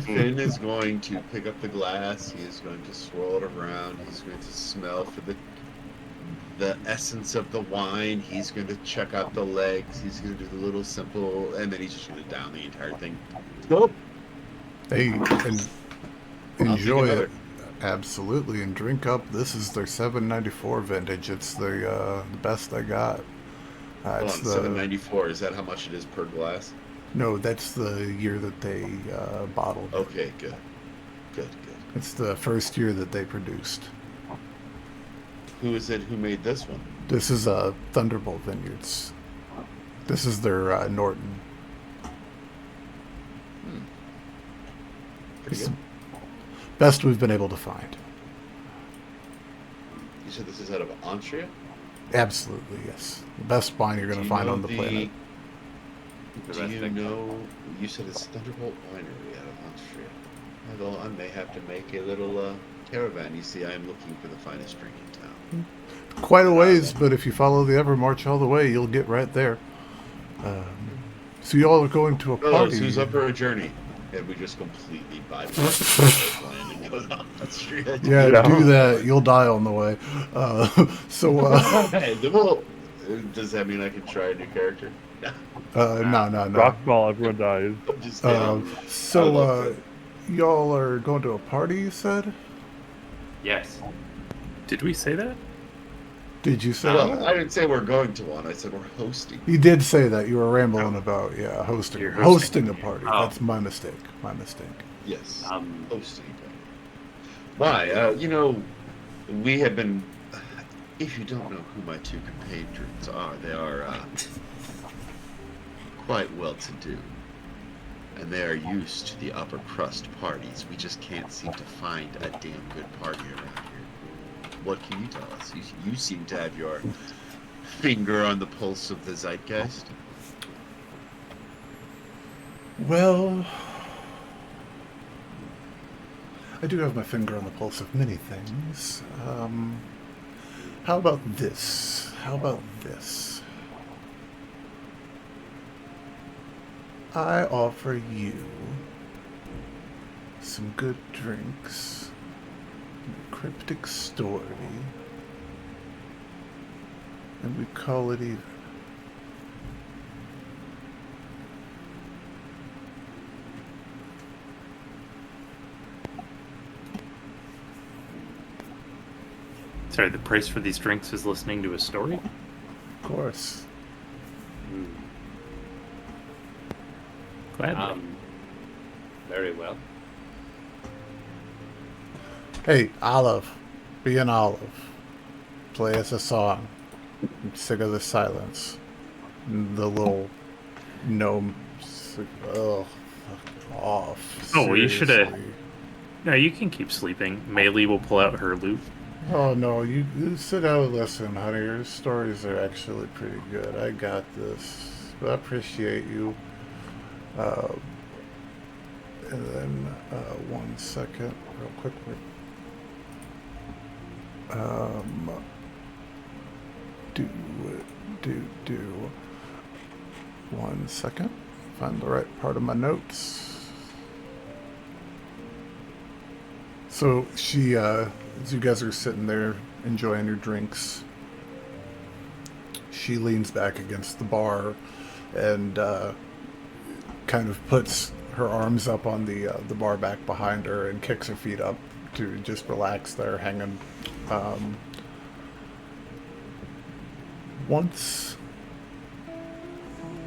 Finn is going to pick up the glass. He is going to swirl it around. He's going to smell for the essence of the wine. He's going to check out the legs. He's going to do the little simple, and then he's just going to down the entire thing. Nope. Hey, and I'll enjoy take it. another. Absolutely, and drink up. This is their 794 vintage. It's the best I got. Hold It's on, the 794. Is that how much it is per glass? no, that's the year that they bottled. it. Okay, good. Good. It's the first year that they produced. Who is it who made this one? This is Thunderbolt Vineyards. This is their Norton. Pretty It's good. the best we've been able to find. You said this is out of Austria? Absolutely, yes. The best wine you're going to find on the planet. Do you know, you said it's Thunderbolt Winery out of Austria. Although I may have to make a little caravan. You see, I am looking for the finest drink in town. Quite a ways, but if you follow the Evermarch all the way, you'll get right there. So you all are going to a Oh, party. who's up for a journey? And we just completely bypass the plan and go down that street. Yeah, do that. You'll die on the way. Well, does that mean I can try a new character? No. Rock ball, everyone dies. I'm just kidding. Y'all are going to a party, you said? Yes. Did we say that? Did you say Well, that? I didn't say we're going to one. I said we're hosting. You did say that. You were rambling about, hosting. You're Hosting a party. Oh. That's my mistake. Yes, Um, hosting. Why? We have been. If you don't know who my two compatriots are, they are quite well to do. And they are used to the upper crust parties. We just can't seem to find a damn good party around here. What can you tell us? You seem to have your finger on the pulse of the zeitgeist. Well, I do have my finger on the pulse of many things. How about this? I offer you some good drinks, a cryptic story, and we call it even. Sorry, the price for these drinks is listening to a story? Of course. Gladly. Very well. Hey, Olive, be an olive. Play us a song. I'm sick of the silence. The little gnome. Oh, fuck off. Oh, you should have. Seriously. No, you can keep sleeping. Maylee will pull out her lute. Oh no, you sit down and listen, honey. Your stories are actually pretty good. I got this. But I appreciate you. And then 1 second, real quickly. Do 1 second. Find the right part of my notes. So she, as you guys are sitting there enjoying your drinks, she leans back against the bar and kind of puts her arms up on the bar back behind her and kicks her feet up to just relax there, hanging. Once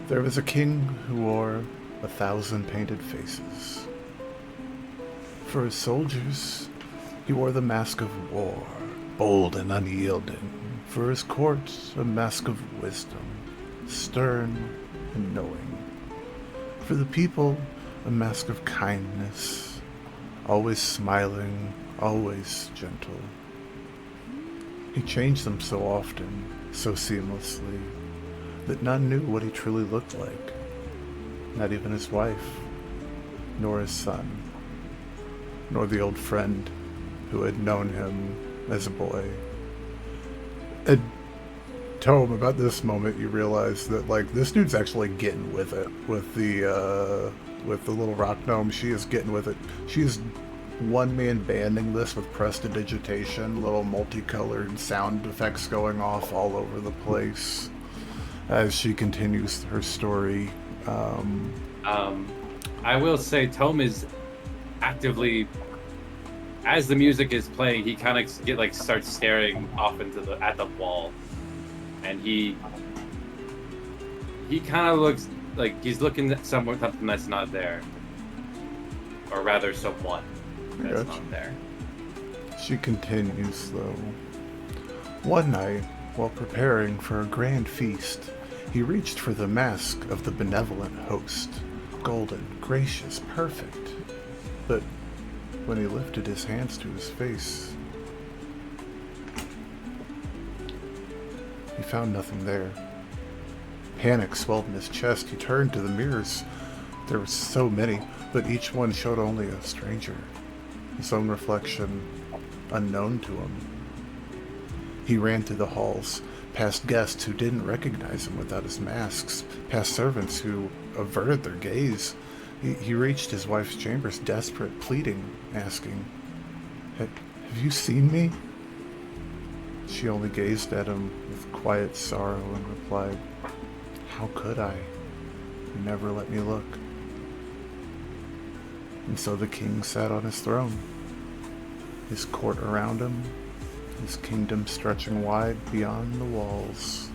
there was a king who wore 1,000 painted faces. For his soldiers, he wore the mask of war, bold and unyielding. For his court, a mask of wisdom, stern and knowing. For the people, a mask of kindness, always smiling, always gentle. He changed them so often, so seamlessly, that none knew what he truly looked like. Not even his wife, nor his son, nor the old friend who had known him as a boy. And Tome, about this moment, you realize that, like, this dude's actually getting with it with the little rock gnome. She is getting with it. She's one-man banding this with prestidigitation, little multicolored sound effects going off all over the place as she continues her story. I will say Tome is actively, as the music is playing, he kind of starts staring off at the wall, and he kind of looks like he's looking at something that's not there, or rather someone that's not there. She continues, though. One night, while preparing for a grand feast, he reached for the mask of the benevolent host. Golden, gracious, perfect. But when he lifted his hands to his face, he found nothing there. Panic swelled in his chest. He turned to the mirrors. There were so many, but each one showed only a stranger, his own reflection unknown to him. He ran through the halls, past guests who didn't recognize him without his masks, past servants who averted their gaze. He reached his wife's chambers, desperate, pleading, asking, Have you seen me? She only gazed at him with quiet sorrow and replied, How could I? You never let me look. And so the king sat on his throne, his court around him, his kingdom stretching wide beyond the walls.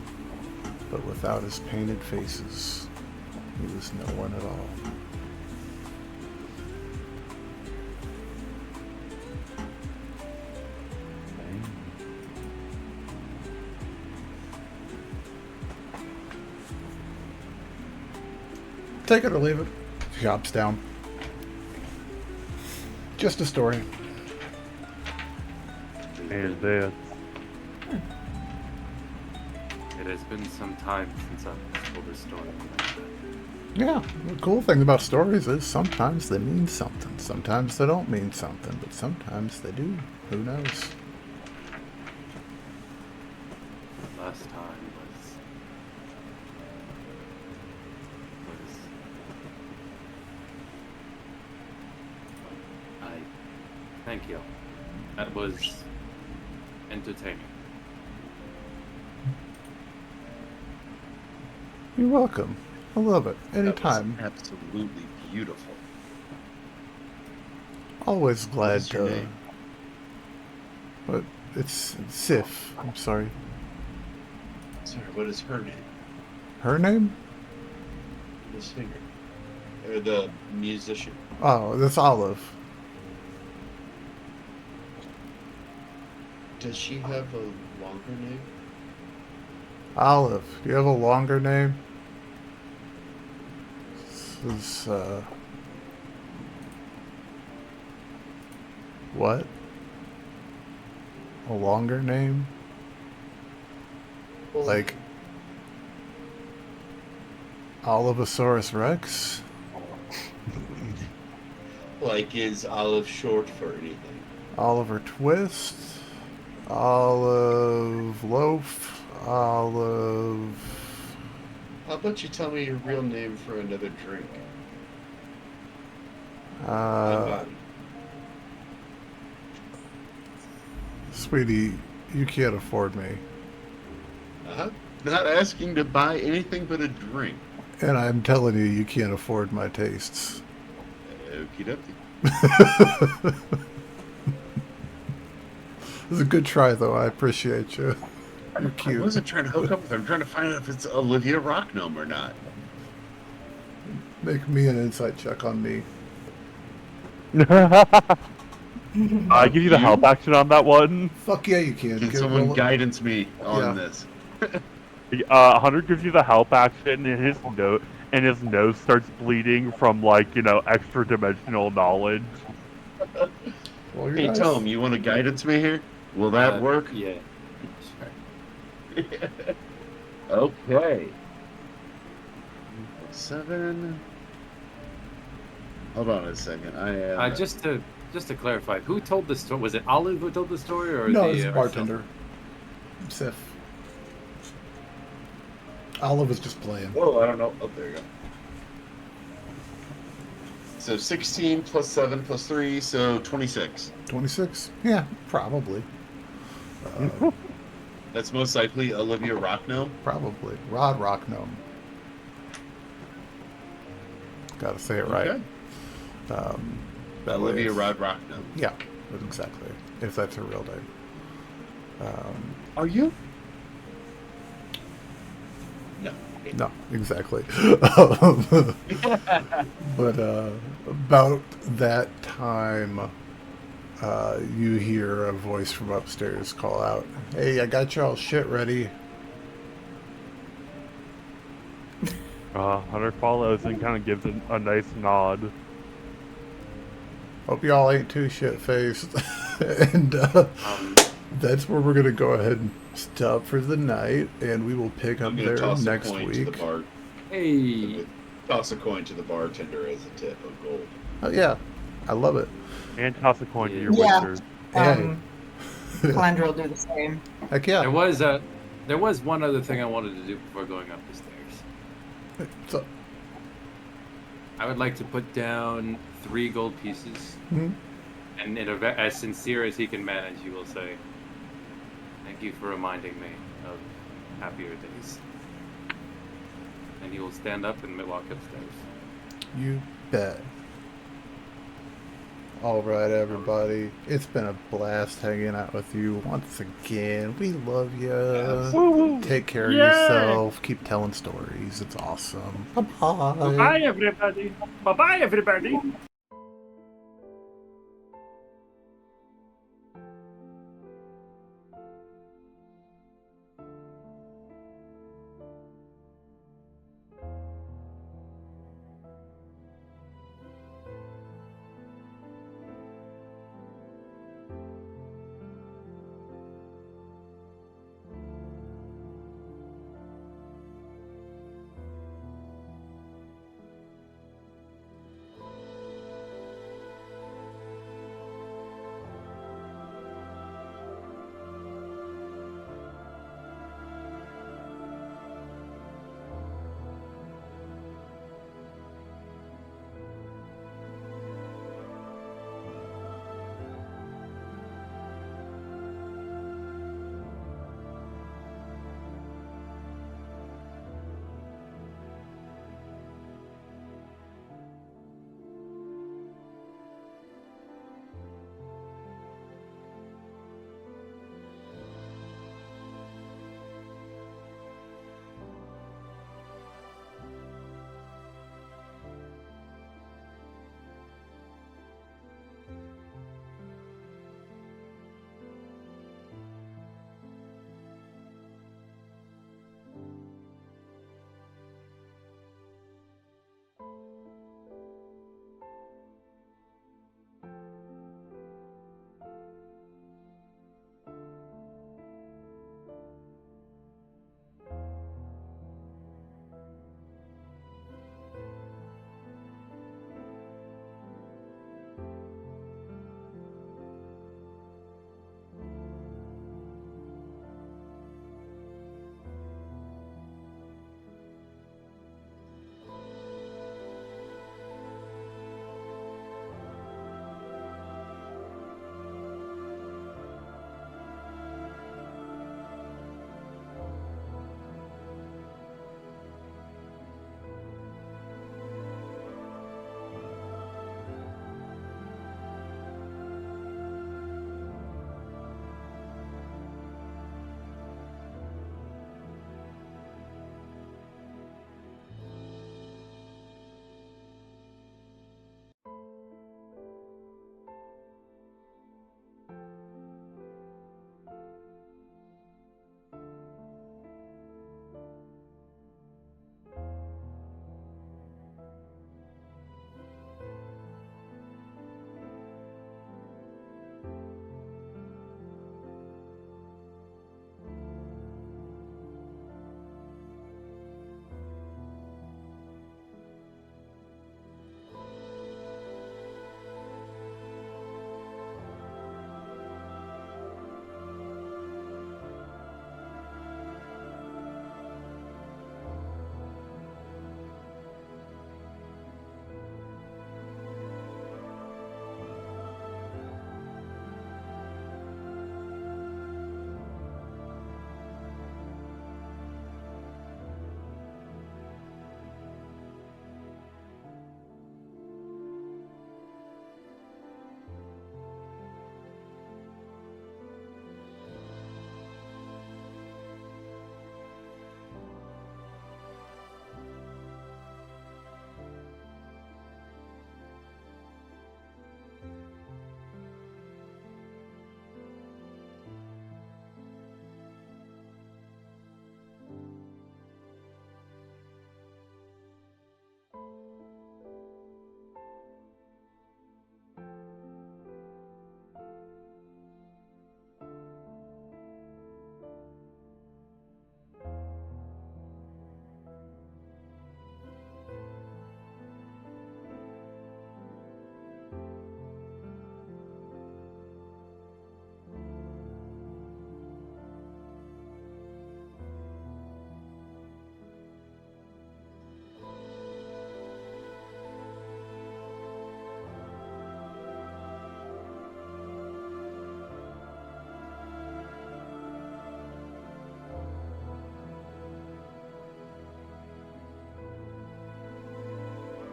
But without his painted faces, he was no one at all. Take it or leave it. Shop's down. Just a story. And this. It has been some time since I've told this story. Yeah, the cool thing about stories is sometimes they mean something. Sometimes they don't mean something, but sometimes they do. Who knows? Last time was thank you. That was entertaining. You're welcome. I love it. Anytime. That was absolutely beautiful. Always glad What's your to. name? But it's Sif. I'm sorry. Sorry, what is her name? Her name? The singer. Or the musician. Oh, that's Olive. Does she have a longer name? Olive. Do you have a longer name? This is, what? A longer name? Like Olivosaurus Rex? Like, is Olive short for anything? Oliver Twist? Olive Loaf? Olive... How about you tell me your real name for another drink? Sweetie, you can't afford me. Not asking to buy anything but a drink. And I'm telling you, you can't afford my tastes. Okie dokie. It was a good try, though. I appreciate you. You're I cute. wasn't trying to hook up with her. I'm trying to find out if it's Olivia Rocknome or not. Make me an insight check on me. I give you the help action on that one. Fuck yeah, you can. Can Give someone roll- guidance me on Yeah. this? Hunter gives you the help action, and his nose starts bleeding from extra dimensional knowledge. Roll your Hey, dice. Tome, you want to guidance me here? Will that work? Yeah. Sure. Okay. 7. Hold on a second. I Just to clarify, who told the story? Was it Olive who told the story, or No, the it's a bartender. Sif. Olive was just playing. Whoa, I don't know. Oh, there you go. So 16 plus 7 plus 3, so 26. 26? Yeah, probably. That's most likely Olivia Rocknome. Probably. Rod Rocknome. Gotta say it right. Okay. That way Olivia it's- Rod Rocknome. Yeah, exactly. If that's her real name. Are you? No. No, exactly. But about that time, you hear a voice from upstairs call out, "Hey, I got y'all shit ready." Hunter follows and kind of gives a nice nod. Hope y'all ain't too shit-faced. And that's where we're gonna go ahead and stop for the night, and we will pick up I'm gonna there toss next a coin to the week. bar. Hey, Toss a coin to the bartender as a tip of gold. Oh yeah, I love it. And toss a coin to your Yeah. witcher. Calandra will do the same. Heck yeah. there was one other thing I wanted to do before going up the stairs. So, I would like to put down 3 gold pieces, mhm. and as sincere as he can manage, he will say, "Thank you for reminding me of happier days." And he will stand up and walk upstairs. You bet. All right, everybody. It's been a blast hanging out with you once again. We love you. Take care of yourself. Keep telling stories. It's awesome. Bye-bye. Bye, everybody. Bye-bye, everybody.